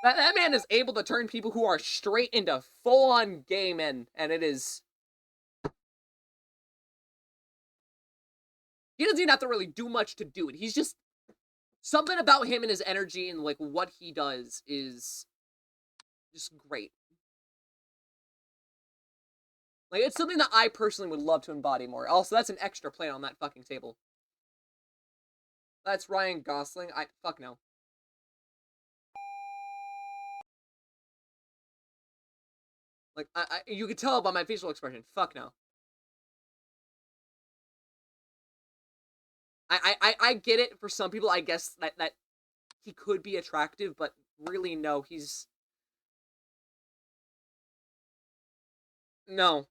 That man is able to turn people who are straight into full-on gay men, and it is... He doesn't even have to really do much to do it. He's just... Something about him and his energy and, like, what he does is just great. Like, it's something that I personally would love to embody more. Also, that's an extra plate on that fucking table. That's Ryan Gosling. Fuck no. Like, you could tell by my facial expression. Fuck no. I get it for some people, I guess, that he could be attractive, but really, no, he's... No.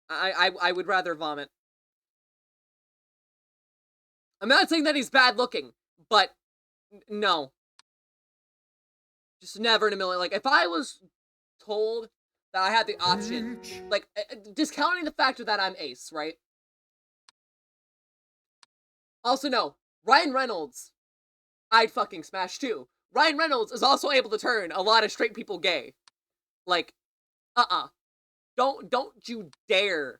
I would rather vomit. I'm not saying that he's bad looking, but no. Just never in a million. Like, if I was told that I had the option, like, discounting the factor that I'm ace, right? Also, no, Ryan Reynolds, I'd fucking smash too. Ryan Reynolds is also able to turn a lot of straight people gay. Like, don't you dare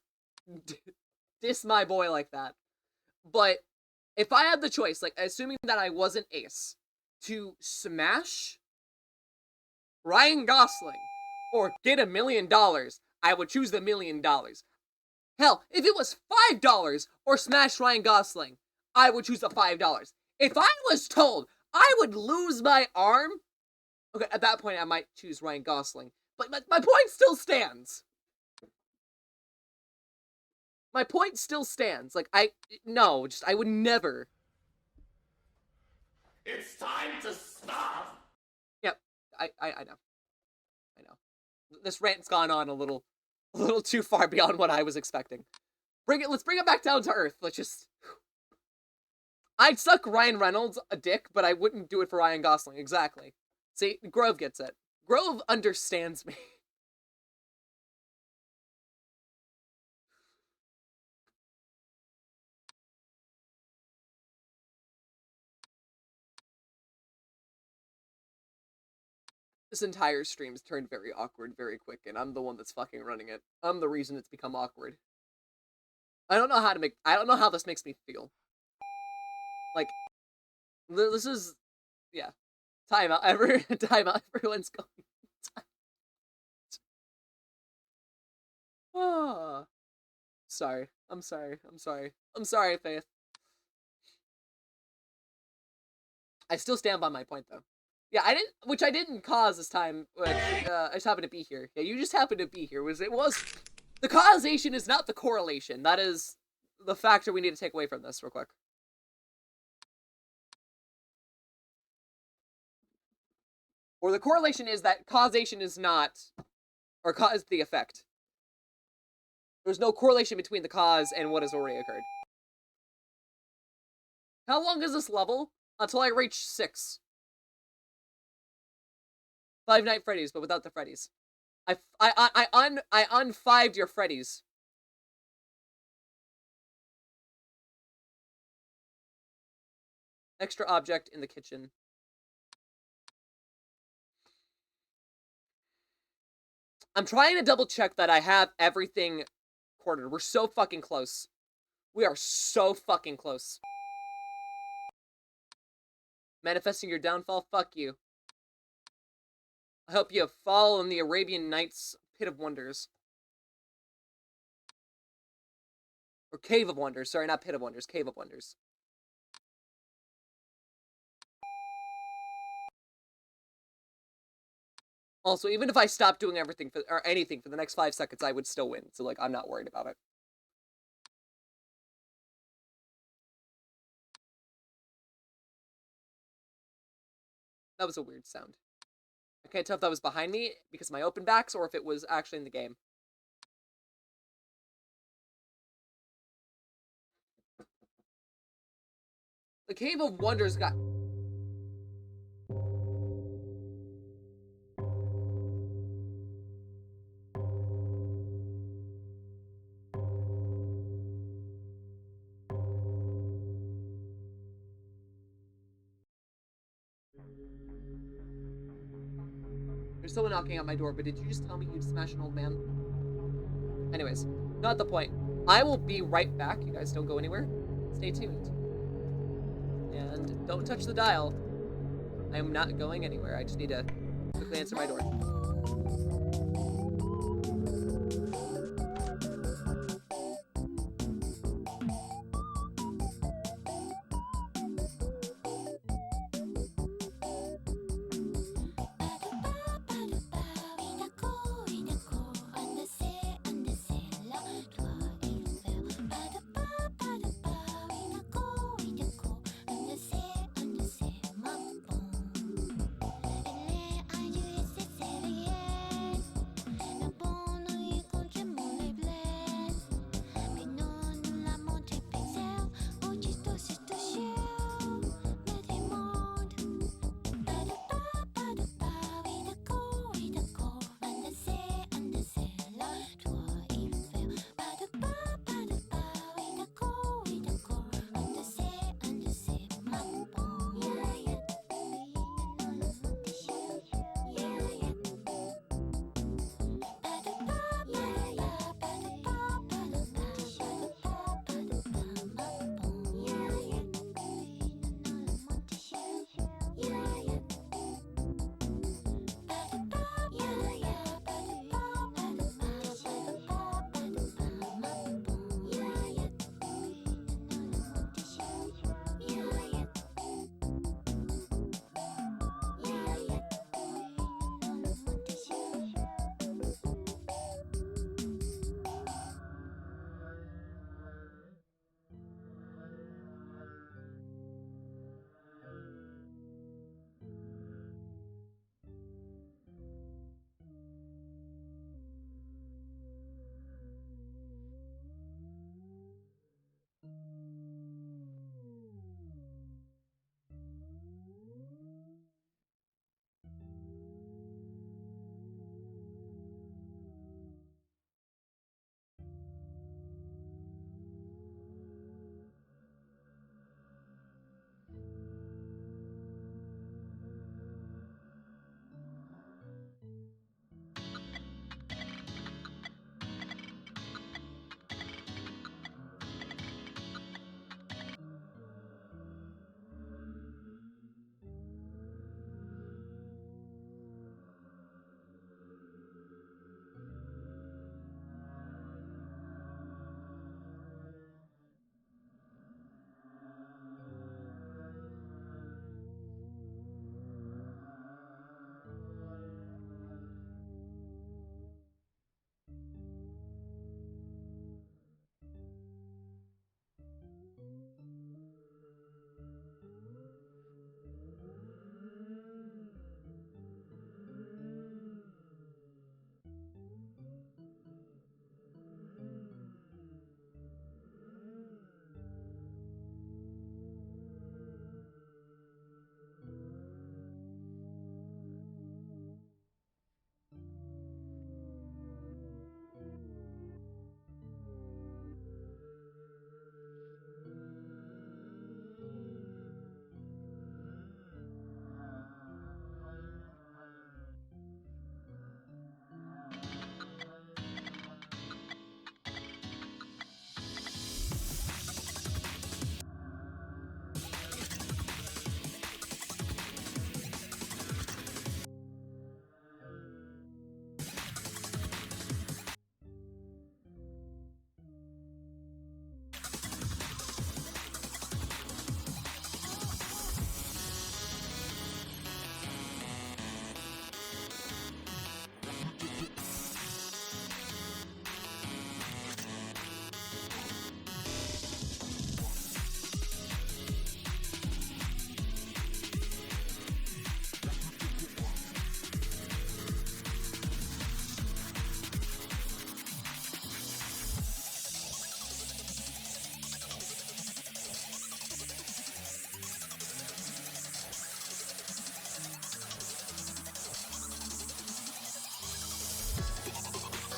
diss my boy like that. But if I had the choice, like, assuming that I wasn't ace, to smash Ryan Gosling or get $1 million, I would choose the $1 million. Hell, if it was $5 or smash Ryan Gosling, I would choose the $5. If I was told I would lose my arm, okay, at that point I might choose Ryan Gosling. But my point still stands. My point still stands. Like, I would never. It's time to stop. Yep, I know. This rant's gone on a little too far beyond what I was expecting. Let's bring it back down to earth. Let's just. I'd suck Ryan Reynolds a dick, but I wouldn't do it for Ryan Gosling. Exactly. See, Grove gets it. Grove understands me. This entire stream's turned very awkward very quick, and I'm the one that's fucking running it. I'm the reason it's become awkward. I don't know how this makes me feel. Like, this is, yeah. Time out, everyone's going. Oh. Sorry, I'm sorry, Faith. I still stand by my point, though. Yeah, I didn't cause this time, which, I just happened to be here. Yeah, you just happened to be here. The causation is not the correlation. That is the factor we need to take away from this real quick. Or the correlation is that causation is not, or cause the effect. There's no correlation between the cause and what has already occurred. How long is this level? Until I reach 6. Five Nights at Freddy's, but without the Freddy's. I un-fived your Freddy's. Extra object in the kitchen. I'm trying to double check that I have everything quartered. We're so fucking close. We are so fucking close. Manifesting your downfall? Fuck you. I hope you fall in the Arabian Nights Pit of Wonders. Or Cave of Wonders. Sorry, not Pit of Wonders. Cave of Wonders. Also, even if I stopped doing everything or anything for the next 5 seconds, I would still win. So, like, I'm not worried about it. That was a weird sound. I can't tell if that was behind me because of my open backs or if it was actually in the game. The Cave of Wonders got... There's someone knocking at my door, but did you just tell me you'd smash an old man? Anyways, not the point. I will be right back. You guys don't go anywhere. Stay tuned. And don't touch the dial. I am not going anywhere. I just need to quickly answer my door.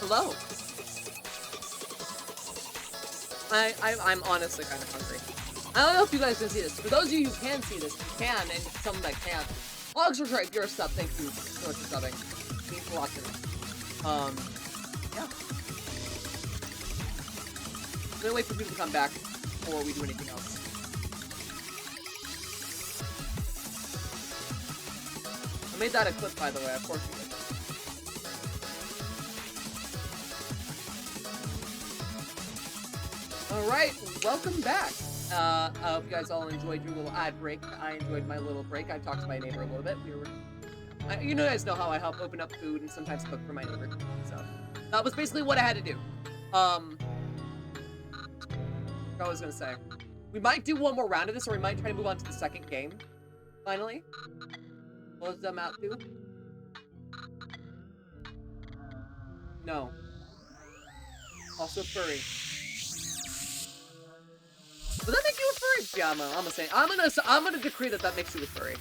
Hello. I'm honestly kind of hungry. I don't know if you guys can see this. For those of you who can see this, you can, and some that can't. Logs for Tripe, you're a sub. Thank you so much for subbing. Thanks for watching. Yeah. I'm gonna wait for people to come back before we do anything else. I made that a clip, by the way. Of course you did. Alright, welcome back. I hope you guys all enjoyed your little ad break. I enjoyed my little break. I talked to my neighbor a little bit. You guys know how I help open up food and sometimes cook for my neighbor. So, that was basically what I had to do. What I was gonna say. We might do one more round of this, or we might try to move on to the second game. Finally. What does that map do? No. Also furry. Does that make you a furry? Yeah, I'm gonna say. I'm gonna decree that that makes you a furry.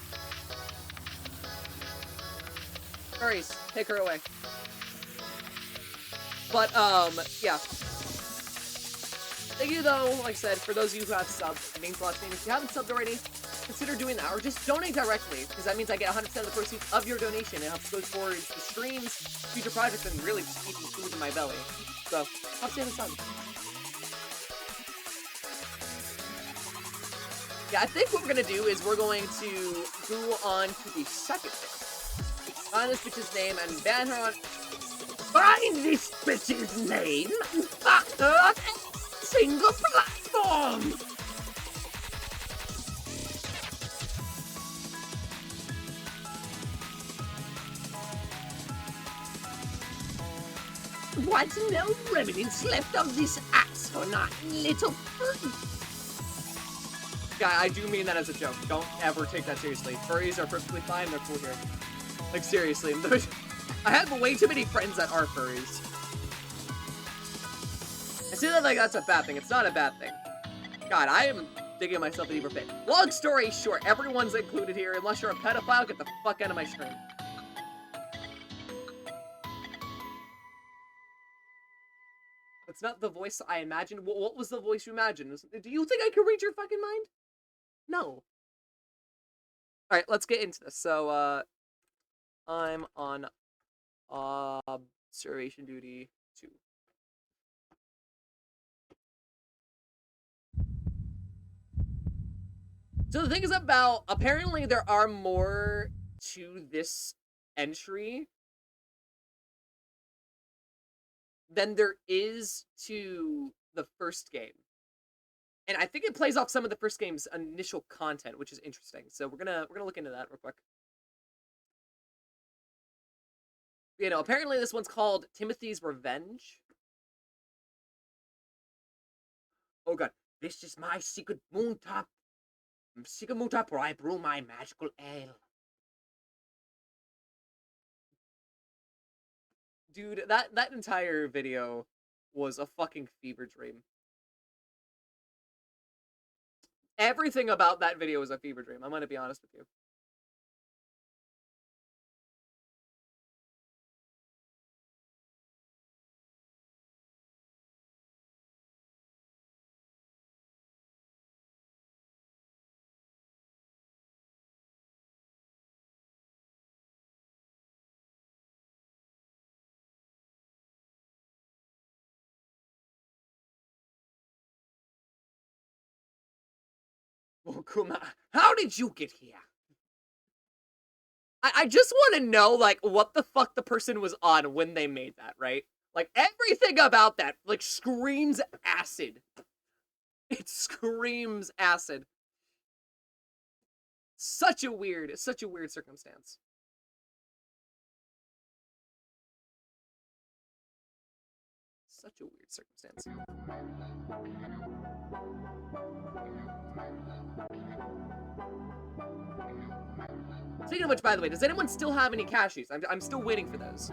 Furries, take her away. But yeah. Thank you though. Like I said, for those of you who have subbed, it means a lot to me. If you haven't subbed already, consider doing that, or just donate directly, because that means I get 100% of the proceeds of your donation. It helps go towards the streams, future projects, and really just keeping food in my belly. So, help stay in the sun. Yeah, I think what we're gonna do is we're going to go on to the second thing. Find this bitch's name and ban her on. Find this bitch's name and fuck her on every single platform! What's no remnants left of this axe for not little fruit? Yeah, I do mean that as a joke. Don't ever take that seriously. Furries are perfectly fine. They're cool here. Like, seriously. I have way too many friends that are furries. I say that like that's a bad thing. It's not a bad thing. God, I am digging myself a deeper pit. Long story short, everyone's included here. Unless you're a pedophile, get the fuck out of my stream. That's not the voice I imagined. What was the voice you imagined? Do you think I can read your fucking mind? No. Alright, let's get into this. So, I'm on observation duty 2. So the thing is about, apparently there are more to this entry than there is to the first game. And I think it plays off some of the first game's initial content, which is interesting. So we're gonna look into that real quick. You know, apparently this one's called Timothy's Revenge. Oh god. This is my secret moontop. Secret moontop where I brew my magical ale. Dude, that entire video was a fucking fever dream. Everything about that video was a fever dream. I'm gonna be honest with you. Well, Kuma, how did you get here? I just want to know, like, what the fuck the person was on when they made that, right? Like, everything about that, like, screams acid. It screams acid. Such a weird circumstance. Such a weird circumstance. Speaking of which, by the way, does anyone still have any cashews? I'm still waiting for those.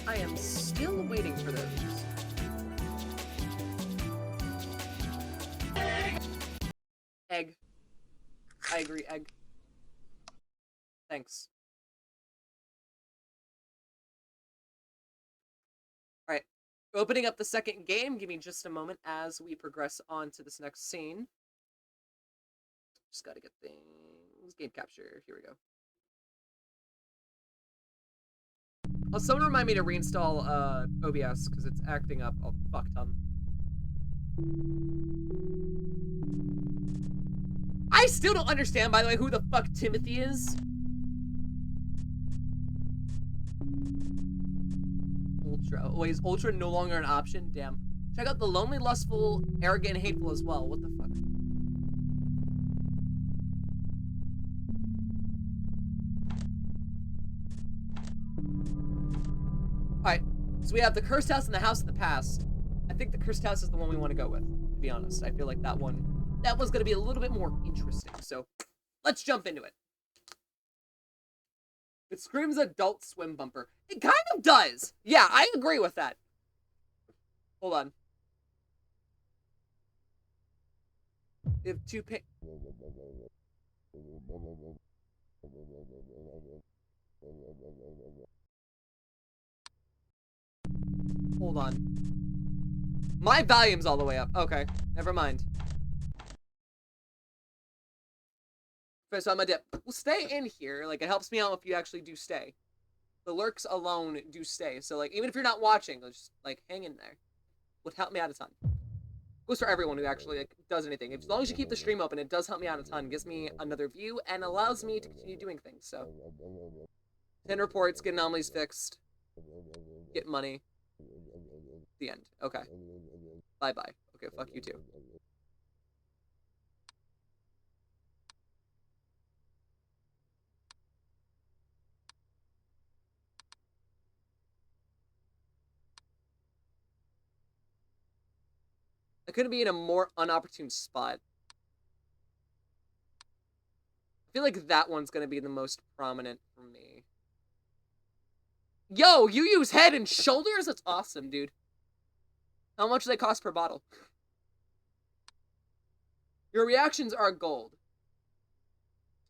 I am still waiting for those. I agree, egg. Thanks. Alright. Opening up the second game. Give me just a moment as we progress on to this next scene. Just gotta get things. Game capture. Here we go. Oh, someone remind me to reinstall OBS because it's acting up a fuck ton. I still don't understand, by the way, who the fuck Timothy is. Ultra. Oh, wait, is Ultra no longer an option? Damn. Check out the lonely, lustful, arrogant, and hateful as well. What the fuck? Alright, so we have the cursed house and the house of the past. I think the cursed house is the one we want to go with, to be honest. I feel like that one's going to be a little bit more interesting. So, let's jump into it. It screams Adult Swim bumper. It kind of does. Yeah, I agree with that. Hold on. We have two Hold on. My volume's all the way up. Okay, never mind. Okay, so I'm a dip. We'll stay in here. Like, it helps me out if you actually do stay. The lurks alone do stay. So, like, even if you're not watching, just, like, hang in there. Would help me out a ton. Goes for everyone who actually, like, does anything. As long as you keep the stream open, it does help me out a ton. Gives me another view and allows me to continue doing things, so. 10 reports, get anomalies fixed. Get money. The end. Okay. Bye-bye. Okay, fuck you too. I couldn't be in a more unopportune spot. I feel like that one's gonna be the most prominent for me. Yo, you use head and shoulders? That's awesome, dude. How much do they cost per bottle? Your reactions are gold.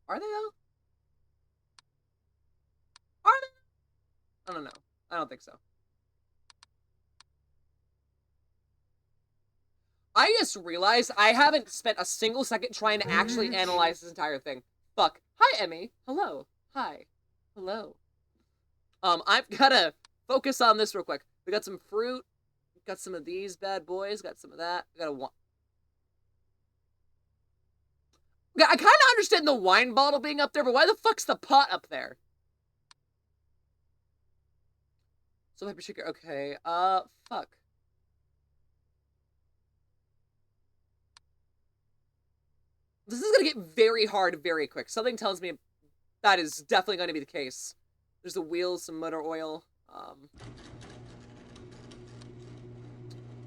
Are they, though? Are they? I don't know. I don't think so. I just realized I haven't spent a single second trying to actually analyze this entire thing. Fuck. Hi, Emmy. Hello. Hi. Hello. I've gotta focus on this real quick. We got some fruit. Got some of these bad boys. Got some of that. We got a wine. I kind of understand the wine bottle being up there, but why the fuck's the pot up there? So pepper shaker. Okay. Fuck. This is gonna get very hard very quick. Something tells me that is definitely going to be the case. There's the wheels, some motor oil.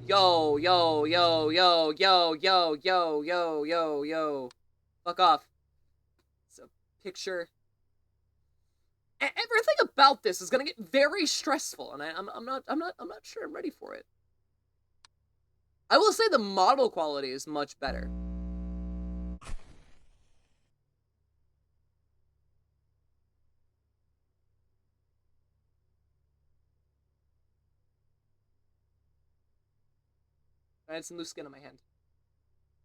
Yo, yo, yo, yo, yo, yo, yo, yo, yo, yo. Fuck off. It's a picture. Everything about this is gonna get very stressful, and I'm not sure I'm ready for it. I will say the model quality is much better. I had some loose skin on my hand.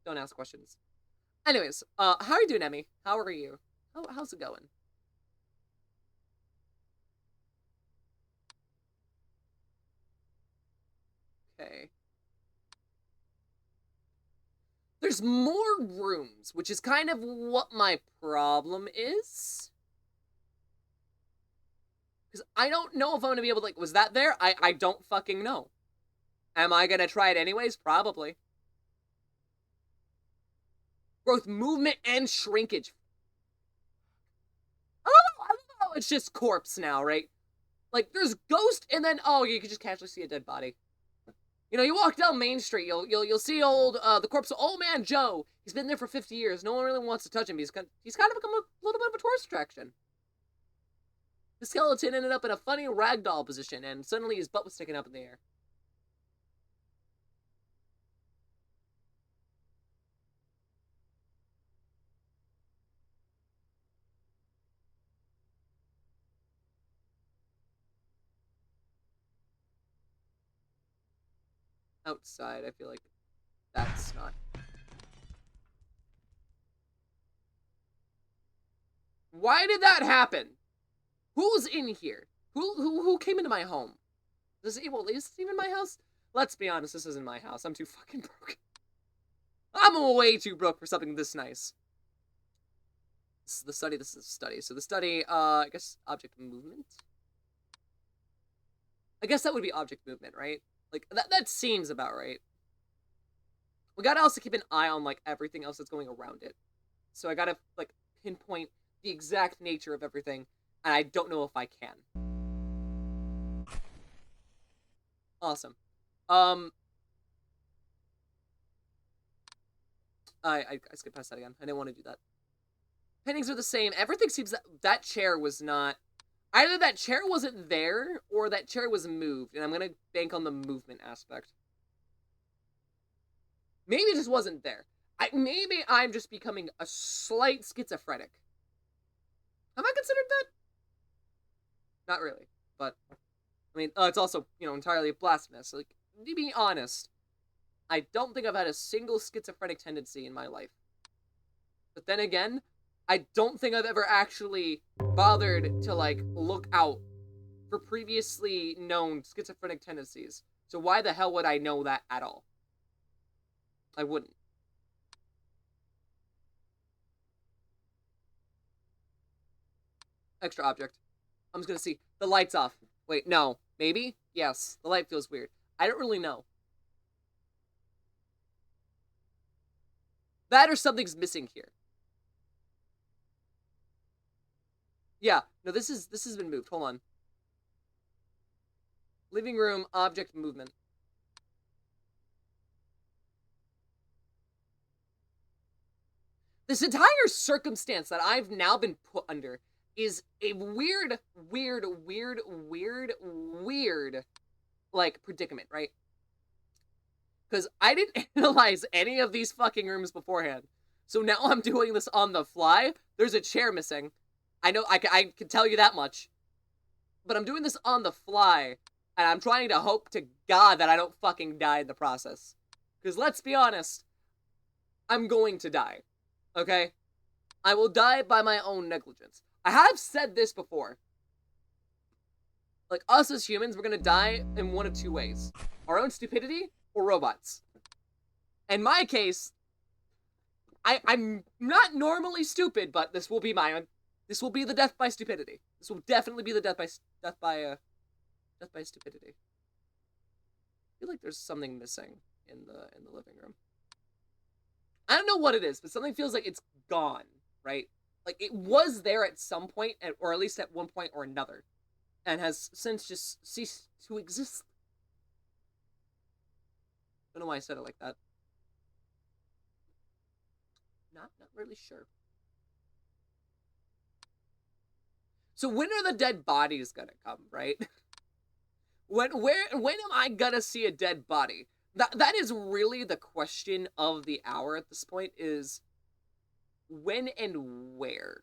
Don't ask questions. Anyways, how are you doing, Emmy? How are you? How's it going? Okay. There's more rooms, which is kind of what my problem is. Because I don't know if I'm going to be able to, like, was that there? I don't fucking know. Am I going to try it anyways? Probably. Growth, movement, and shrinkage. I don't know. It's just corpse now, right? Like, there's ghost, and then, oh, you can just casually see a dead body. You know, you walk down Main Street, you'll see the corpse of old man Joe. He's been there for 50 years. No one really wants to touch him. He's kind of become a little bit of a tourist attraction. The skeleton ended up in a funny ragdoll position, and suddenly his butt was sticking up in the air. outside. I feel like that's not. Why did that happen? Who's in here? Who came into my home? Is this even my house? Let's be honest, this isn't my house. I'm too fucking broke. I'm way too broke for something this nice. This is the study, this is the study. So the study, I guess object movement? I guess that would be object movement, right? Like, that seems about right. We gotta also keep an eye on, like, everything else that's going around it. So I gotta, like, pinpoint the exact nature of everything, and I don't know if I can. Awesome. I skipped past that again. I didn't want to do that. Paintings are the same. Everything seems that chair was not... Either that chair wasn't there, or that chair was moved, and I'm gonna bank on the movement aspect. Maybe it just wasn't there. Maybe I'm just becoming a slight schizophrenic. Have I considered that? Not really, but... I mean, it's also, entirely blasphemous. Like, to be honest, I don't think I've had a single schizophrenic tendency in my life. But then again, I don't think I've ever actually bothered to, like, look out for previously known schizophrenic tendencies. So why the hell would I know that at all? I wouldn't. Extra object. I'm just gonna see. The light's off. Wait, no. Maybe? Yes. The light feels weird. I don't really know. That or something's missing here. Yeah. No, this has been moved. Hold on. Living room, object movement. This entire circumstance that I've now been put under is a weird, like, predicament, right? Because I didn't analyze any of these fucking rooms beforehand. So now I'm doing this on the fly. There's a chair missing. I know, I can tell you that much. But I'm doing this on the fly, and I'm trying to hope to God that I don't fucking die in the process. Because let's be honest, I'm going to die. Okay? I will die by my own negligence. I have said this before. Like, us as humans, we're gonna die in one of two ways. Our own stupidity, or robots. In my case, I'm not normally stupid, but this will be my own. This will be the death by stupidity. This will definitely be the death by stupidity. I feel like there's something missing in the living room. I don't know what it is, but something feels like it's gone, right? Like, it was there at some point, or at least at one point or another, and has since just ceased to exist. Don't know why I said it like that. Not really sure. So when are the dead bodies gonna come, right? When am I gonna see a dead body? That is really the question of the hour at this point, is when and where?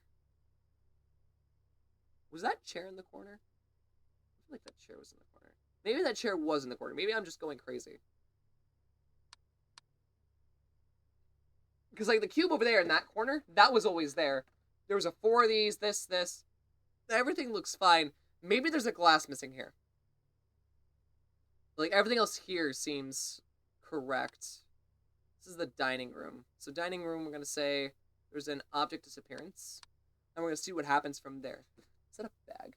Was that chair in the corner? I feel like that chair was in the corner. Maybe that chair was in the corner. Maybe I'm just going crazy. Because, like, the cube over there in that corner, that was always there. There was a 4 of these, this. Everything looks fine. Maybe there's a glass missing here. Like, everything else here seems correct. This is the dining room. So dining room, we're going to say there's an object disappearance. And we're going to see what happens from there. Is that a bag?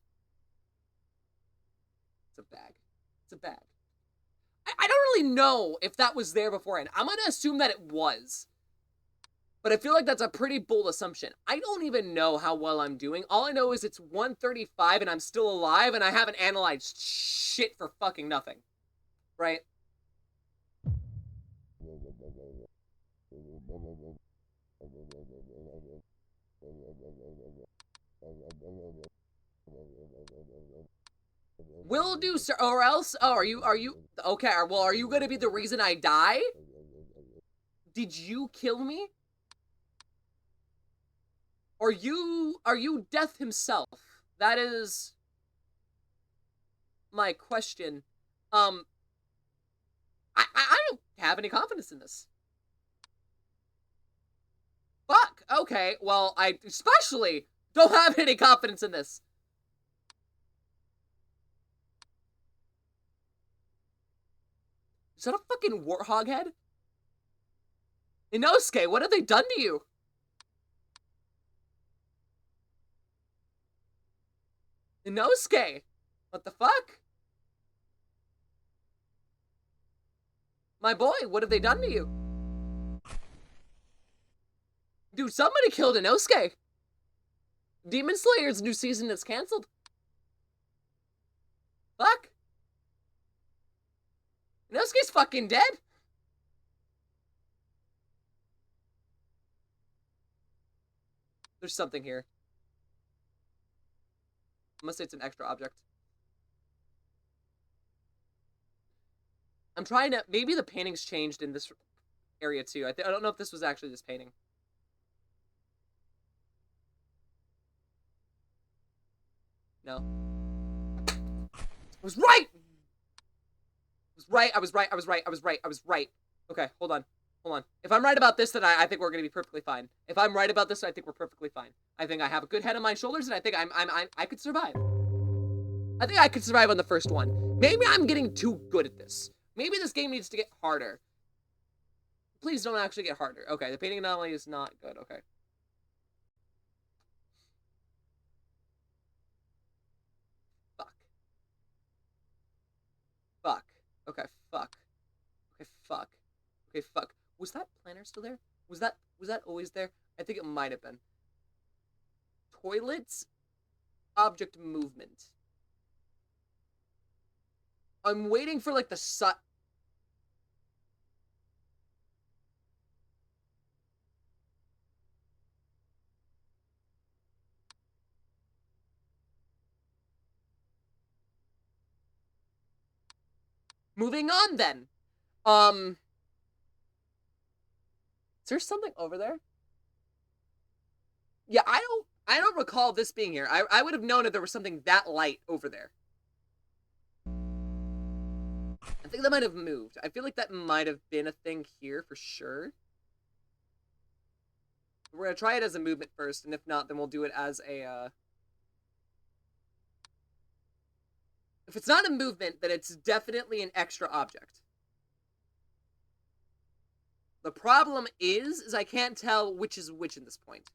It's a bag. It's a bag. I don't really know if that was there beforehand. I'm going to assume that it was. But I feel like that's a pretty bold assumption. I don't even know how well I'm doing. All I know is it's 1:35 and I'm still alive and I haven't analyzed shit for fucking nothing. Right? Will do, sir, or else? Oh, are you, okay, well, are you gonna be the reason I die? Did you kill me? Are you Death himself? That is my question. I don't have any confidence in this. Fuck. Okay, well, I especially don't have any confidence in this. Is that a fucking warthog head? Inosuke, what have they done to you? Inosuke! What the fuck? My boy, what have they done to you? Dude, somebody killed Inosuke! Demon Slayer's new season is canceled. Fuck. Inosuke's fucking dead. There's something here. I must say it's an extra object. I'm trying to... Maybe the painting's changed in this area too. I don't know if this was actually this painting. No. I was right! I was right. Okay, hold on. If I'm right about this, then I think we're gonna be perfectly fine. If I'm right about this, I think we're perfectly fine. I think I have a good head on my shoulders, and I think I could survive. I think I could survive on the first one. Maybe I'm getting too good at this. Maybe this game needs to get harder. Please don't actually get harder. Okay, the painting anomaly is not good. Okay. Fuck. Okay, fuck. Okay, fuck. Okay, fuck. Was that planner still there? Was that always there? I think it might have been. Toilets. Object movement. I'm waiting for, like, the Moving on, then. Is there something over there? Yeah, I don't recall this being here. I would have known if there was something that light over there. I think that might have moved. I feel like that might have been a thing here for sure. We're gonna try it as a movement first, and if not, then we'll do it as a, If it's not a movement, then it's definitely an extra object. The problem is I can't tell which is which at this point.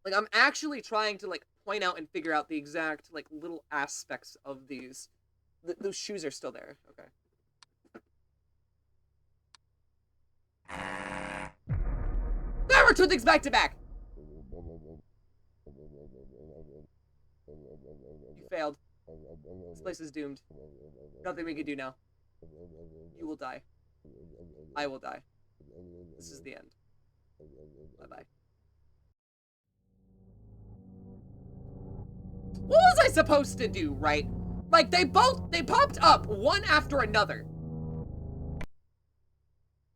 Like, I'm actually trying to, like, point out and figure out the exact, like, little aspects of these. Those shoes are still there. Okay. There were two things back to back! You failed. This place is doomed. Nothing we can do now. You will die. I will die. This is the end. Bye-bye. What was I supposed to do, right? Like, they popped up one after another.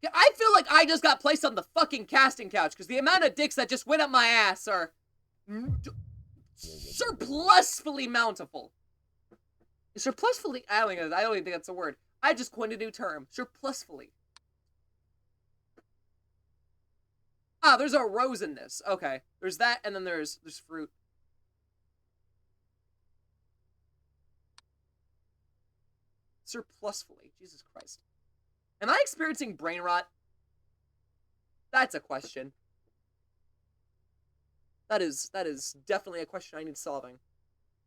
Yeah, I feel like I just got placed on the fucking casting couch, because the amount of dicks that just went up my ass are surplusfully mountable. Surplusfully? I don't even think that's a word. I just coined a new term. Surplusfully. Ah, there's a rose in this. Okay. There's that, and then there's fruit. Surplusfully. Jesus Christ. Am I experiencing brain rot? That's a question. That is definitely a question I need solving.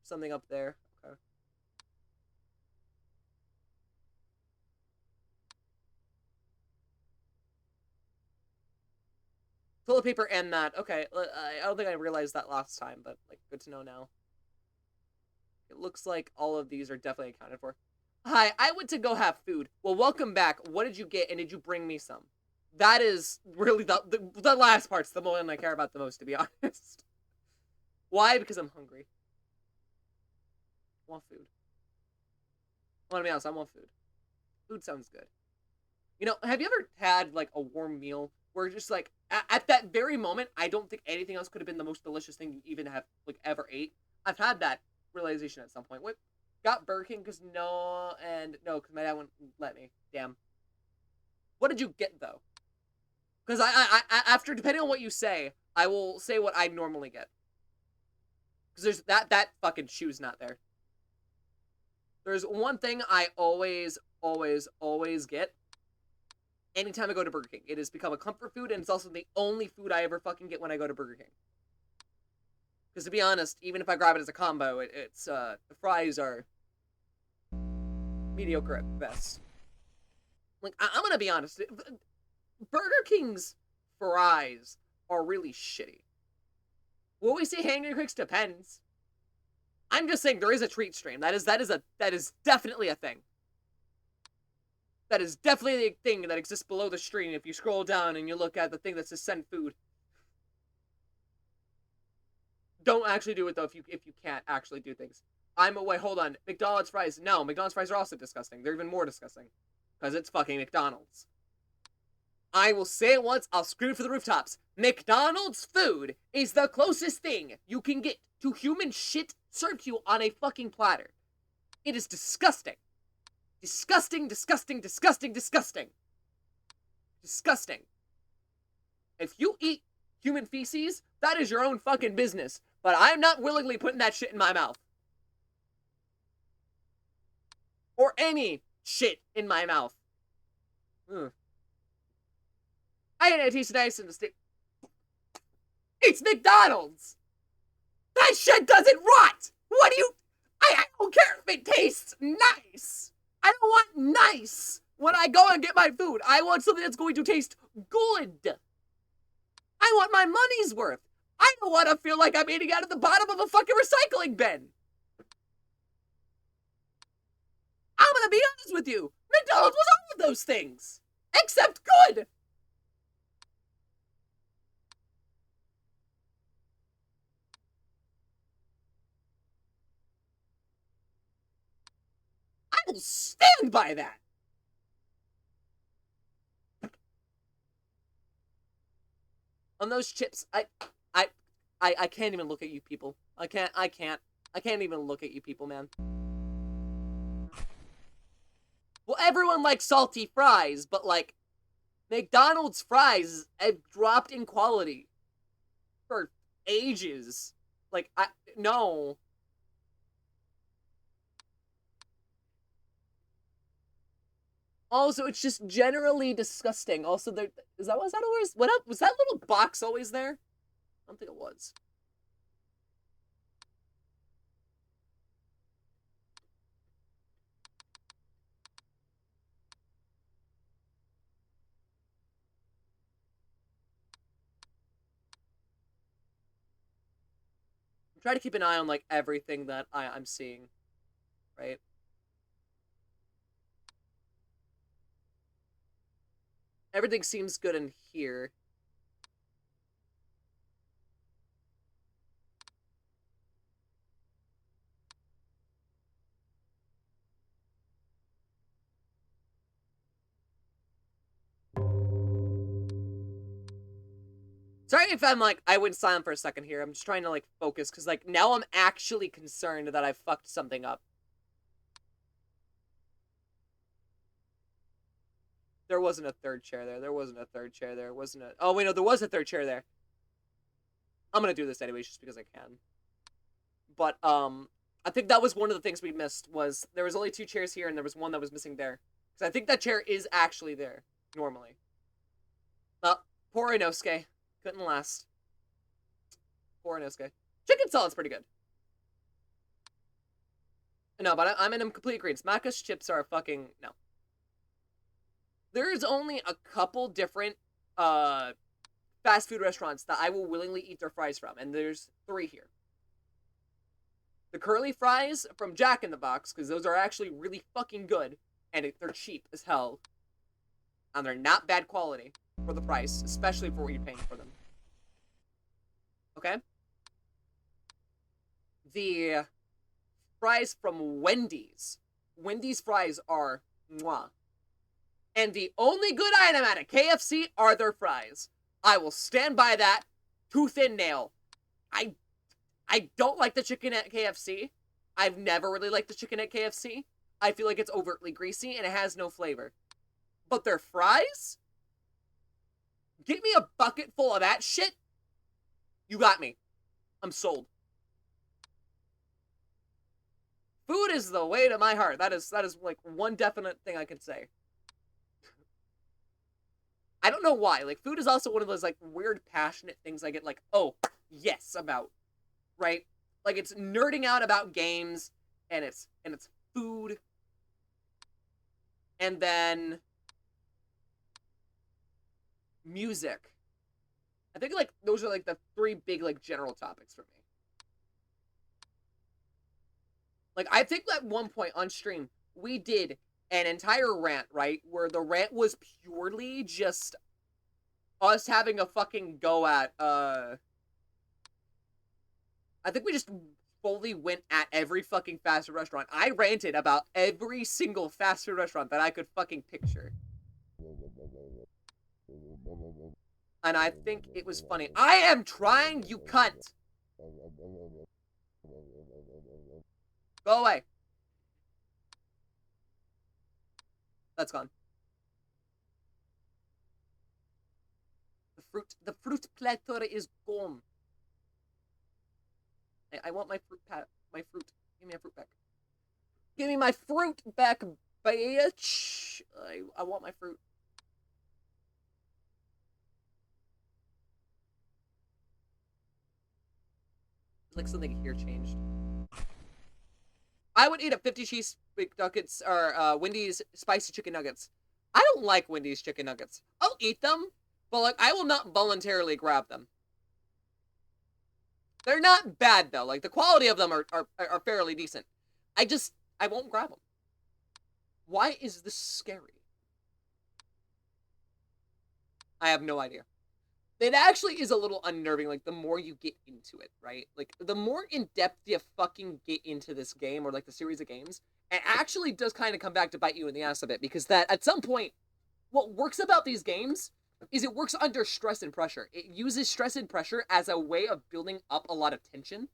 Something up there. Okay. Toilet paper and that. Okay. I don't think I realized that last time, but, like, good to know now. It looks like all of these are definitely accounted for. Hi, I went to go have food. Well, welcome back. What did you get, and did you bring me some? That is really the last part's the one I care about the most, to be honest. Why? Because I'm hungry. I want food. I want to be honest, I want food. Food sounds good. You know, have you ever had, like, a warm meal where just, like, at that very moment, I don't think anything else could have been the most delicious thing you even have, like, ever ate? I've had that realization at some point. What? Got Burger King because no, because my dad wouldn't let me. Damn. What did you get, though? Because after, depending on what you say, I will say what I normally get. Because there's that fucking shoe's not there. There's one thing I always get anytime I go to Burger King. It has become a comfort food, and it's also the only food I ever fucking get when I go to Burger King. Because to be honest, even if I grab it as a combo, it's the fries are mediocre at best. Like, I'm gonna be honest, Burger King's fries are really shitty. Will we say Re-Crix? Depends. I'm just saying there is a treat stream. That is definitely a thing. That is definitely a thing that exists below the stream if you scroll down and you look at the thing that says send food. Don't actually do it though if you can't actually do things. Wait, hold on. McDonald's fries. No, McDonald's fries are also disgusting. They're even more disgusting. Because it's fucking McDonald's. I will say it once, I'll scream it for the rooftops. McDonald's food is the closest thing you can get to human shit served to you on a fucking platter. It is disgusting. Disgusting, disgusting, disgusting, disgusting. Disgusting. If you eat human feces, that is your own fucking business. But I'm not willingly putting that shit in my mouth. Or any shit in my mouth. I didn't taste nice in the state. It's McDonald's! That shit doesn't rot! What do you... I don't care if it tastes nice! I don't want nice when I go and get my food. I want something that's going to taste good. I want my money's worth. I don't want to feel like I'm eating out of the bottom of a fucking recycling bin. I'm gonna be honest with you. McDonald's was all of those things. Except good. I will stand by that. On those chips, I can't even look at you people. I can't even look at you people, man. Well, everyone likes salty fries, but like, McDonald's fries have dropped in quality for ages. Like, no. Also, it's just generally disgusting. Also, was that always, was that little box always there? I don't think it was. Try to keep an eye on, like, everything that I'm seeing, right? Everything seems good in here. Sorry if I'm like, I went silent for a second here. I'm just trying to like focus because like now I'm actually concerned that I fucked something up. There wasn't a third chair there. There wasn't a third chair there. Wasn't a... Oh, wait, no, there was a third chair there. I'm gonna do this anyways just because I can. But, I think that was one of the things we missed was there was only 2 chairs here and there was one that was missing there. Because I think that chair is actually there, normally. Poor Inosuke. Couldn't last. Poor Inosuke. Chicken salad's pretty good. No, but I'm in complete agreement. Macca's chips are fucking... No. There's only a couple different, fast food restaurants that I will willingly eat their fries from, and there's 3 here. The curly fries from Jack in the Box, because those are actually really fucking good, and they're cheap as hell. And they're not bad quality for the price, especially for what you're paying for them. Okay? The fries from Wendy's. Wendy's fries are mwah. And the only good item at a KFC are their fries. I will stand by that tooth and nail. I I don't like the chicken at KFC. I've never really liked the chicken at KFC. I feel like it's overtly greasy and it has no flavor. But their fries? Get me a bucket full of that shit. You got me. I'm sold. Food is the way to my heart. That is like one definite thing I can say. I don't know why. Like, food is also one of those like weird passionate things I get like, oh, yes, about. Right? Like, it's nerding out about games and it's food. And then music. I think like those are like the three big like general topics for me. Like, I think at one point on stream, we did an entire rant, right? Where the rant was purely just us having a fucking go at, I think we just fully went at every fucking fast food restaurant. I ranted about every single fast food restaurant that I could fucking picture. And I think it was funny. I am trying, you cunt! Go away. That's gone. The fruit platter is gone. I want my fruit. Give me my fruit back. Give me my fruit back, bitch. I want my fruit. Like something here changed. I would eat a 50 cheese McNuggets or Wendy's spicy chicken nuggets. I don't like Wendy's chicken nuggets. I'll eat them, but like I will not voluntarily grab them. They're not bad though. Like the quality of them are fairly decent. I won't grab them. Why is this scary? I have no idea. It actually is a little unnerving, like, the more you get into it, right? Like, the more in-depth you fucking get into this game, or, like, the series of games, it actually does kind of come back to bite you in the ass a bit, because that, at some point, what works about these games is it works under stress and pressure. It uses stress and pressure as a way of building up a lot of tension,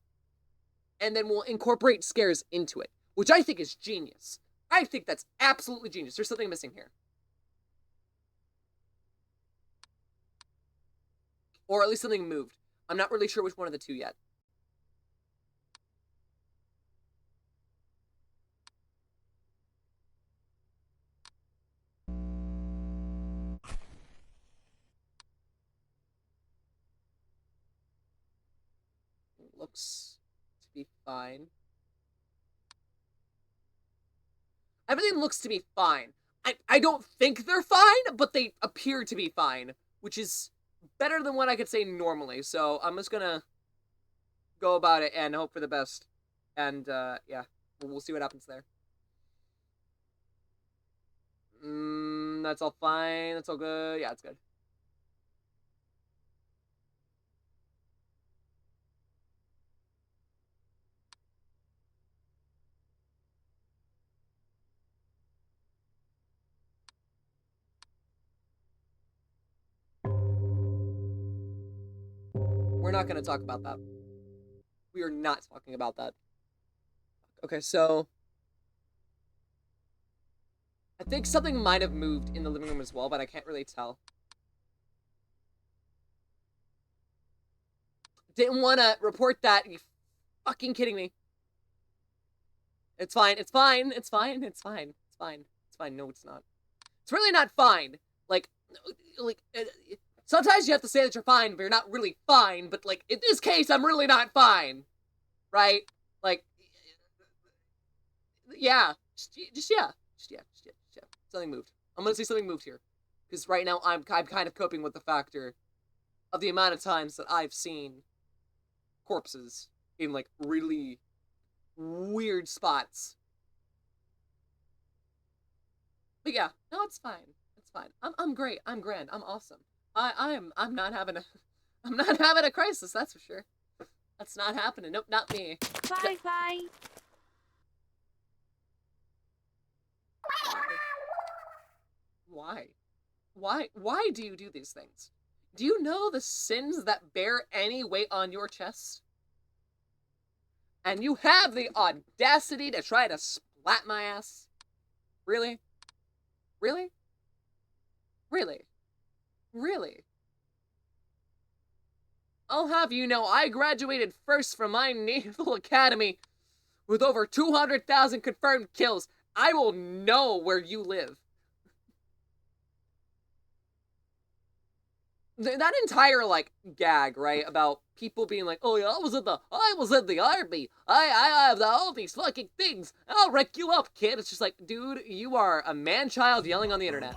and then will incorporate scares into it, which I think is genius. I think that's absolutely genius. There's something missing here. Or at least something moved. I'm not really sure which one of the two yet. It looks to be fine. Everything looks to be fine. I don't think they're fine, but they appear to be fine, which is better than what I could say normally, so I'm just gonna go about it and hope for the best. And, yeah, we'll see what happens there. That's all fine, that's all good, yeah, it's good. We're not gonna talk about that. We are not talking about that. Okay, so I think something might have moved in the living room as well, but I can't really tell. Didn't want to report that. Are you fucking kidding me? It's fine. It's fine. It's fine. It's fine. It's fine. It's fine. No, it's not. It's really not fine. Like, sometimes you have to say that you're fine, but you're not really fine. But, like, in this case, I'm really not fine. Right? Like, yeah. Just yeah. Something moved. I'm gonna say something moved here. Because right now, I'm kind of coping with the factor of the amount of times that I've seen corpses in, like, really weird spots. But yeah, no, it's fine. It's fine. I'm great. I'm grand. I'm awesome. I'm not having a crisis, that's for sure. That's not happening. Nope, not me. Bye. Why? Why do you do these things? Do you know the sins that bear any weight on your chest? And you have the audacity to try to splat my ass? Really? Really? Really? Really? I'll have you know I graduated first from my naval academy with over 200,000 confirmed kills. I will know where you live. That entire, like, gag, right, about people being like, oh yeah, I was in the army, I have all these fucking things, I'll wreck you up, kid. It's just like, dude, you are a man-child yelling on the internet.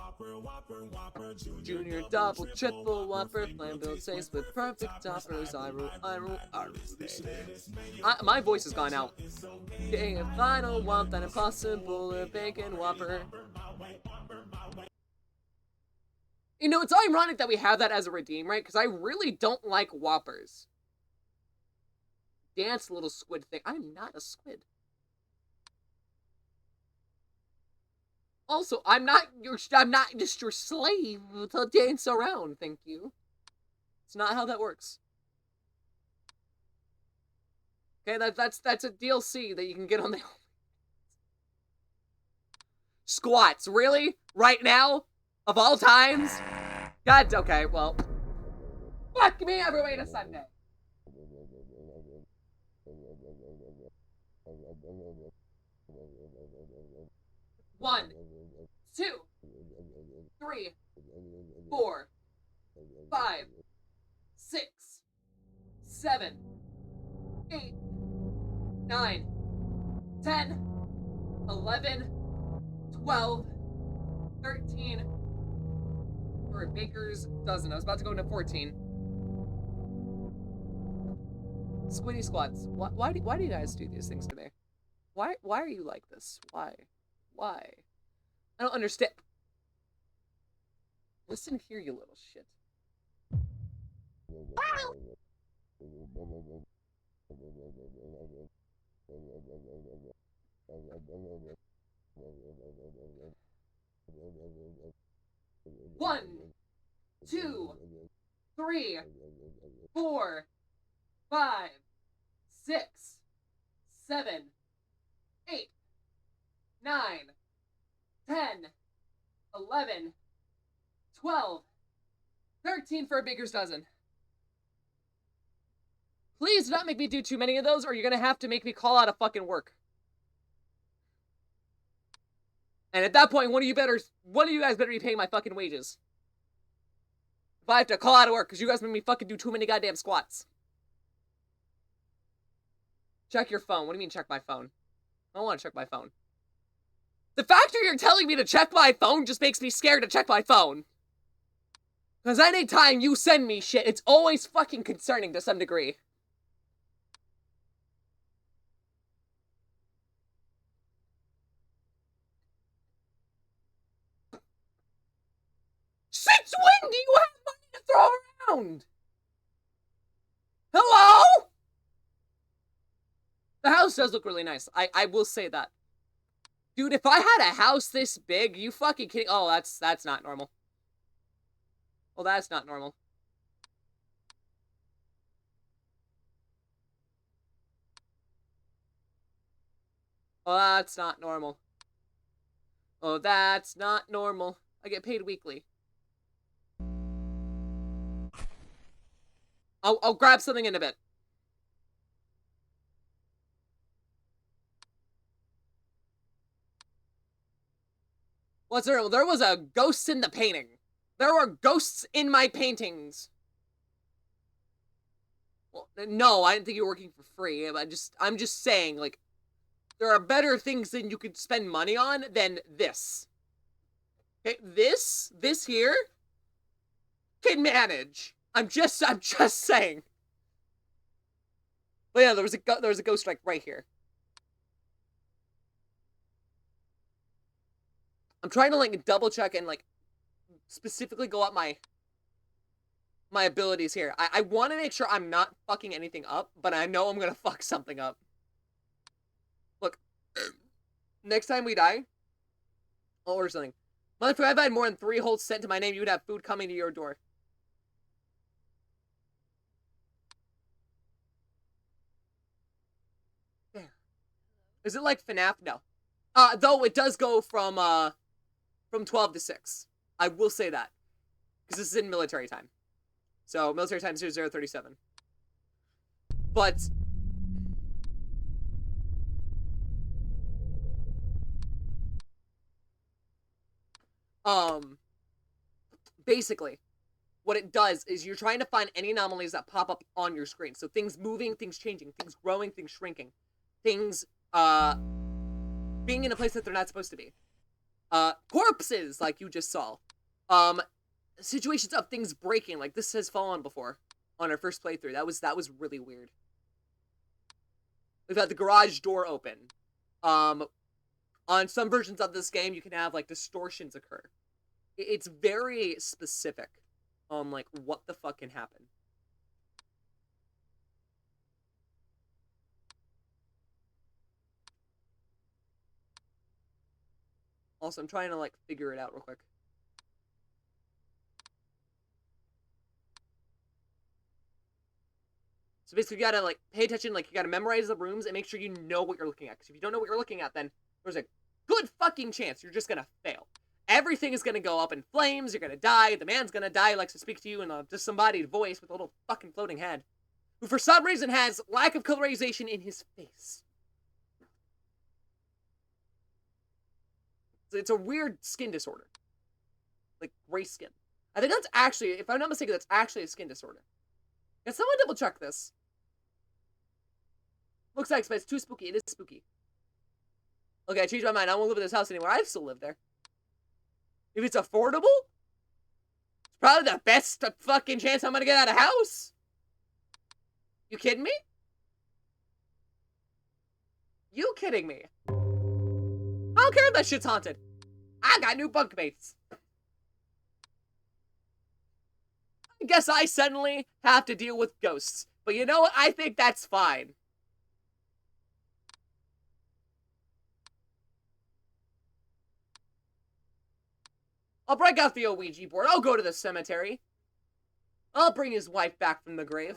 Junior, double, triple, whopper, flame build saves with perfect toppers, I rule, my voice has gone out. Okay, if I don't want that impossible bacon whopper. You know, it's ironic that we have that as a redeem, right? Because I really don't like Whoppers. Dance, little squid thing. I'm not a squid. Also, I'm not just your slave to dance around, thank you. It's not how that works. Okay, that's a DLC that you can get on the squats. Really? Right now? Of all times? God, okay, well. Fuck me every way to Sunday. One, 2, 3, 4, 5, 6, 7, 8, 9, 10, 11, 12, 13, for a baker's dozen. I was about to go into 14. Squiddy squats. Why do you guys do these things to me? Why are you like this? Why? I don't understand. Listen here, you little shit. One, 2, 3, 4, 5, 6, 7, 8, 9, 10, 11, 12, 13 for a baker's dozen. Please do not make me do too many of those, or you're gonna have to make me call out of fucking work. And at that point, one of you guys better be paying my fucking wages. If I have to call out of work because you guys made me fucking do too many goddamn squats. Check your phone. What do you mean check my phone? I don't want to check my phone. The fact that you're telling me to check my phone just makes me scared to check my phone. Because anytime you send me shit, it's always fucking concerning to some degree. Since when do you have money to throw around? Hello? The house does look really nice. I will say that. Dude, if I had a house this big, you fucking kidding? Oh, that's not normal. Well, that's not normal. Oh, that's not normal. Oh, that's not normal. I get paid weekly. I'll grab something in a bit. What's there? There was a ghost in the painting. There were ghosts in my paintings. Well, no, I didn't think you were working for free. I'm just saying, like, there are better things than you could spend money on than this. Okay, this here can manage. I'm just saying. But yeah, there was a ghost like right here. I'm trying to like double check and like specifically go up my abilities here. I want to make sure I'm not fucking anything up, but I know I'm gonna fuck something up. Look, next time we die, I'll order something. If I've had more than 3 holes sent to my name, you would have food coming to your door. Is it like FNAF? No. Though it does go from 12 to 6. I will say that. Because this is in military time. So, military time 0037. But... basically, what it does is you're trying to find any anomalies that pop up on your screen. So things moving, things changing, things growing, things shrinking, things, being in a place that they're not supposed to be. Corpses, like you just saw. Situations of things breaking, like this has fallen before on our first playthrough. That was really weird. We've had the garage door open. On some versions of this game, you can have, like, distortions occur. It's very specific on, like, what the fuck can happen. Also, I'm trying to, like, figure it out real quick. So basically, you gotta, like, pay attention, like, you gotta memorize the rooms and make sure you know what you're looking at. Because if you don't know what you're looking at, then there's a good fucking chance you're just gonna fail. Everything is gonna go up in flames, you're gonna die, the man's gonna die, likes to speak to you in a disembodied voice with a little fucking floating head. Who for some reason has lack of colorization in his face. It's a weird skin disorder. Like, gray skin. I think that's actually, if I'm not mistaken, that's actually a skin disorder. Can someone double check this? Looks like it's too spooky. It is spooky. Okay, I changed my mind. I won't live in this house anymore. I still live there. If it's affordable, it's probably the best fucking chance I'm gonna get out of house. You kidding me? You kidding me? I don't care if that shit's haunted. I got new bunkmates. I guess I suddenly have to deal with ghosts. But you know what? I think that's fine. I'll break out the Ouija board. I'll go to the cemetery. I'll bring his wife back from the grave.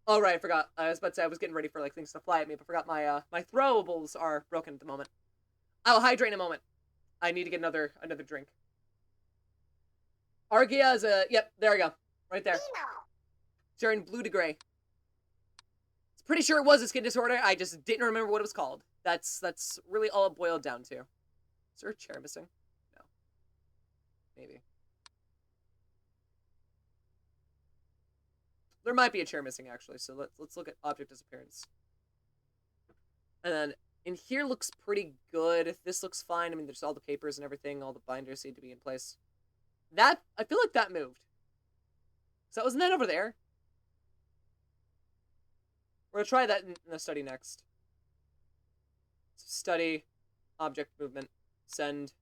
Oh, right, I forgot. I was about to say I was getting ready for, like, things to fly at me, but I forgot my throwables are broken at the moment. I'll hydrate in a moment. I need to get another drink. Argia is a... Yep, there we go. Right there. Turning blue to gray. It's pretty sure it was a skin disorder. I just didn't remember what it was called. That's really all it boiled down to. Is there a chair missing? No. Maybe. There might be a chair missing, actually, so let's look at object disappearance. And then, in here looks pretty good. This looks fine. I mean, there's all the papers and everything. All the binders seem to be in place. That, I feel like that moved. So wasn't that over there? We're gonna try that in the study next. Study, object movement, send.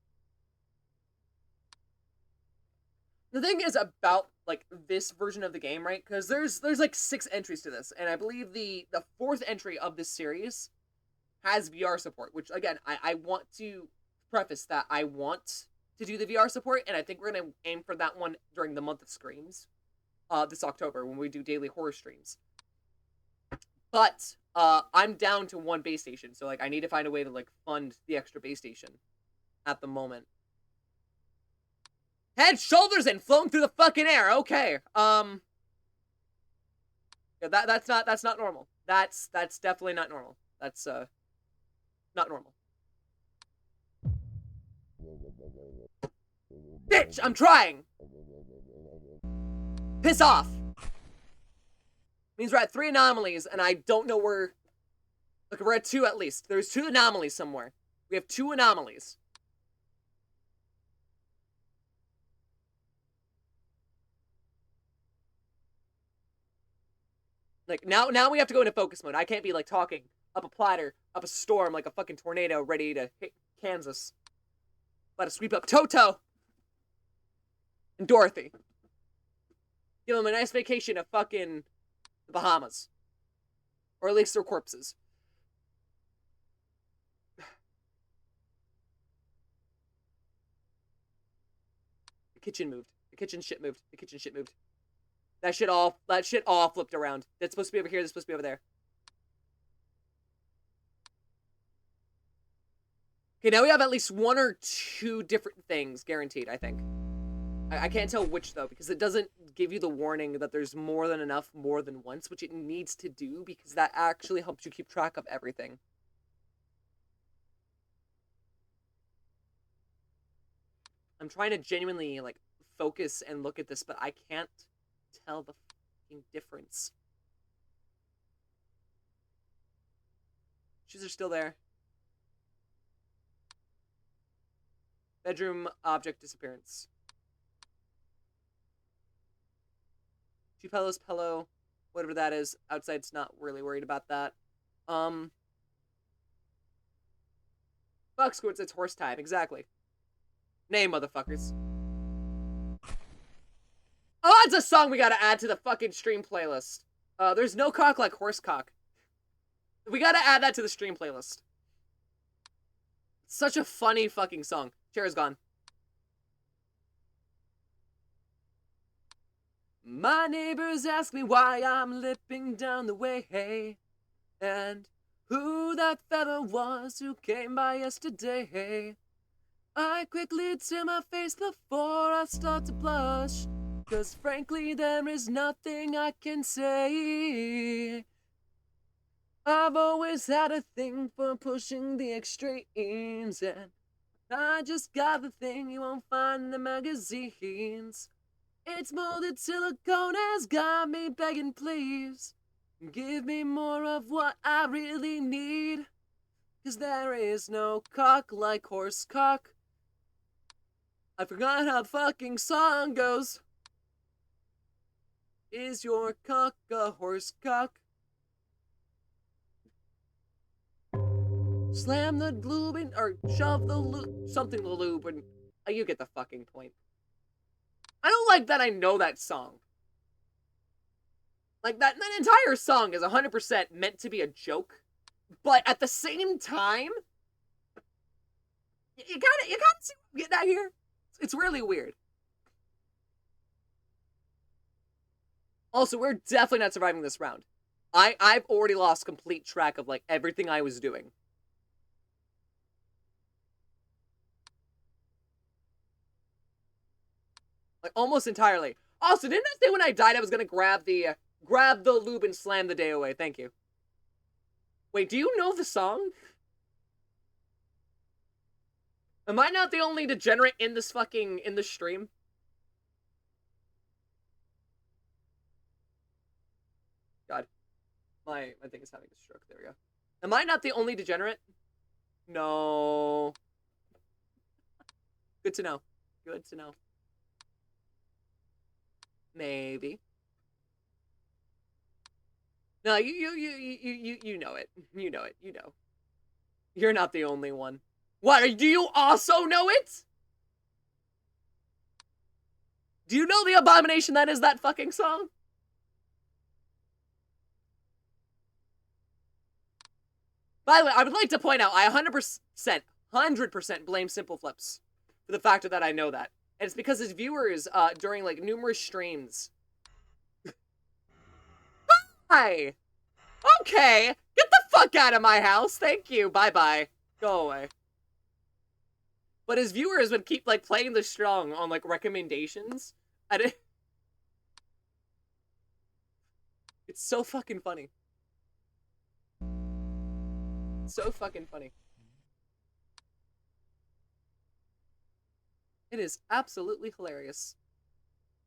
The thing is about, like, this version of the game, right? Because there's like 6 entries to this, and I believe the 4th entry of this series has VR support, which, again, I want to preface that I want to do the VR support, and I think we're going to aim for that one during the month of Screams, this October, when we do daily horror streams. But, I'm down to 1 base station, so, like, I need to find a way to, like, fund the extra base station at the moment. Head, shoulders, and flown through the fucking air. Okay. Yeah, that's not normal. That's definitely not normal. That's not normal. Bitch, I'm trying. Piss off. Means we're at 3 anomalies, and I don't know where. Look, we're at 2 at least. There's 2 anomalies somewhere. We have 2 anomalies. Like, now we have to go into focus mode. I can't be, like, talking up a platter, up a storm, like a fucking tornado ready to hit Kansas. About to sweep up Toto and Dorothy. Give them a nice vacation of fucking the Bahamas. Or at least their corpses. The kitchen moved. The kitchen shit moved. The kitchen shit moved. That shit all flipped around. That's supposed to be over here, that's supposed to be over there. Okay, now we have at least 1 or 2 different things guaranteed, I think. I can't tell which, though, because it doesn't give you the warning that there's more than enough more than once, which it needs to do, because that actually helps you keep track of everything. I'm trying to genuinely, like, focus and look at this, but I can't tell the fucking difference. Shoes are still there. Bedroom object disappearance. 2 pillows, pillow, whatever that is. Outside's not really worried about that. Fuck squirts, it's horse time, exactly. Nay, motherfuckers. Oh, that's a song we gotta add to the fucking stream playlist. There's no cock like horse cock. We gotta add that to the stream playlist. Such a funny fucking song. Chair is gone. My neighbors ask me why I'm limping down the way, and who that fella was who came by yesterday. I quickly turn my face before I start to blush, 'cause frankly there is nothing I can say. I've always had a thing for pushing the extremes, and I just got the thing you won't find in the magazines. It's molded silicone has got me begging, please, give me more of what I really need. 'Cause there is no cock like horse cock. I forgot how the fucking song goes. Is your cock a horse cock? Slam the lube in, or shove the lube, something the lube, and you get the fucking point. I don't like that I know that song. Like, that entire song is 100% meant to be a joke, but at the same time, you gotta see what I'm getting at here. It's really weird. Also, we're definitely not surviving this round. I've already lost complete track of, like, everything I was doing. Like, almost entirely. Also, didn't I say when I died I was gonna grab the lube and slam the day away? Thank you. Wait, do you know the song? Am I not the only degenerate in this stream? God. My thing is having a stroke. There we go. Am I not the only degenerate? No. Good to know. Good to know. Maybe. No, you know it. You know it. You know. You're not the only one. What? Do you also know it? Do you know the abomination that is that fucking song? By the way, I would like to point out, I 100% blame Simple Flips for the fact that I know that. And it's because his viewers, during, like, numerous streams... Hi! Okay! Get the fuck out of my house! Thank you! Bye-bye. Go away. But his viewers would keep, like, playing the song on, like, recommendations. And it's so fucking funny. So fucking funny. It is absolutely hilarious.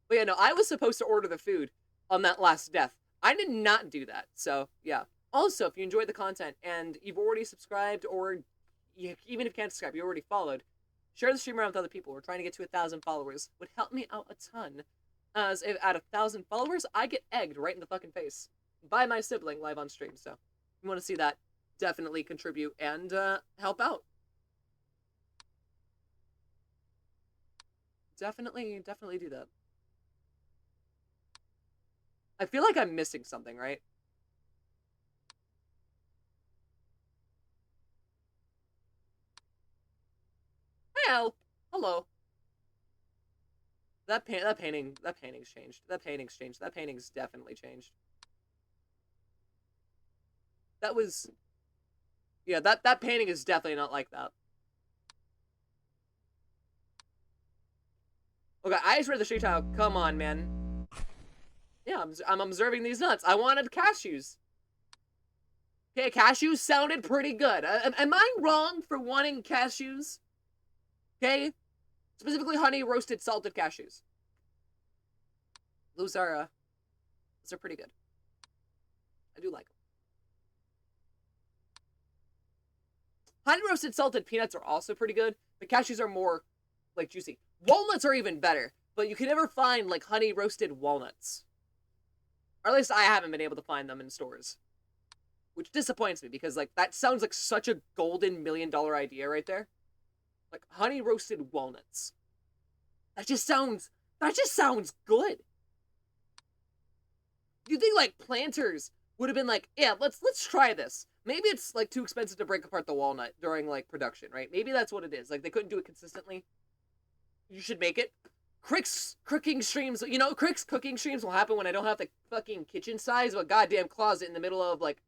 But yeah, no, I was supposed to order the food on that last death. I did not do that, so yeah. Also, if you enjoyed the content and you've already subscribed, or even if you can't subscribe, you already followed, share the stream around with other people. We're trying to get to 1,000 followers. Would help me out a ton. As if at 1,000 followers, I get egged right in the fucking face by my sibling live on stream. So, if you want to see that, definitely contribute and help out. Definitely do that. I feel like I'm missing something, right? Help! Hello. That painting's changed. That painting's definitely changed. That was... Yeah, that painting is definitely not like that. Okay, I just read the street tile. Come on, man. Yeah, I'm observing these nuts. I wanted cashews. Okay, cashews sounded pretty good. Am I wrong for wanting cashews? Okay? Specifically honey roasted salted cashews. Those are pretty good. I do like them. Honey roasted salted peanuts are also pretty good. The cashews are more, like, juicy. Walnuts are even better, but you can never find, like, honey roasted walnuts. Or at least I haven't been able to find them in stores. Which disappoints me, because, like, that sounds like such a golden $1 million idea right there. Like, honey roasted walnuts. That just sounds good. You think, like, planters would have been like, yeah, let's try this. Maybe it's, like, too expensive to break apart the walnut during, like, production, right? Maybe that's what it is. Like, they couldn't do it consistently. You should make it. Crix cooking streams, you know, Crix cooking streams will happen when I don't have the fucking kitchen size of a goddamn closet in the middle of, like,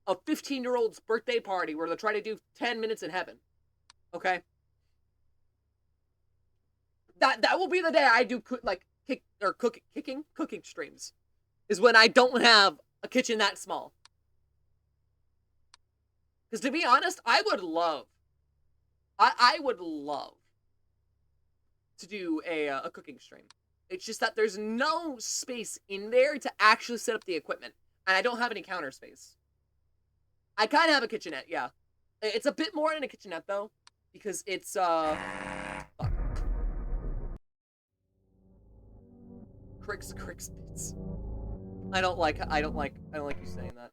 a 15-year-old's birthday party where they're trying to do 10 minutes in heaven. Okay? That will be the day I do, cooking streams. Is when I don't have a kitchen that small. Because to be honest, I would love to do a cooking stream. It's just that there's no space in there to actually set up the equipment. And I don't have any counter space. I kind of have a kitchenette, yeah. It's a bit more than a kitchenette, though. Because it's, fuck. Crix bits. I don't like you saying that.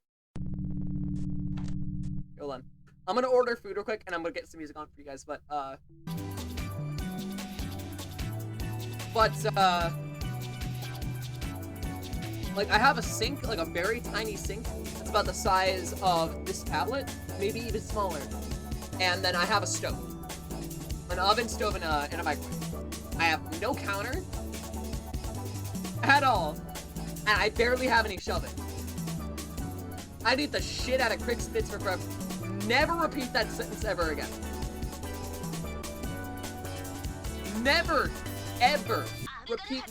Hold on. I'm gonna order food real quick, and I'm gonna get some music on for you guys, but, like, I have a sink, like a very tiny sink. It's about the size of this tablet, maybe even smaller. And then I have a stove. An oven, stove, and a microwave. I have no counter at all. And I barely have any shelving. I'd eat the shit out of Crix bits for forever. Never repeat that sentence ever again. Never, ever repeat.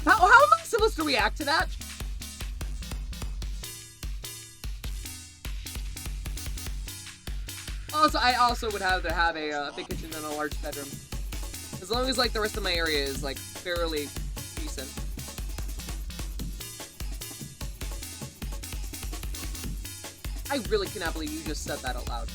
How am I supposed to react to that? Also, I also would have to have a big kitchen and a large bedroom. As long as, like, the rest of my area is, like, fairly decent. I really cannot believe you just said that out loud.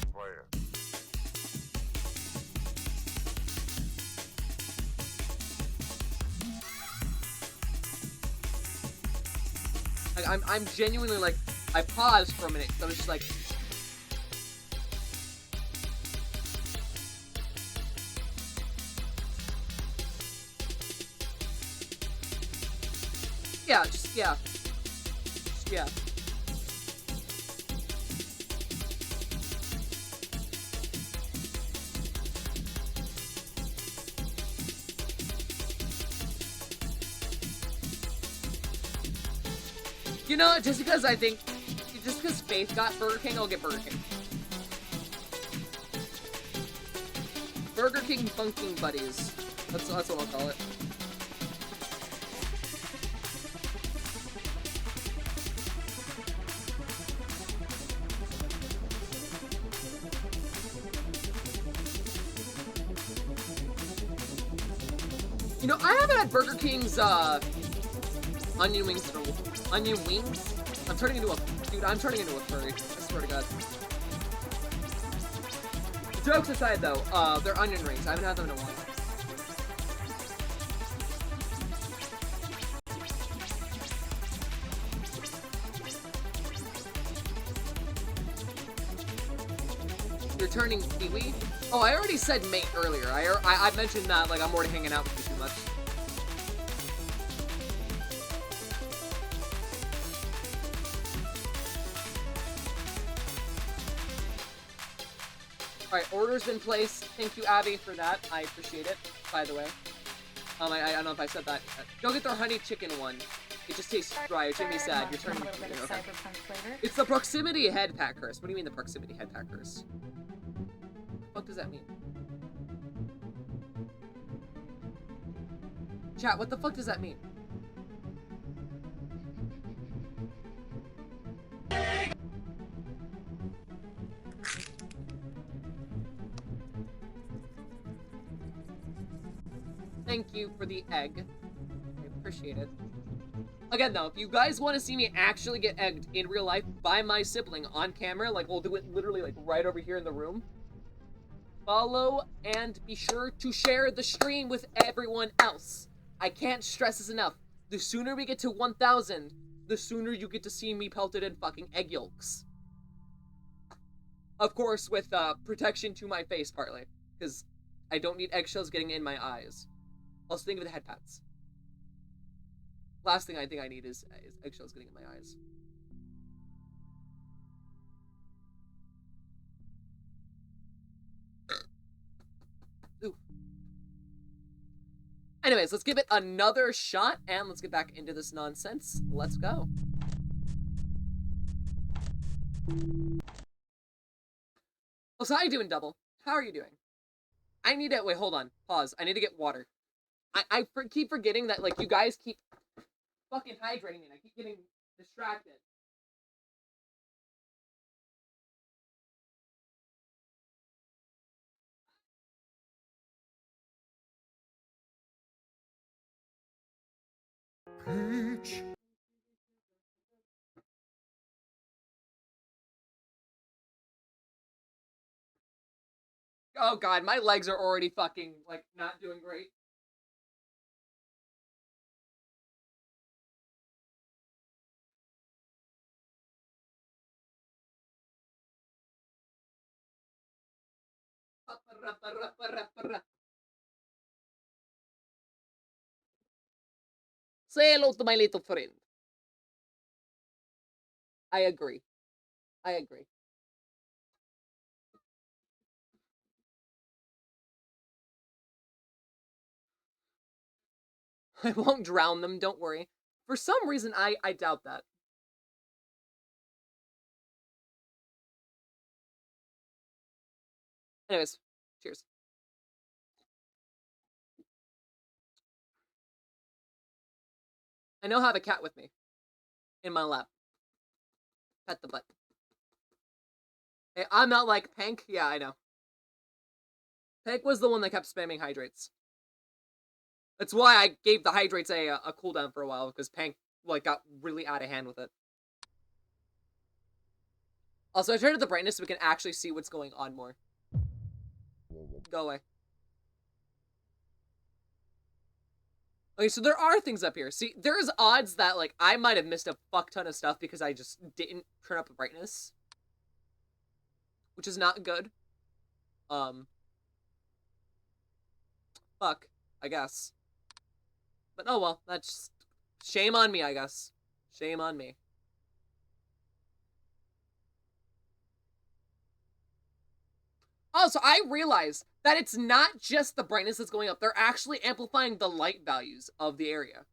Like, I'm genuinely, like, I paused for a minute, because I was just like... Yeah, just, yeah. Just, yeah. You know, just because Faith got Burger King, I'll get Burger King. Burger King Bunking Buddies. That's what I'll call it. You know, I haven't had Burger King's, onion wings for... Onion wings? I'm turning into a... Dude, I'm turning into a furry. I swear to God. Jokes aside, though, they're onion rings. I haven't had them in a while. You're turning Kiwi? Oh, I already said mate earlier. I mentioned that, like, I'm already hanging out with you too much. Alright, order's been placed. Thank you, Abby, for that. I appreciate it, by the way. I don't know if I said that. Go get their honey chicken one. It just tastes dry. It made me sad. You're turning. A little bit of cyberpunk flavor. It's the proximity head pack curse. What do you mean the proximity head pack curse? What does that mean? Chat, what the fuck does that mean? Thank you for the egg. I appreciate it. Again, though, if you guys want to see me actually get egged in real life by my sibling on camera, like, we'll do it literally, like, right over here in the room, follow and be sure to share the stream with everyone else. I can't stress this enough. The sooner we get to 1,000, the sooner you get to see me pelted in fucking egg yolks. Of course, with, protection to my face, partly. Because I don't need eggshells getting in my eyes. Also, think of the head pads. Last thing I think I need is eggshells getting in my eyes. Ooh. Anyways, let's give it another shot, and let's get back into this nonsense. Let's go. Oh, so how you doing, Double? How are you doing? I need to, wait, hold on, pause. I need to get water. I keep forgetting that, like, you guys keep fucking hydrating me, and I keep getting distracted. Peach. Oh god, my legs are already fucking, like, not doing great. Say hello to my little friend. I agree. I agree. I won't drown them, don't worry. For some reason, I doubt that. Anyways, cheers. I now have a cat with me. In my lap. Pet the butt. Hey, I'm not like Pank. Yeah, I know. Pank was the one that kept spamming hydrates. That's why I gave the hydrates a cooldown for a while, because Pank, like, got really out of hand with it. Also, I turned up the brightness so we can actually see what's going on more. Go away. Okay, so there are things up here. See, there's odds that, like, I might have missed a fuck ton of stuff because I just didn't turn up the brightness. Which is not good. Fuck, I guess. But oh well, that's shame on me, I guess. Shame on me. Also, I realized that it's not just the brightness that's going up. They're actually amplifying the light values of the area.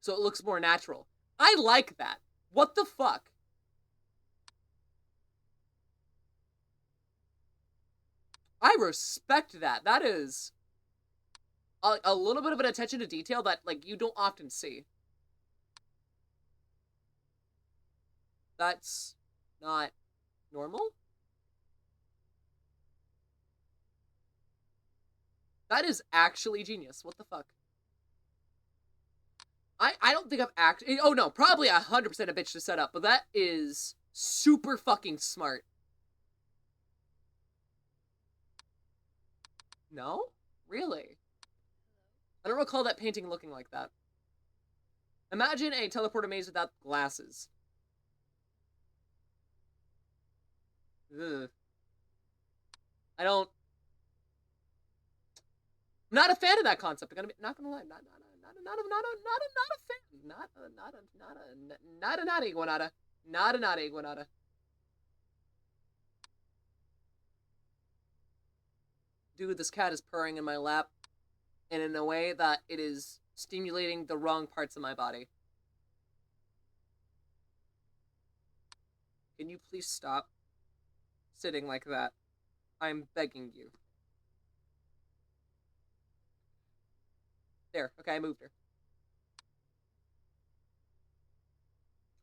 So it looks more natural. I like that. What the fuck? I respect that. That is a little bit of an attention to detail that, like, you don't often see. That's not normal? That is actually genius. What the fuck? I don't think I've actually... Oh, no. Probably 100% a bitch to set up. But that is super fucking smart. No? Really? I don't recall that painting looking like that. Imagine a teleporter maze without glasses. Ugh. I don't... I'm not a fan of that concept. I'm gonna be not gonna lie. Not a fan. Not a naughty iguanata. Not a naughty iguanata. dude, this cat is purring in my lap, and in a way that it is stimulating the wrong parts of my body. Can you please stop sitting like that? I'm begging you. There, okay, I moved her.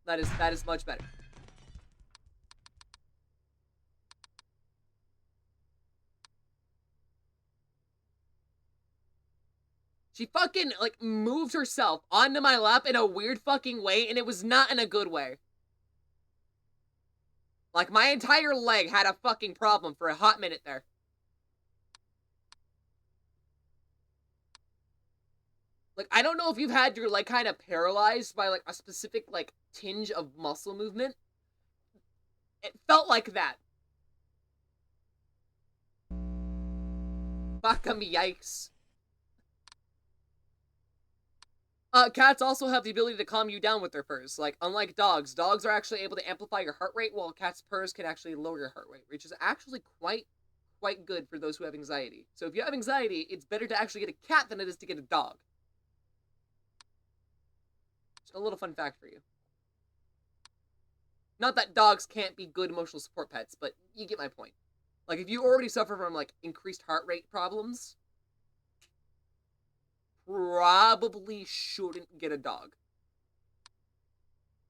That is much better. She fucking, like, moved herself onto my lap in a weird fucking way, and it was not in a good way. Like, my entire leg had a fucking problem for a hot minute there. Like, I don't know if you've had your leg kind of paralyzed by, like, a specific, like, tinge of muscle movement. It felt like that. Fuck 'em, yikes. Cats also have the ability to calm you down with their purrs. Like, unlike dogs, dogs are actually able to amplify your heart rate, while cats' purrs can actually lower your heart rate, which is actually quite good for those who have anxiety. So if you have anxiety, it's better to actually get a cat than it is to get a dog. Just a little fun fact for you. Not that dogs can't be good emotional support pets, but you get my point. Like, if you already suffer from, like, increased heart rate problems, probably shouldn't get a dog.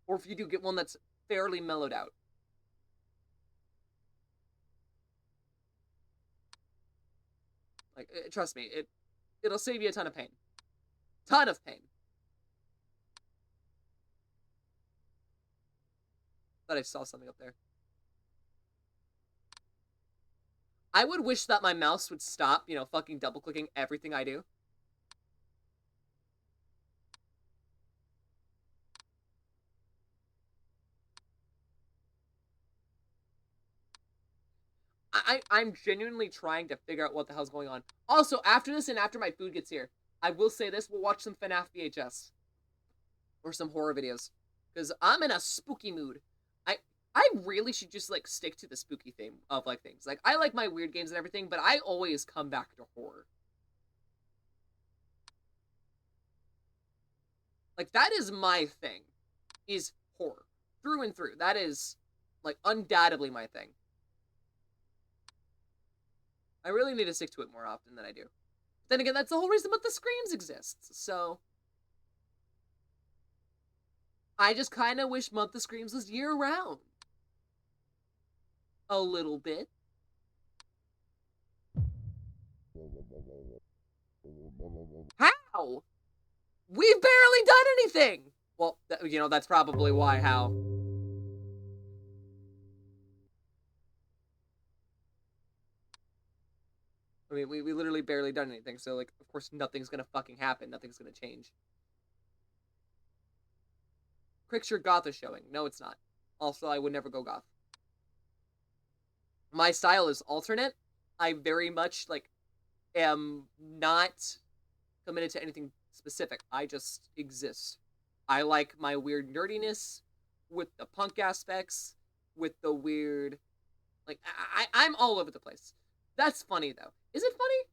Or if you do, get one that's fairly mellowed out. Like, trust me, it'll save you a ton of pain. Ton of pain. Thought I saw something up there. I would wish that my mouse would stop, you know, fucking double-clicking everything I do. I'm genuinely trying to figure out what the hell's going on. Also, after this and after my food gets here, I will say this, we'll watch some FNAF VHS. Or some horror videos. Because I'm in a spooky mood. I really should just, like, stick to the spooky theme of, like, things. Like, I like my weird games and everything, but I always come back to horror. Like, that is my thing. Is horror. Through and through. That is, like, undoubtedly my thing. I really need to stick to it more often than I do. But then again, that's the whole reason that the Screams exists, so... I just kind of wish Month of Screams was year-round. A little bit. How? We've barely done anything! Well, you know, that's probably why, how. I mean, we literally barely done anything, so, like, of course nothing's gonna fucking happen. Nothing's gonna change. Crix, your goth is showing. No, it's not. Also, I would never go goth. My style is alternate. I very much, like, am not committed to anything specific. I just exist. I like my weird nerdiness with the punk aspects, with the weird... Like, I'm all over the place. That's funny, though. Is it funny?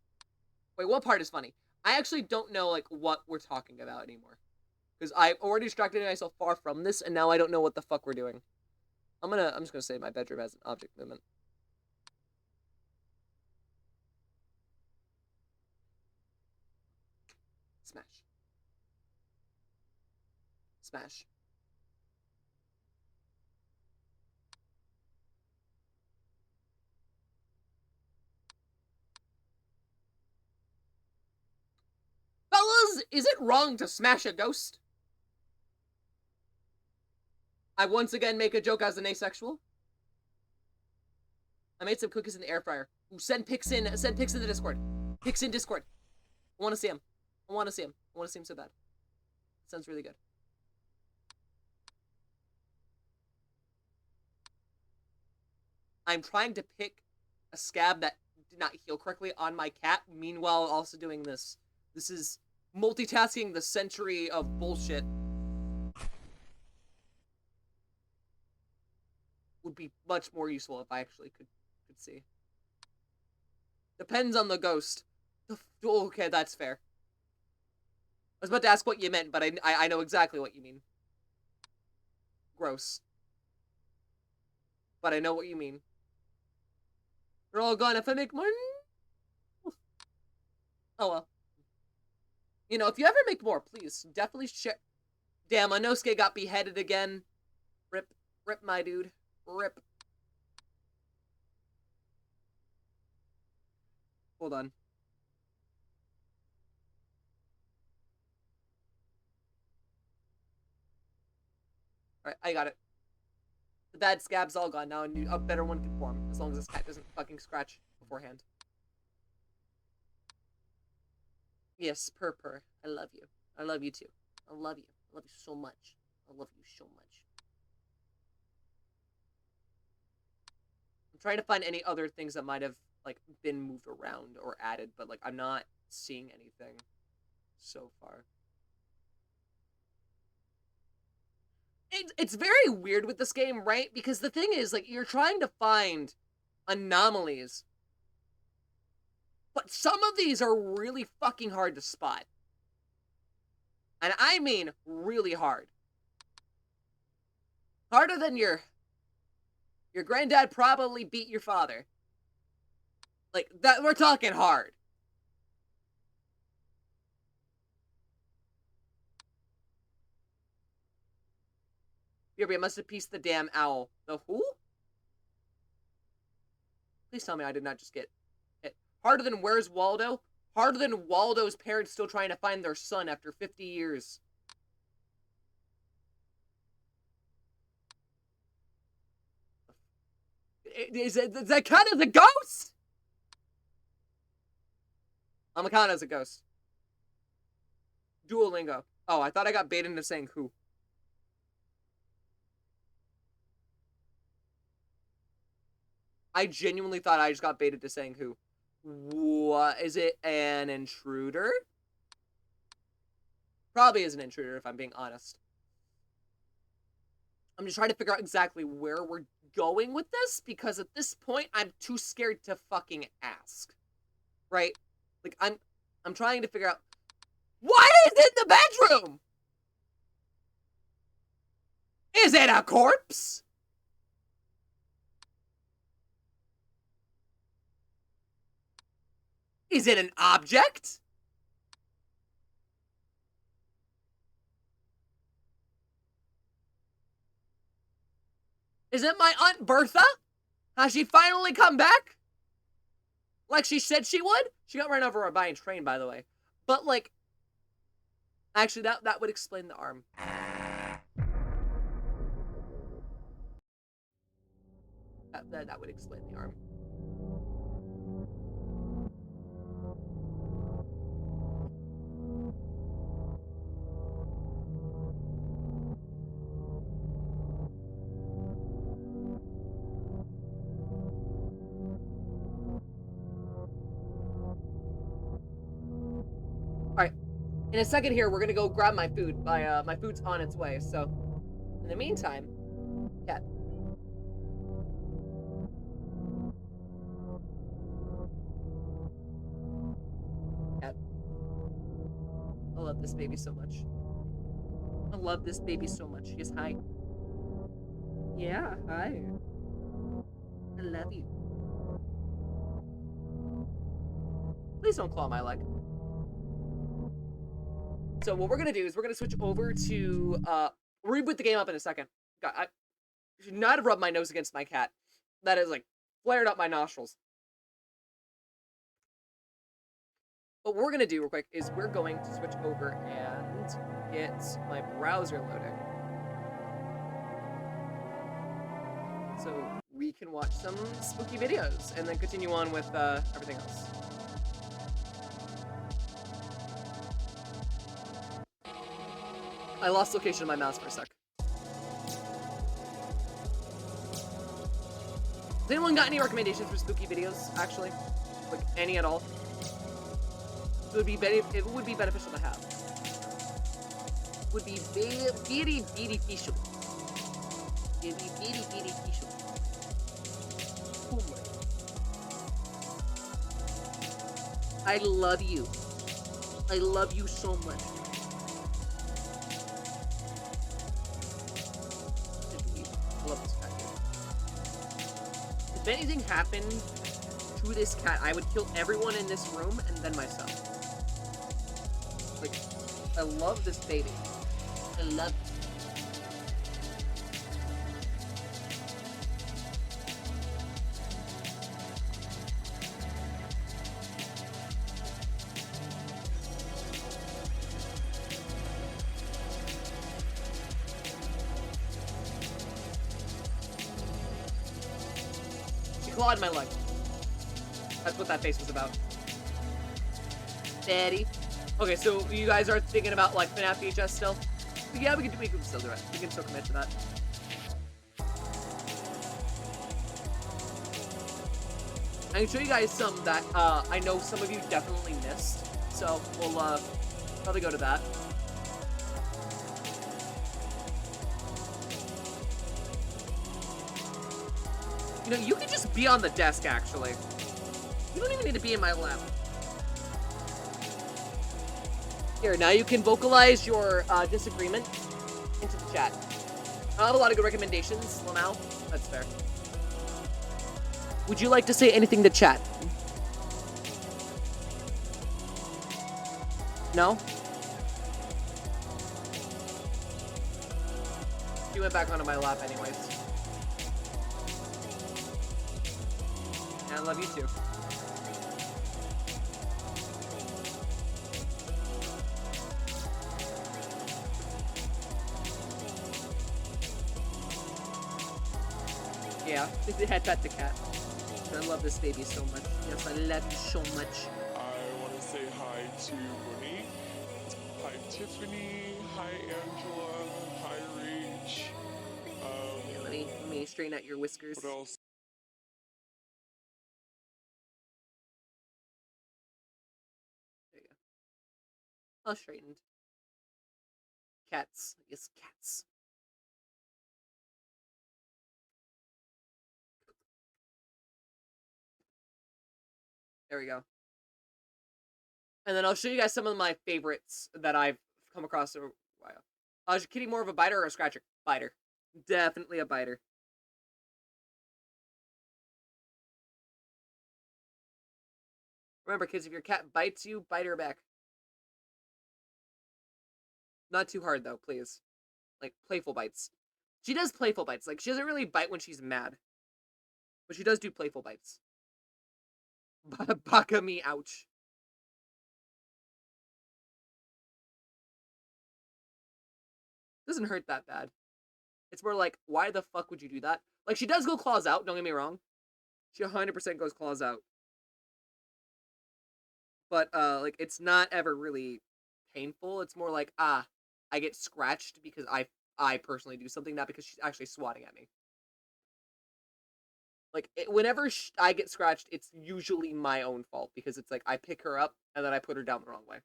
Wait, what part is funny? I actually don't know, like, what we're talking about anymore. Because I've already distracted myself far from this, and now I don't know what the fuck we're doing. I'm just gonna say my bedroom has an object movement. Smash. Smash. Fellas, is it wrong to smash a ghost? I once again make a joke as an asexual. I made some cookies in the air fryer. Ooh, send pics in the Discord. Pics in Discord. I want to see him. I want to see him so bad. Sounds really good. I'm trying to pick a scab that did not heal correctly on my cat, meanwhile also doing this. This is multitasking the century of bullshit. Would be much more useful if I actually could see. Depends on the ghost. Okay, that's fair. I was about to ask what you meant, but I know exactly what you mean. Gross. But I know what you mean. They're all gone if I make more. Oh well. You know, if you ever make more, please definitely share. Damn, Inosuke got beheaded again. Rip. Rip, my dude. Rip. Hold on. Alright, I got it. The bad scab's all gone now, and a better one can form, as long as this cat doesn't fucking scratch beforehand. Yes, purr. I love you. I love you too. I love you. I love you so much. I love you so much. I'm trying to find any other things that might have, like, been moved around or added, but, like, I'm not seeing anything so far. It's very weird with this game, right? Because the thing is, like, you're trying to find anomalies, but some of these are really fucking hard to spot. And I mean really hard. Harder than your granddad probably beat your father. Like, that, we're talking hard. I must have pieced the damn owl. The who? Please tell me I did not just get hit. Harder than Where's Waldo? Harder than Waldo's parents still trying to find their son after 50 years. Is that count as a ghost? I'm gonna count as a ghost. Duolingo. Oh, I thought I got baited into saying who. I genuinely thought I just got baited to saying who. What? Is it an intruder? Probably is an intruder, if I'm being honest. I'm just trying to figure out exactly where we're going with this, because at this point, I'm too scared to fucking ask. Right? Like, I'm trying to figure out, what is in the bedroom? Is it a corpse? Is it an object? Is it my Aunt Bertha? Has she finally come back? Like she said she would? She got run over by a train, by the way. But, like, actually, that would explain the arm. That would explain the arm. Alright. In a second here, we're gonna go grab my food. My food's on its way, so in the meantime, cat. Cat. I love this baby so much. I love this baby so much. Yes, hi. Yeah, hi. I love you. Please don't claw my leg. So what we're gonna do is we're gonna switch over to reboot the game up in a second. God, I should not have rubbed my nose against my cat. That is like flared up my nostrils. What we're gonna do real quick is we're going to switch over and get my browser loading, so we can watch some spooky videos and then continue on with everything else. I lost location of my mouse for a sec. Has anyone got any recommendations for spooky videos, actually? Like, any at all? It would be beneficial to have. It would be very beneficial. Very beneficial. I love you. I love you so much. I love this cat, dude. If anything happened to this cat, I would kill everyone in this room and then myself. Like, I love this baby. I love it. She clawed my leg. That's what that face was about. Daddy. Okay, so you guys are thinking about like FNAF VHS still? Yeah, we can still do it. We can still commit to that. I can show you guys some that I know some of you definitely missed. So we'll probably go to that. You know, you can just be on the desk actually. You don't even need to be in my lap. Here, now you can vocalize your disagreement into the chat. I have a lot of good recommendations, Lamau. That's fair. Would you like to say anything to chat? No? She went back onto my lap anyways. And I love you too. Yeah, head pet the cat. I love this baby so much. Yes, I love you so much. I want to say hi to Monique, hi Tiffany, hi Angela, hi Rach. Yeah, let me straighten out your whiskers. What else? There you go. All straightened. Cats. Yes, cats. There we go. And then I'll show you guys some of my favorites that I've come across over a while. Is Kitty more of a biter or a scratcher? Biter. Definitely a biter. Remember, kids, if your cat bites you, bite her back. Not too hard, though, please. Like, playful bites. She does playful bites. Like, she doesn't really bite when she's mad. But she does do playful bites. Baka me, ouch. Doesn't hurt that bad. It's more like, why the fuck would you do that? Like, she does go claws out, don't get me wrong. She 100% goes claws out. But, like, it's not ever really painful. It's more like, I get scratched because I personally do something, not because she's actually swatting at me. Like, whenever I get scratched, it's usually my own fault, because it's like, I pick her up, and then I put her down the wrong way.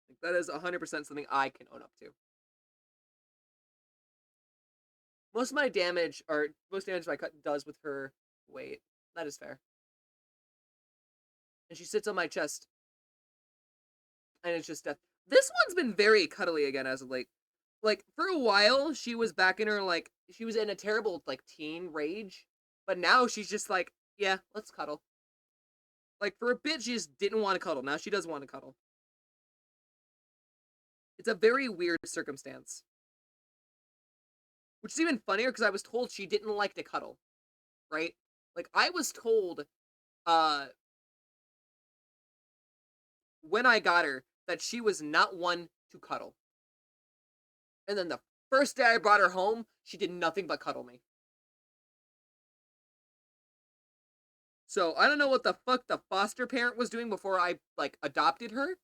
Like, that is 100% something I can own up to. Most of my damage, or most damage my cut does with her weight. That is fair. And she sits on my chest. And it's just death. This one's been very cuddly again as of late. Like, for a while, she was back in her, like, she was in a terrible, like, teen rage. But now she's just like, yeah, let's cuddle. Like, for a bit, she just didn't want to cuddle. Now she does want to cuddle. It's a very weird circumstance. Which is even funnier, because I was told she didn't like to cuddle. Right? Like, I was told, when I got her, that she was not one to cuddle. And then the first day I brought her home, she did nothing but cuddle me. So, I don't know what the fuck the foster parent was doing before I, like, adopted her.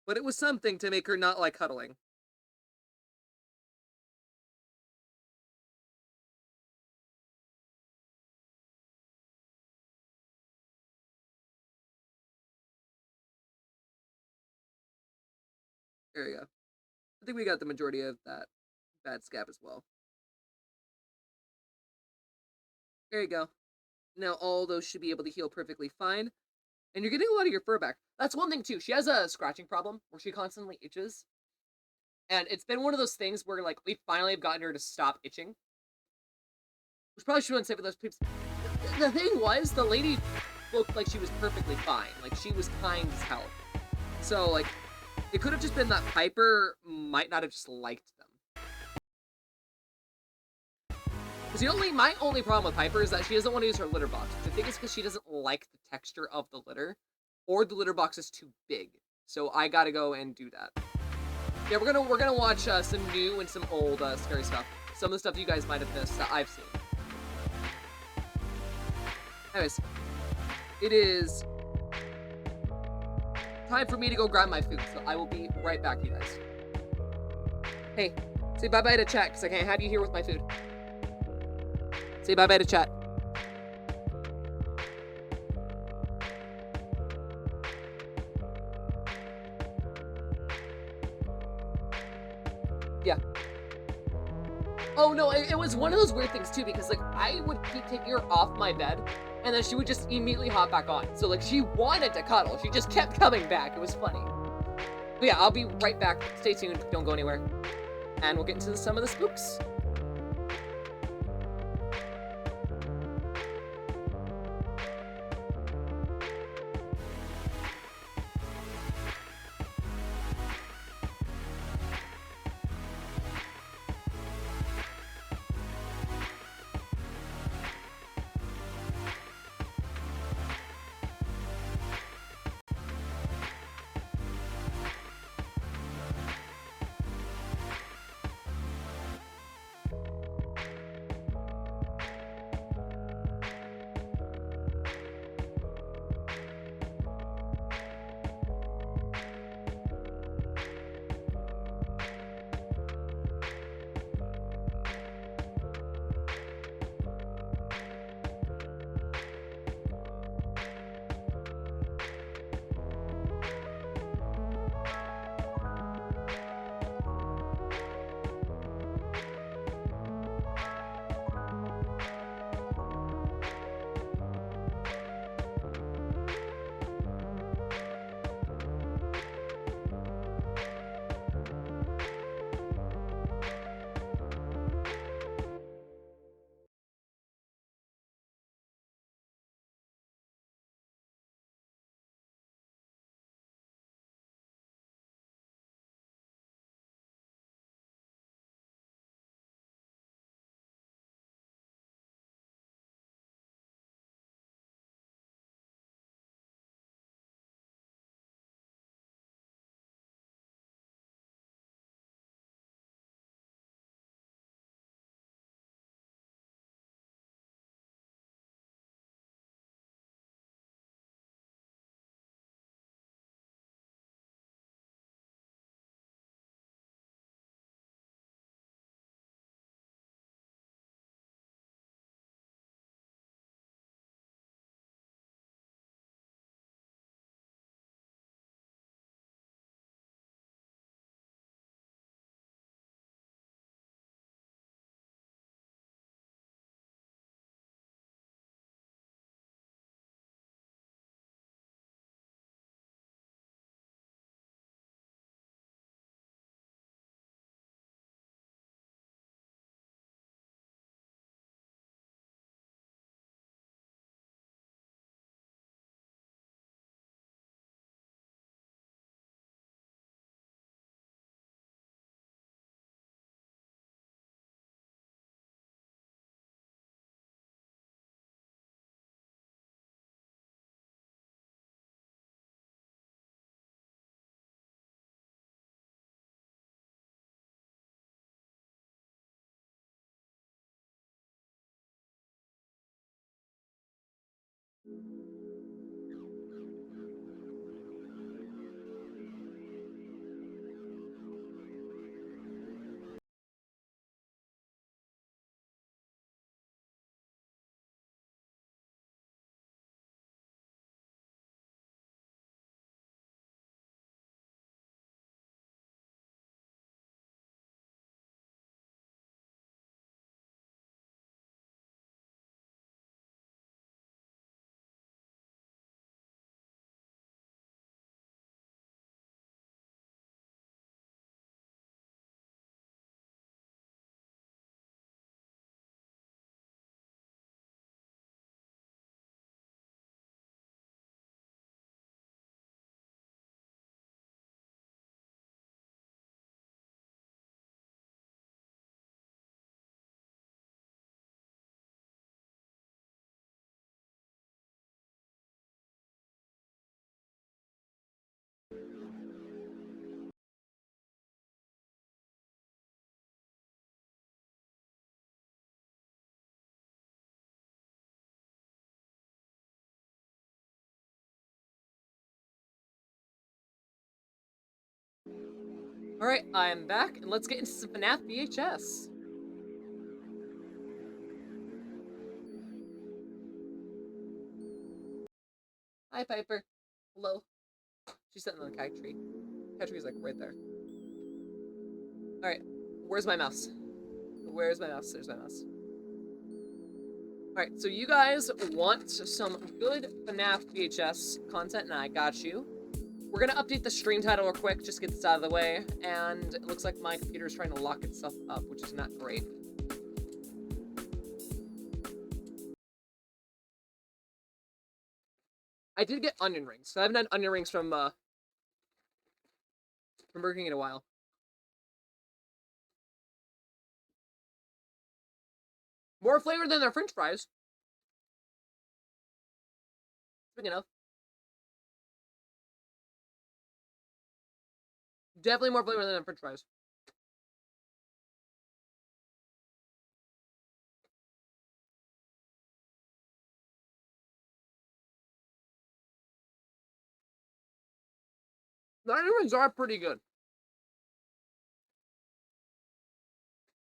But it was something to make her not like cuddling. There you go. I think we got the majority of that. bad scab as well. There you go. Now all those should be able to heal perfectly fine. And you're getting a lot of your fur back. That's one thing too. She has a scratching problem where she constantly itches. And it's been one of those things where like we finally have gotten her to stop itching. Which probably shouldn't say for those peeps. The thing was, the lady looked like she was perfectly fine. Like she was kind as hell. So like it could have just been that Piper might not have just liked them. Because my only problem with Piper is that she doesn't want to use her litter box, which I think is because she doesn't like the texture of the litter, or the litter box is too big. So I gotta go and do that. Yeah, we're gonna watch some new and some old scary stuff. Some of the stuff you guys might have missed that I've seen. Anyways, it is time for me to go grab my food, so I will be right back, you guys. Hey, say bye-bye to chat, because I can't have you here with my food. Say bye-bye to chat. Yeah. Oh, no, it was one of those weird things, too, because, like, I would keep taking her off my bed, and then she would just immediately hop back on. So, like, she wanted to cuddle. She just kept coming back. It was funny. But yeah, I'll be right back. Stay tuned. Don't go anywhere. And we'll get into some of the spooks. Alright, I am back, and let's get into some FNAF VHS. Hi, Piper. Hello. She's sitting on the cat tree. Cat tree's like right there. Alright, where's my mouse? Where's my mouse? There's my mouse. Alright, so you guys want some good FNAF VHS content, and I got you. We're gonna update the stream title real quick, just get this out of the way, and it looks like my computer's trying to lock itself up, which is not great. I did get onion rings, so I haven't had onion rings from Burger King in a while. More flavor than their french fries. Speaking of. Definitely more flavor than their french fries. The onion rings are pretty good.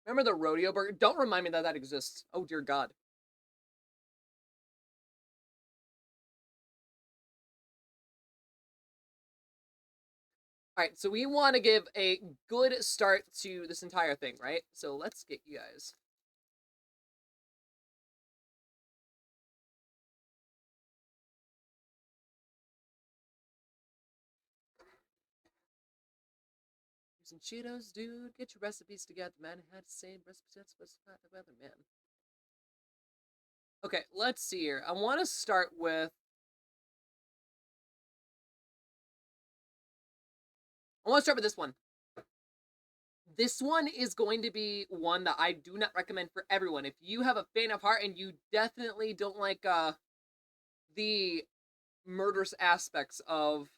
Remember the rodeo burger? Don't remind me that that exists. Oh dear God. Alright, so we want to give a good start to this entire thing, right? So let's get you guys. Some Cheetos, dude. Get your recipes together, man. I had the same recipes specified by the other man. Okay, let's see here. I want to start with. I want to start with this one. This one is going to be one that I do not recommend for everyone. If you have a faint of heart and you definitely don't like the murderous aspects of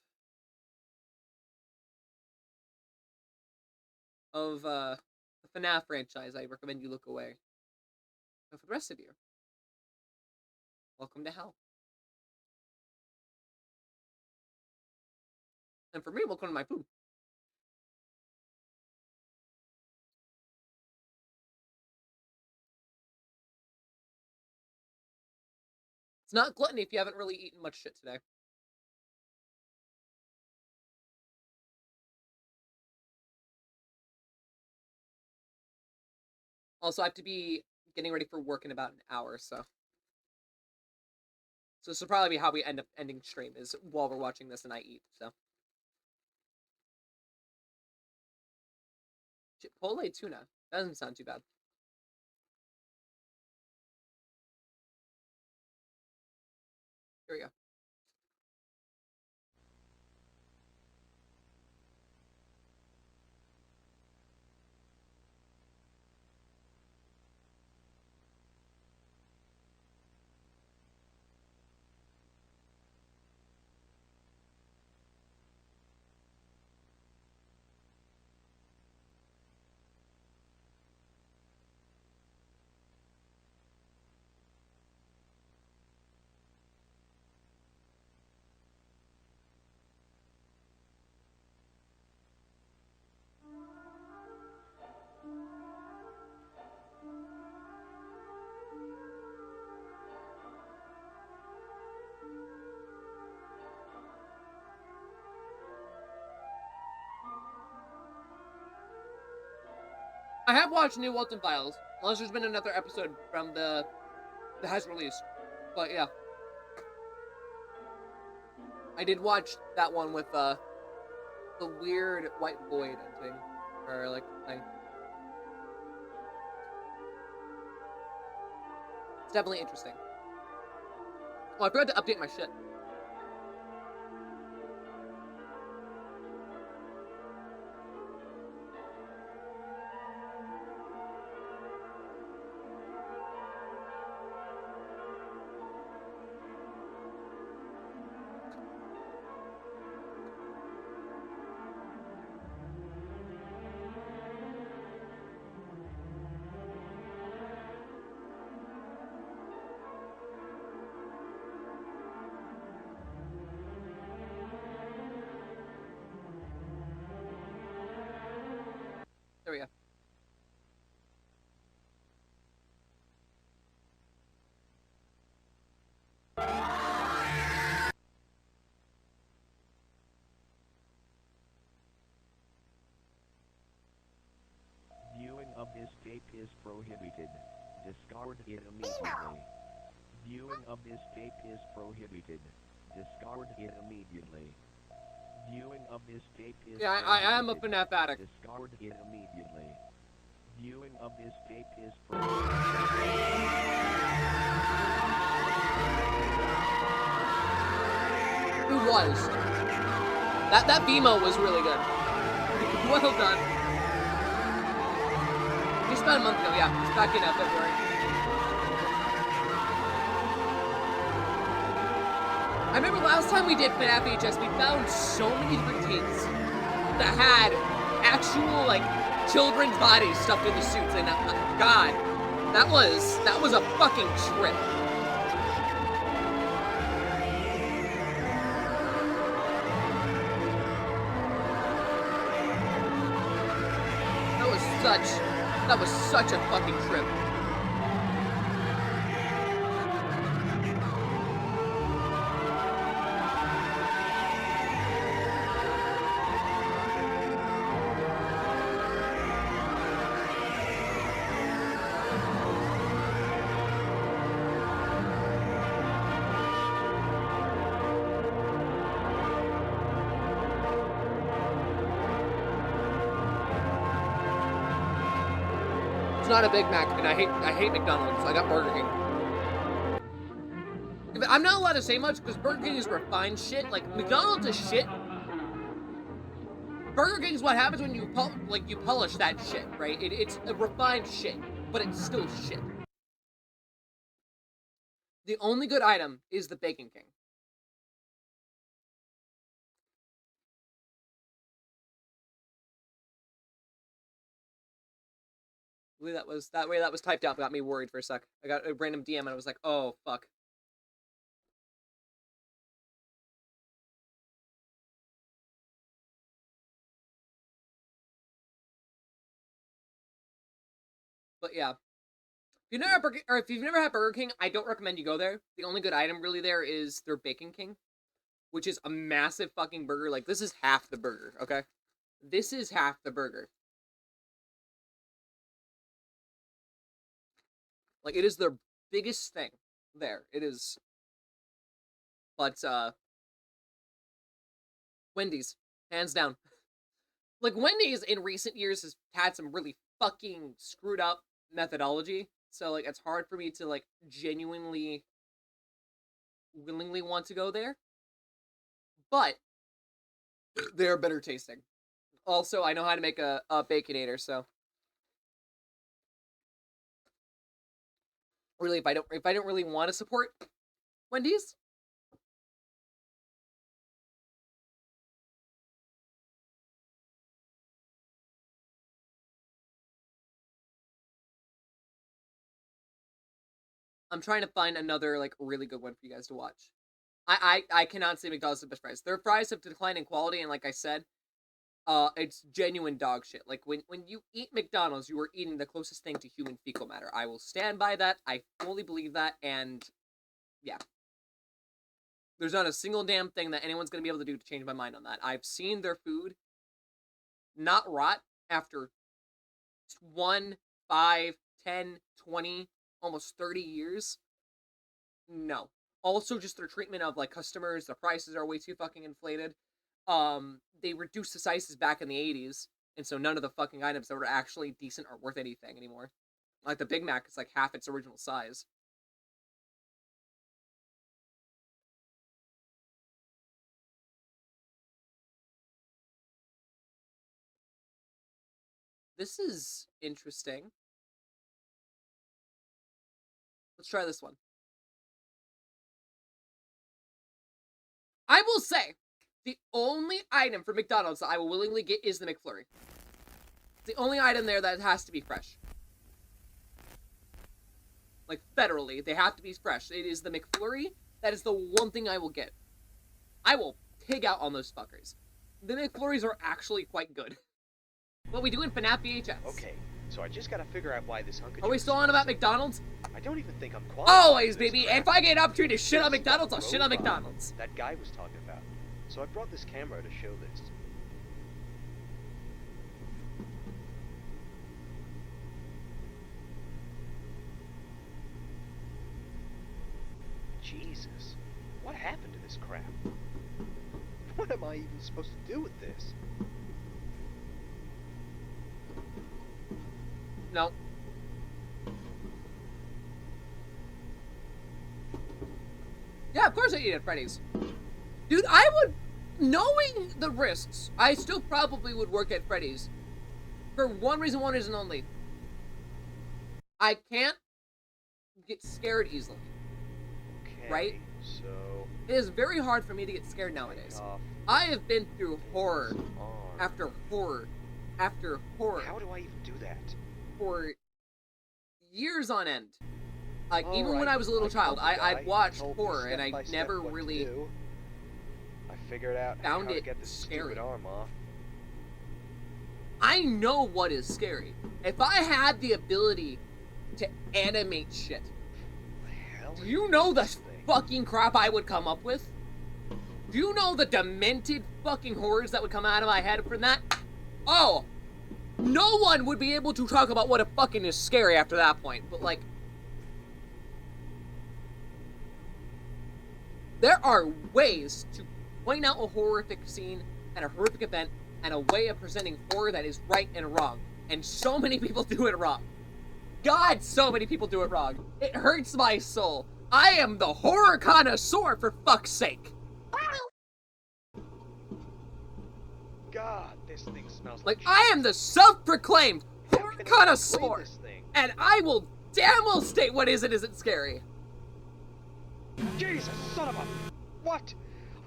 the FNAF franchise, I recommend you look away. But for the rest of you, welcome to hell. And for me, welcome to my food. It's not gluttony if you haven't really eaten much shit today. Also, I have to be getting ready for work in about an hour, so. So this will probably be how we end up ending stream, is while we're watching this and I eat, so. Chipotle tuna. That doesn't sound too bad. Here we go. I have watched New Walton Files, unless there's been another episode from that has released. But yeah. I did watch that one with the weird white void thing. Or like thing. It's definitely interesting. Oh, I forgot to update my shit. tape is prohibited. Discard it immediately. Viewing of this tape is prohibited. Discard it immediately. Viewing of this tape is Yeah, I am a FNAF addict. Discard it immediately. Viewing of this tape is prohibited. Who was? That BMO was really good. Well done. Just about a month ago, yeah. It's back in February. I remember last time we did FNAF VHS, we found so many different tapes that had actual, like, children's bodies stuffed in the suits, and God, that was a fucking trip. That was such a fucking trip. Not a Big Mac, and I hate McDonald's. I got Burger King. I'm not allowed to say much because Burger King is refined shit. Like, McDonald's is shit. Burger King is what happens when you polish that shit, right? It's a refined shit, but it's still shit. The only good item is the Bacon King. That was typed out got me worried for a sec. I got a random DM and I was like, oh fuck. But yeah. If you've never had Burger King, I don't recommend you go there. The only good item really there is their Bacon King, which is a massive fucking burger. Like, this is half the burger, okay? This is half the burger. Like, it is their biggest thing there. It is. But, Wendy's. Hands down. Like, Wendy's in recent years has had some really fucking screwed up methodology. So, like, it's hard for me to, like, genuinely, willingly want to go there. But, they're better tasting. Also, I know how to make a Baconator, so. Really, if I don't really want to support Wendy's, I'm trying to find another, like, really good one for you guys to watch. I cannot say McDonald's is the best fries. Their fries have declined in quality, and like I said, it's genuine dog shit. Like, when you eat McDonald's, you are eating the closest thing to human fecal matter. I will stand by that. I fully believe that, and yeah. There's not a single damn thing that anyone's going to be able to do to change my mind on that. I've seen their food not rot after 1, 5, 10, 20, almost 30 years. No. Also, just their treatment of, like, customers, the prices are way too fucking inflated. They reduced the sizes back in the 80s, and so none of the fucking items that were actually decent are worth anything anymore. Like, the Big Mac is, like, half its original size. This is interesting. Let's try this one. I will say, the only item for McDonald's that I will willingly get is the McFlurry. It's the only item there that has to be fresh. Like, federally, they have to be fresh. It is the McFlurry. That is the one thing I will get. I will pig out on those fuckers. The McFlurries are actually quite good. What we do in FNAF VHS. Okay, so I just gotta figure out why this hunk of Are we still on about McDonald's? I don't even think I'm qualified. Always, baby. If I get an opportunity to shit on McDonald's, I'll shit on McDonald's. That guy was talking about. So I brought this camera to show this. What am I even supposed to do with this? No. Yeah, of course I eat at Freddy's. Dude, I would, knowing the risks, I still probably would work at Freddy's. For one reason only. I can't get scared easily. Okay, Right? so... It is very hard for me to get scared nowadays. Off I have been through horror arm. after horror after horror How do I even do that? for years on end. Like, All even when right, I was a little child, told the guy, I'd watched told me horror, and I step-by-step never what to really do. I figured out found how to it get this scary. stupid arm off. I know what is scary. If I had the ability to animate shit, The hell do is you know the this thing? fucking crap I would come up with? Do you know the demented fucking horrors that would come out of my head from that? Oh, no one would be able to talk about what a fucking is scary after that point, but like, there are ways to point out a horrific scene and a horrific event and a way of presenting horror that is right and wrong. And so many people do it wrong. God, so many people do it wrong. It hurts my soul. I am the horror connoisseur, for fuck's sake. God, this thing smells Like, like I am the self-proclaimed How horror can I even connoisseur. play this thing? And I will damn well state what is and isn't scary. Jesus, son of a... What?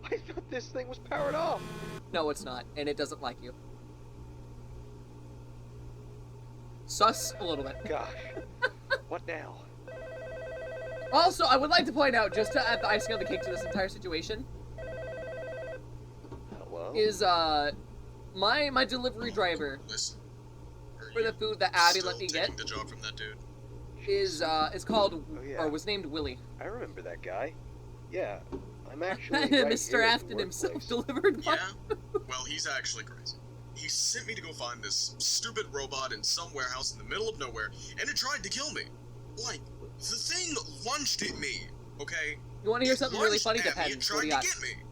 I thought this thing was powered off. No, it's not, and it doesn't like you. Sus a little bit. Gosh. What now? Also, I would like to point out, just to add the icing on the cake to this entire situation, Hello? is, my delivery driver Listen, are for the you food that Abby still let me taking get the job from that dude? is called, Oh, yeah. or was named Willie. I remember that guy. Yeah, I'm actually And right Mr. here at the Afton himself workplace. delivered one. Yeah? Well, he's actually crazy. He sent me to go find this stupid robot in some warehouse in the middle of nowhere, and it tried to kill me. Like, the thing lunged at me, okay? You want to hear It something really lunged funny? at me and Depends. What tried do you to got? get me.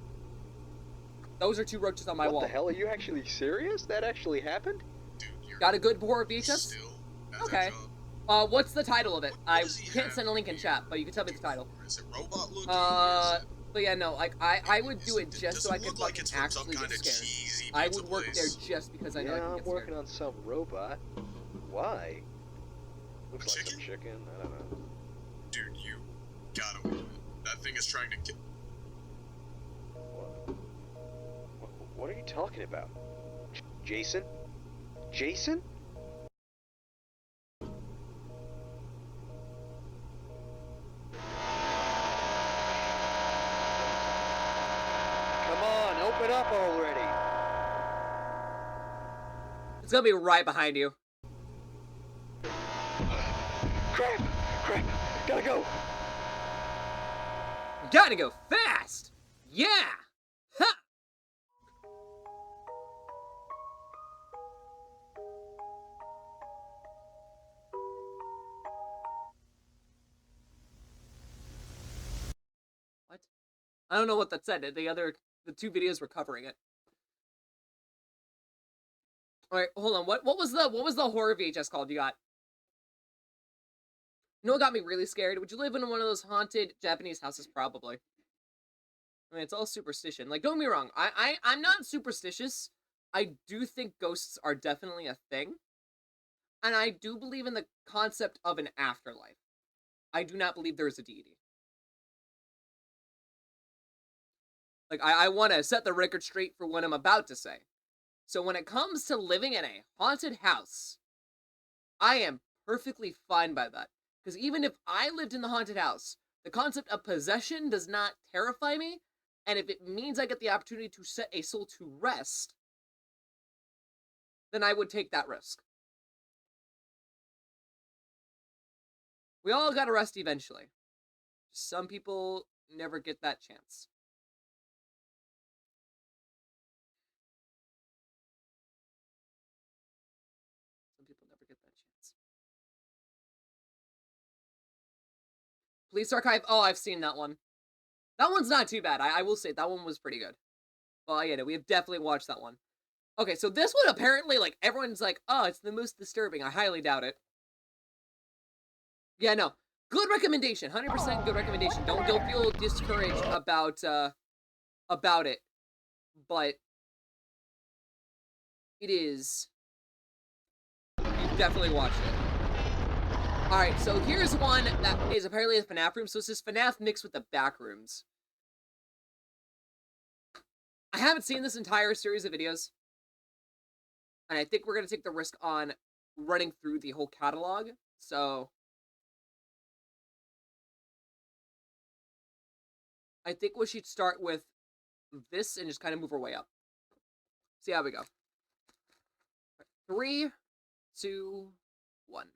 Those are two roaches on my What wall. the hell? Are you actually serious? That actually happened? Dude, you're Got a good horror VHS? still at Okay. that job. What's the title of it? What I does he can't have send a link in you chat, but you can tell me the title. Is it robot looking? But yeah, no, like, I would do it Does just so I could look like fucking it's from some actually get kind of scared. cheesy I pizza would work there place? just because I know I Yeah, can I'm get working scared. on some robot. Why? Looks like Chicken? some chicken. I don't know. Dude, you gotta wait a minute. That thing is trying to kill. What are you talking about? Jason? Jason? Come on, open up already. It's gonna be right behind you. Crap! Crap! Gotta go! Gotta go fast! Yeah! Ha! What? I don't know what that said. The two videos were covering it. Alright, hold on. What was the horror VHS called you got? You know what got me really scared? Would you live in one of those haunted Japanese houses? Probably. I mean, it's all superstition. Like, don't get me wrong. I'm not superstitious. I do think ghosts are definitely a thing. And I do believe in the concept of an afterlife. I do not believe there is a deity. Like, I want to set the record straight for what I'm about to say. So when it comes to living in a haunted house, I am perfectly fine by that. Because even if I lived in the haunted house, the concept of possession does not terrify me. And if it means I get the opportunity to set a soul to rest, then I would take that risk. We all gotta rest eventually. Some people never get that chance. Some people never get that chance. Police Archive. Oh, I've seen that one. That one's not too bad. I will say that one was pretty good. Well, yeah, no, we have definitely watched that one. Okay, so this one apparently, like, everyone's like, oh, it's the most disturbing. I highly doubt it. Yeah, no. Good recommendation. 100% good recommendation. Don't feel discouraged about it. But it is. You've definitely watched it. Alright, so here's one that is apparently a FNAF room. So this is FNAF mixed with the back rooms. I haven't seen this entire series of videos. And I think we're going to take the risk on running through the whole catalog. So I think we should start with this and just kind of move our way up. See how we go. 3, 2, 1.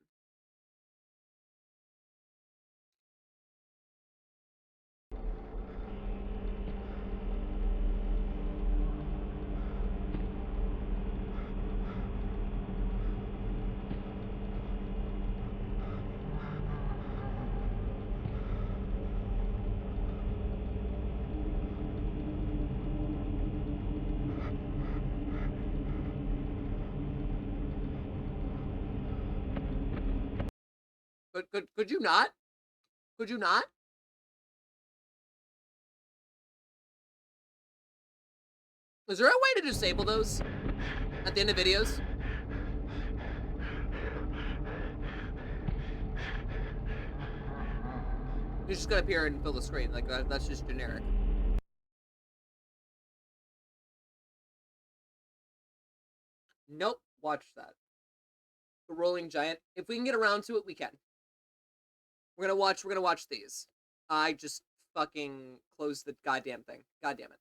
Could you not? Could you not? Is there a way to disable those at the end of videos? You just gotta appear and fill the screen. Like, that's just generic. Nope. Watch that. The Rolling Giant. If we can get around to it, we can. We're gonna watch these. I just fucking closed the goddamn thing. God damn it.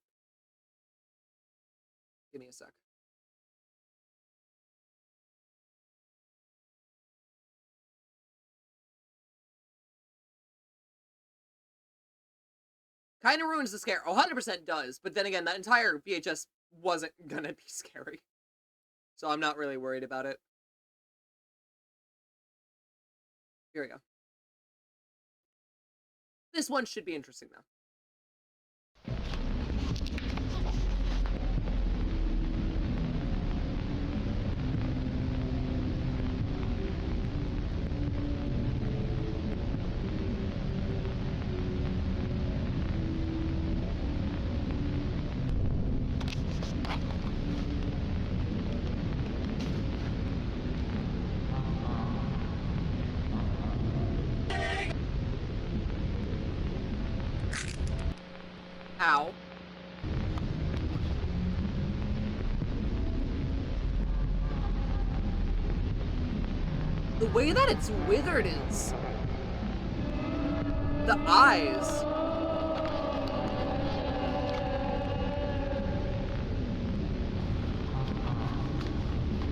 Give me a sec. Kind of ruins the scare. 100% does. But then again, that entire VHS wasn't gonna be scary. So I'm not really worried about it. Here we go. This one should be interesting, though. Ow. The way that it's withered is... the eyes.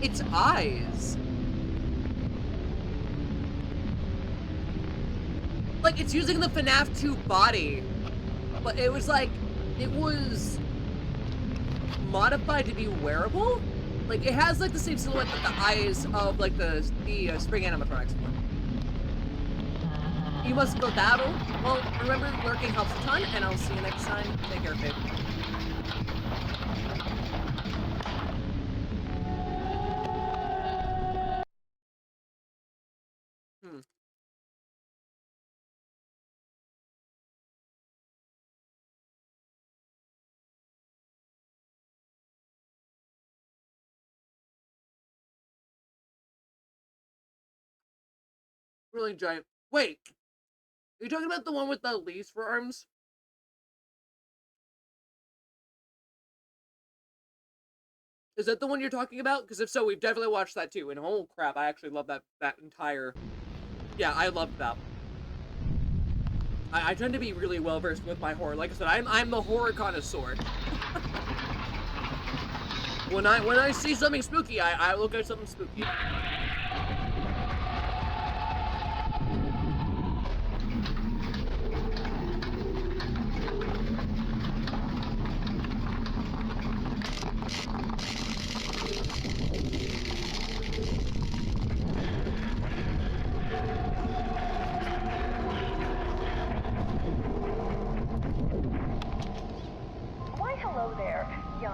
Its eyes. Like, it's using the FNAF 2 body. But it was like, it was modified to be wearable. Like, it has like the same silhouette that the eyes of like the spring animatronics were. You must go battle. Well, remember, lurking helps a ton, and I'll see you next time. Take care, babe. Really giant. Wait, are you talking about the one with the leaves for arms? Is that the one you're talking about? Because if so, we've definitely watched that too. And oh crap, I actually love that entire. Yeah, I loved that. I tend to be really well versed with my horror. Like I said, I'm the horror connoisseur. when I see something spooky, I look at something spooky. Why, hello there, young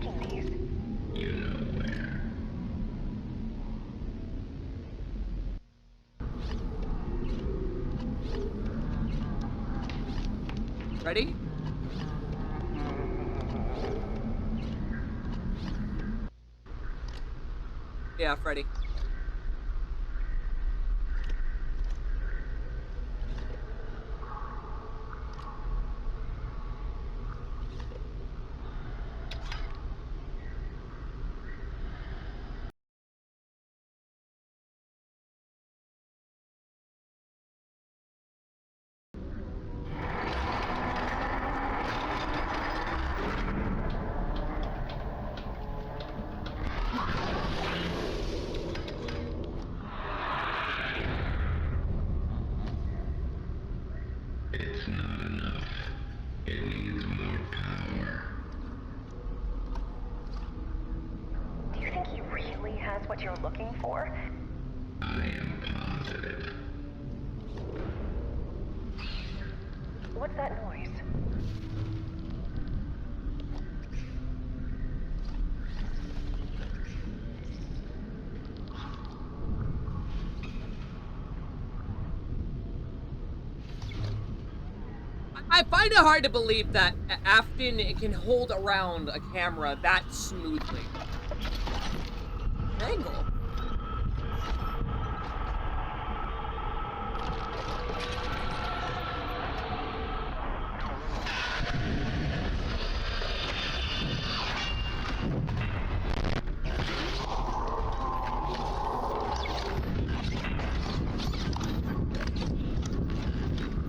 taking these? You know where. Ready? Yeah, Freddy. It's not enough. It needs more power. Do you think he really has what you're looking for? I am positive. What's that noise? I find it hard to believe that Afton can hold around a camera that smoothly. Angle.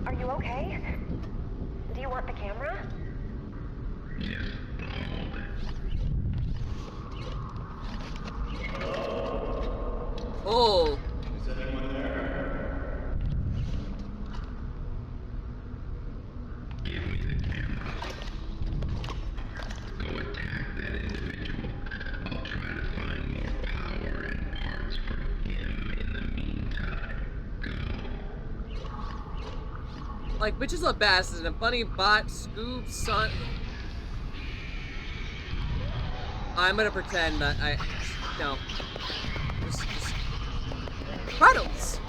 Are you okay? Do you want the camera? Yes, hold it. Oh. Is anyone there? Give me the camera. Go attack that individual. I'll try to find more power and parts for him in the meantime. Go. Like, bitches love bastards and a funny bot, Scoob, son. I'm gonna pretend that no. Just Rattles!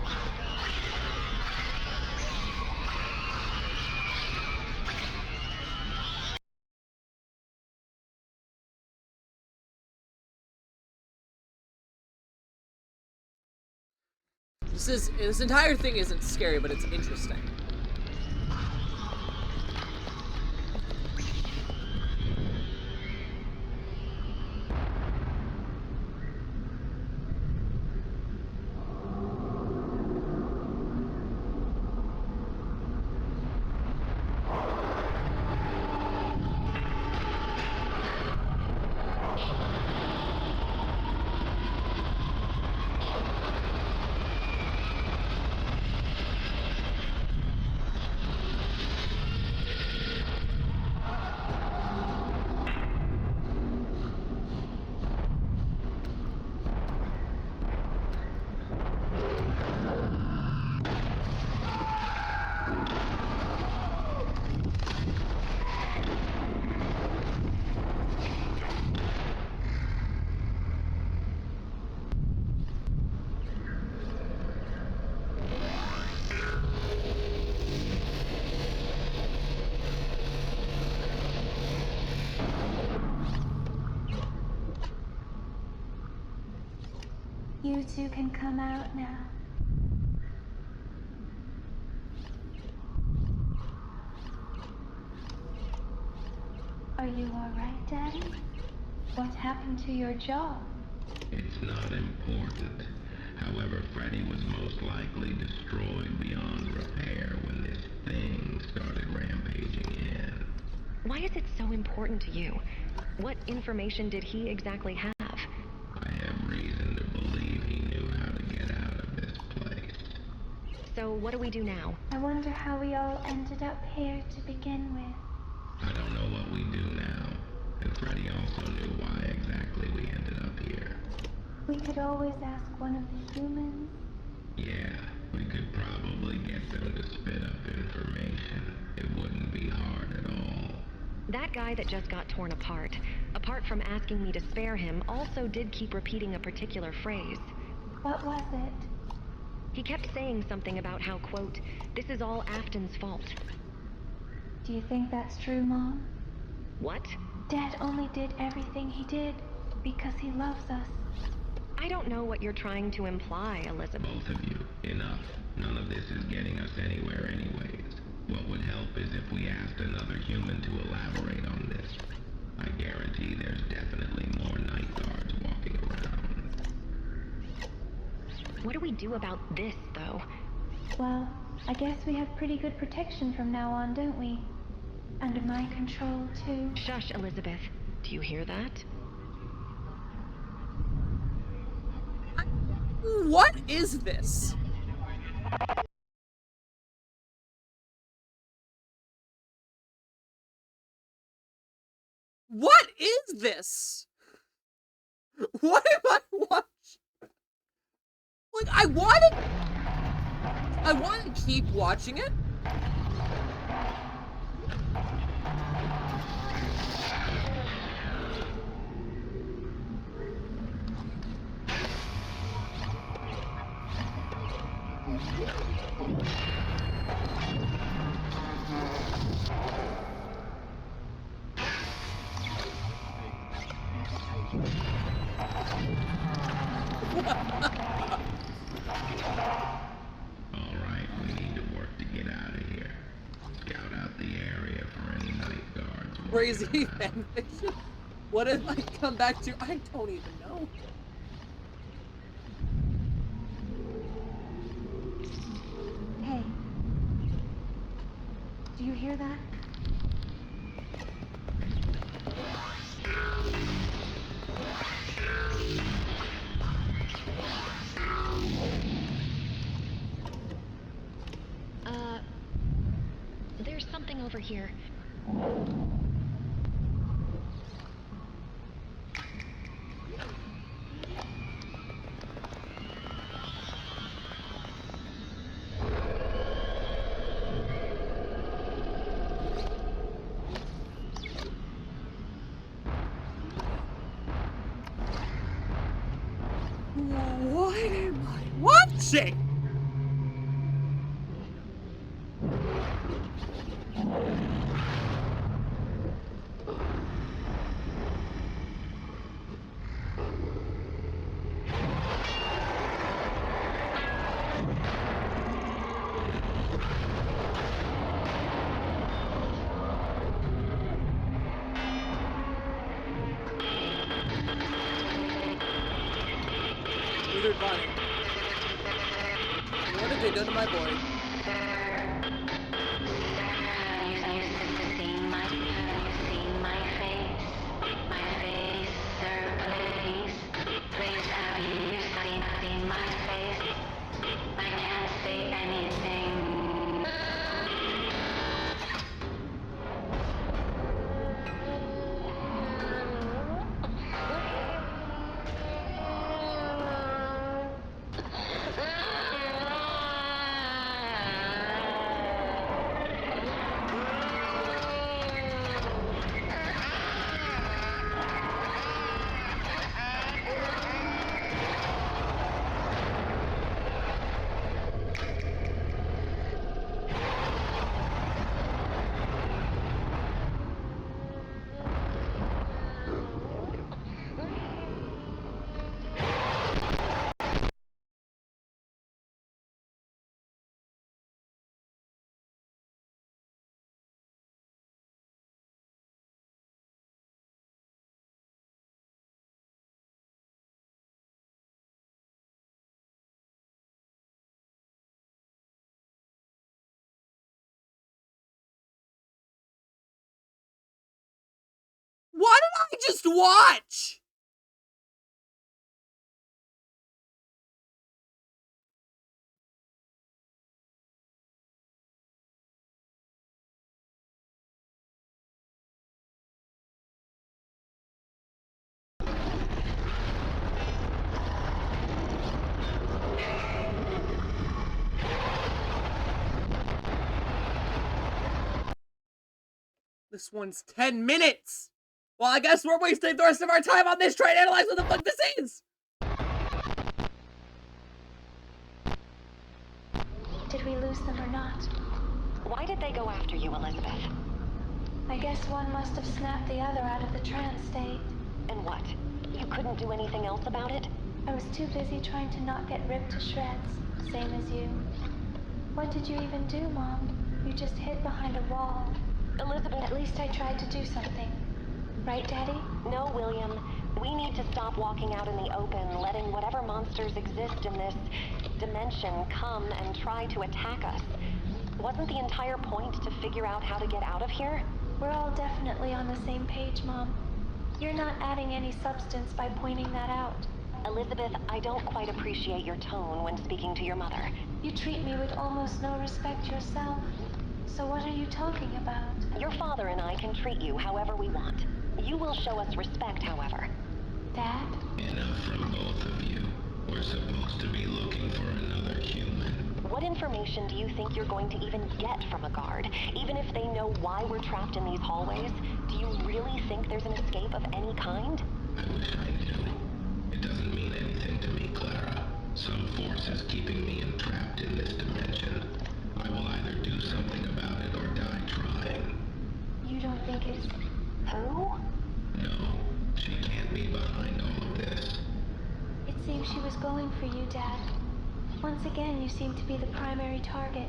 This entire thing isn't scary, but it's interesting. You two can come out now. Are you alright, Daddy? What happened to your jaw? It's not important. However, Freddy was most likely destroyed beyond repair when this thing started rampaging in. Why is it so important to you? What information did he exactly have? I have reason to believe he knew how to get out of this place. So what do we do now? I wonder how we all ended up here to begin with. I don't know what we do now. And Freddy also knew why exactly we ended up here. We could always ask one of the humans. Yeah, we could probably get them to spit up information. It wouldn't be hard at all. That guy that just got torn apart. A apart from asking me to spare him, also did keep repeating a particular phrase. What was it? He kept saying something about how, quote, this is all Afton's fault. Do you think that's true, Mom? What? Dad only did everything he did because he loves us. I don't know what you're trying to imply, Elizabeth. Both of you, enough. None of this is getting us anywhere anyways. What would help is if we asked another human to elaborate on this. I guarantee there's definitely more night guards walking around. What do we do about this, though? Well, I guess we have pretty good protection from now on, don't we? Under my control, too. Shush, Elizabeth. Do you hear that? What is this? What is this? What am I watching? Like, I want to keep watching it. Alright, we need to work to get out of here. Scout out the area for any night guards. Crazy fanfiction. What did I come back to? I don't even know. Hey. Do you hear that? There's something over here. What am I watching? Withered Bonnie. What have they done to my boy? What did I just watch? This one's 10 minutes. Well, I guess we're wasting the rest of our time on this trying to analyze what the fuck this is! Did we lose them or not? Why did they go after you, Elizabeth? I guess one must have snapped the other out of the trance state. And what? You couldn't do anything else about it? I was too busy trying to not get ripped to shreds, same as you. What did you even do, Mom? You just hid behind a wall. Elizabeth... At least I tried to do something. Right, Daddy? No, William. We need to stop walking out in the open, letting whatever monsters exist in this dimension come and try to attack us. Wasn't the entire point to figure out how to get out of here? We're all definitely on the same page, Mom. You're not adding any substance by pointing that out. Elizabeth, I don't quite appreciate your tone when speaking to your mother. You treat me with almost no respect yourself. So what are you talking about? Your father and I can treat you however we want. You will show us respect, however. Dad? Enough from both of you. We're supposed to be looking for another human. What information do you think you're going to even get from a guard? Even if they know why we're trapped in these hallways, do you really think there's an escape of any kind? I wish I knew. It doesn't mean anything to me, Clara. Some force is keeping me entrapped in this dimension. I will either do something about it or die trying. You don't think it's... Who? No, she can't be behind all of this. It seems she was going for you, Dad. Once again, you seem to be the primary target.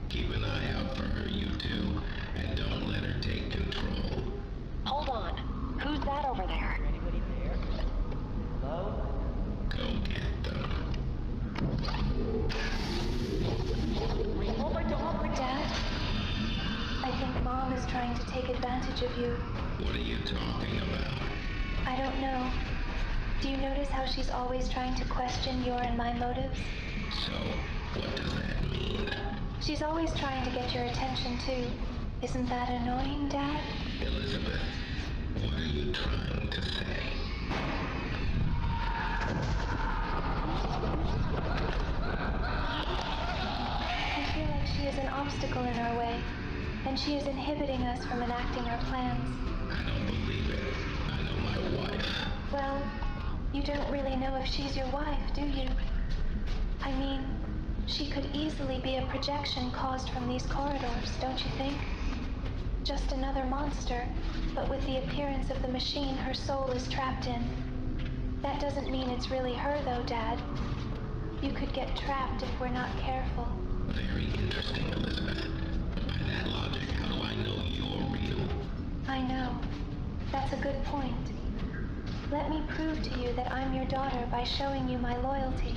Keep an eye out for her, you two, and don't let her take control. Hold on. Who's that over there? Anybody there? Hello? Go get them. Oh my God! Dad? I think Mom is trying to take advantage of you. What are you talking about? I don't know. Do you notice how she's always trying to question your and my motives? So, what does that mean? She's always trying to get your attention, too. Isn't that annoying, Dad? Elizabeth, what are you trying to say? I feel like she is an obstacle in our way, and she is inhibiting us from enacting our plans. I don't believe it. I know my wife. Well, you don't really know if she's your wife, do you? I mean, she could easily be a projection caused from these corridors, don't you think? Just another monster, but with the appearance of the machine her soul is trapped in. That doesn't mean it's really her, though, Dad. You could get trapped if we're not careful. Very interesting, Elizabeth. But by that logic, how do I know you're real? I know. That's a good point. Let me prove to you that I'm your daughter by showing you my loyalty.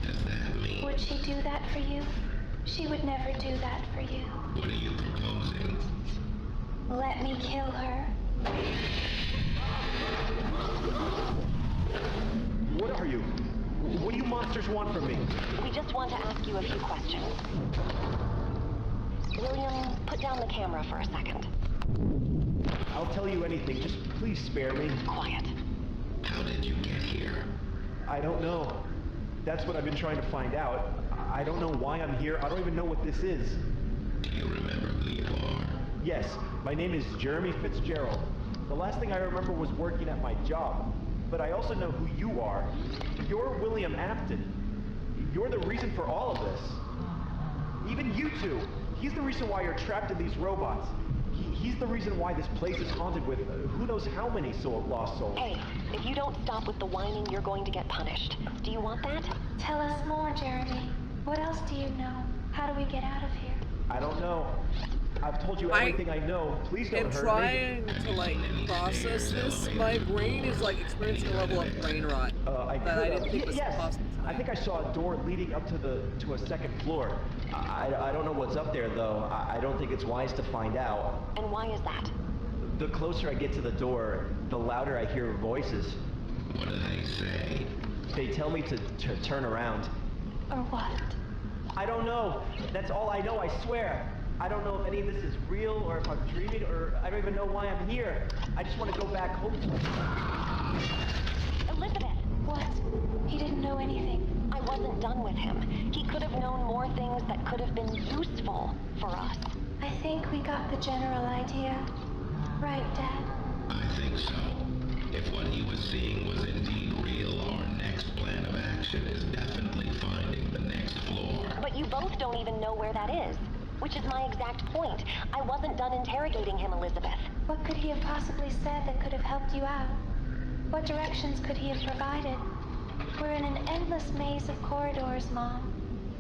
Does that mean? Would she do that for you? She would never do that for you. What are you proposing? Let me kill her. What are you? What do you monsters want from me? We just want to ask you a few questions. William, put down the camera for a second. I'll tell you anything, just please spare me. Quiet. How did you get here? I don't know. That's what I've been trying to find out. I don't know why I'm here. I don't even know what this is. Do you remember who you are? Yes, my name is Jeremy Fitzgerald. The last thing I remember was working at my job. But I also know who you are. You're William Afton. You're the reason for all of this. Even you two. He's the reason why you're trapped in these robots. He's the reason why this place is haunted with who knows how many lost souls. Hey, if you don't stop with the whining, you're going to get punished. Do you want that? Tell us more, Jeremy. What else do you know? How do we get out of here? I don't know. I've told you everything I know. Please don't And hurt trying to like process this, my brain is like experiencing a level of brain rot that I didn't think was possible. I think I saw a door leading up to a second floor. I don't know what's up there though. I don't think it's wise to find out. And why is that? The closer I get to the door, the louder I hear voices. What do they say? They tell me to turn around. Or what? I don't know. That's all I know, I swear. I don't know if any of this is real or if I'm dreaming or I don't even know why I'm here. I just want to go back home. Elizabeth! What? He didn't know anything. I wasn't done with him. He could have known more things that could have been useful for us. I think we got the general idea. Right, Dad? I think so. If what he was seeing was indeed real, our next plan of action is definitely finding the next floor. But you both don't even know where that is. Which is my exact point. I wasn't done interrogating him, Elizabeth. What could he have possibly said that could have helped you out? What directions could he have provided? We're in an endless maze of corridors, Mom.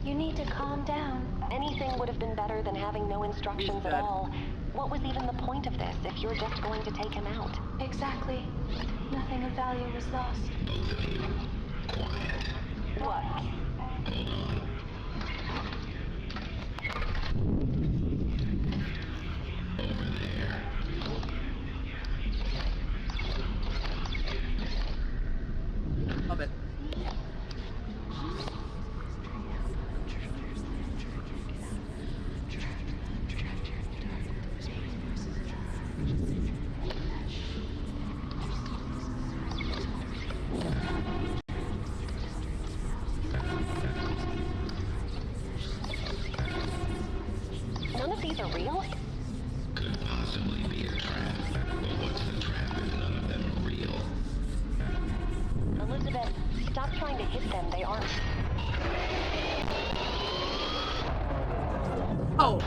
You need to calm down. Anything would have been better than having no instructions at all. What was even the point of this if you're just going to take him out? Exactly. Nothing of value was lost. Both of you, quiet. What? Hold on. Over there. Love it. None of these are real? Could possibly be a trap. But what's the trap if none of them are real? Elizabeth, stop trying to hit them. They aren't. Oh.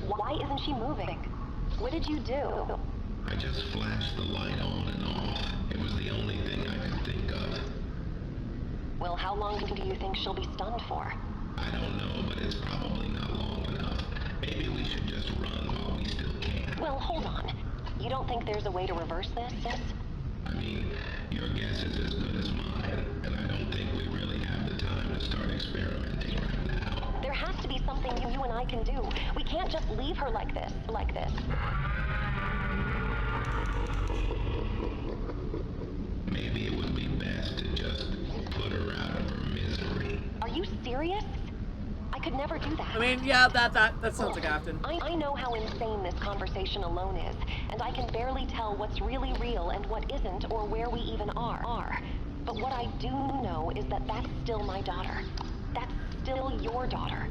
Why isn't she moving? What did you do? I just flashed the light on and off. It was the only thing I could think of. Well, how long do you think she'll be stunned for? I don't know, but it's probably not long enough. Maybe we should just run while we still can. Well, hold on. You don't think there's a way to reverse this? I mean, your guess is as good as mine, and I don't think we really have the time to start experimenting right now. There has to be something you and I can do. We can't just leave her like this. Maybe it would be best to just put her out of her misery. Are you serious? I could never do that. I mean, yeah, that sounds like Afton. I know how insane this conversation alone is, and I can barely tell what's really real and what isn't, or where we even are. But what I do know is that that's still my daughter. That's still your daughter.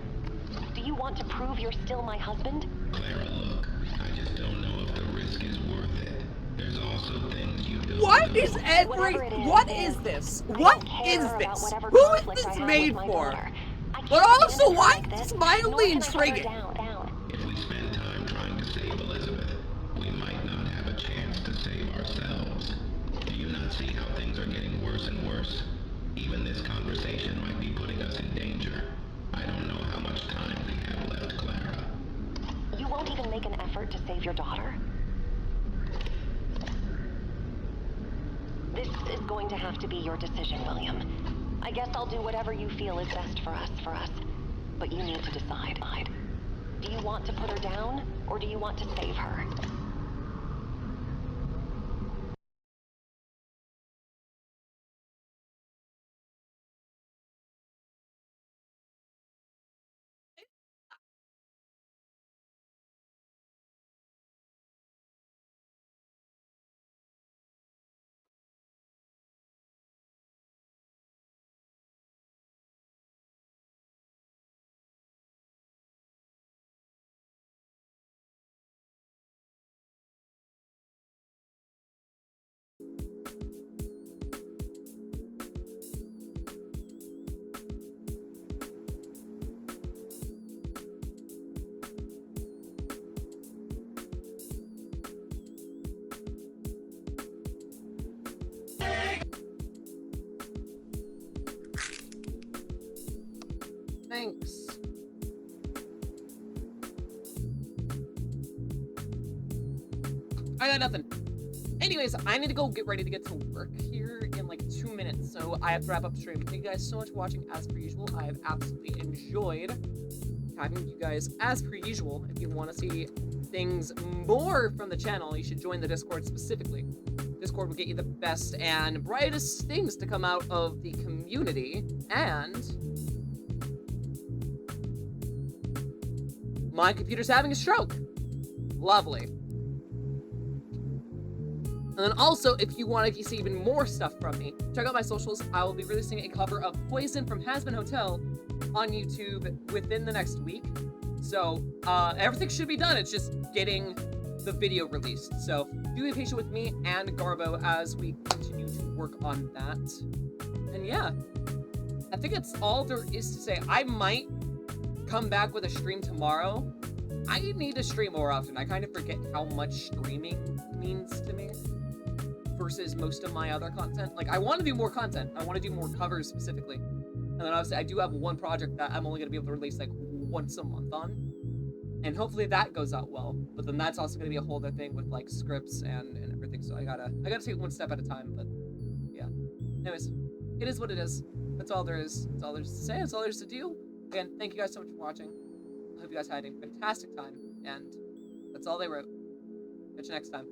Do you want to prove you're still my husband? Clara, look, I just don't know if the risk is worth it. There's also things you don't What know. is what is this? I What don't care is about this? whatever Who is conflict I this have made with my for? daughter. I But can't also, stand why like is this, this mildly nor can I put her intriguing? down. If we spend time trying to save Elizabeth, we might not have a chance to save ourselves. Do you not see how things are getting worse and worse? Even this conversation might be putting us in danger. I don't know how much time we have left, Clara. You won't even make an effort to save your daughter? This is going to have to be your decision, William. I guess I'll do whatever you feel is best for us. But you need to decide. Do you want to put her down, or do you want to save her? Thanks. I got nothing. Anyways, I need to go get ready to get to work here in like 2 minutes, so I have to wrap up the stream. Thank you guys so much for watching as per usual. I have absolutely enjoyed having you guys as per usual. If you want to see things more from the channel, you should join the Discord specifically. Discord will get you the best and brightest things to come out of the community, and my computer's having a stroke. Lovely. And then also, if you want to see even more stuff from me, check out my socials. I will be releasing a cover of Poison from Hazbin Hotel on YouTube within the next week. So, everything should be done. It's just getting the video released. So, do be patient with me and Garbo as we continue to work on that. And yeah, I think that's all there is to say. I might come back with a stream tomorrow. I need to stream more often. I kind of forget how much streaming means to me versus most of my other content. Like, I want to do more content. I want to do more covers specifically. And then obviously I do have one project that I'm only going to be able to release like once a month on. And hopefully that goes out well. But then that's also going to be a whole other thing with like scripts and everything. So I gotta take it one step at a time. But yeah. Anyways, it is what it is. That's all there is. That's all there's to say. That's all there's to do. Again, thank you guys so much for watching. I hope you guys had a fantastic time. And that's all they wrote. Catch you next time.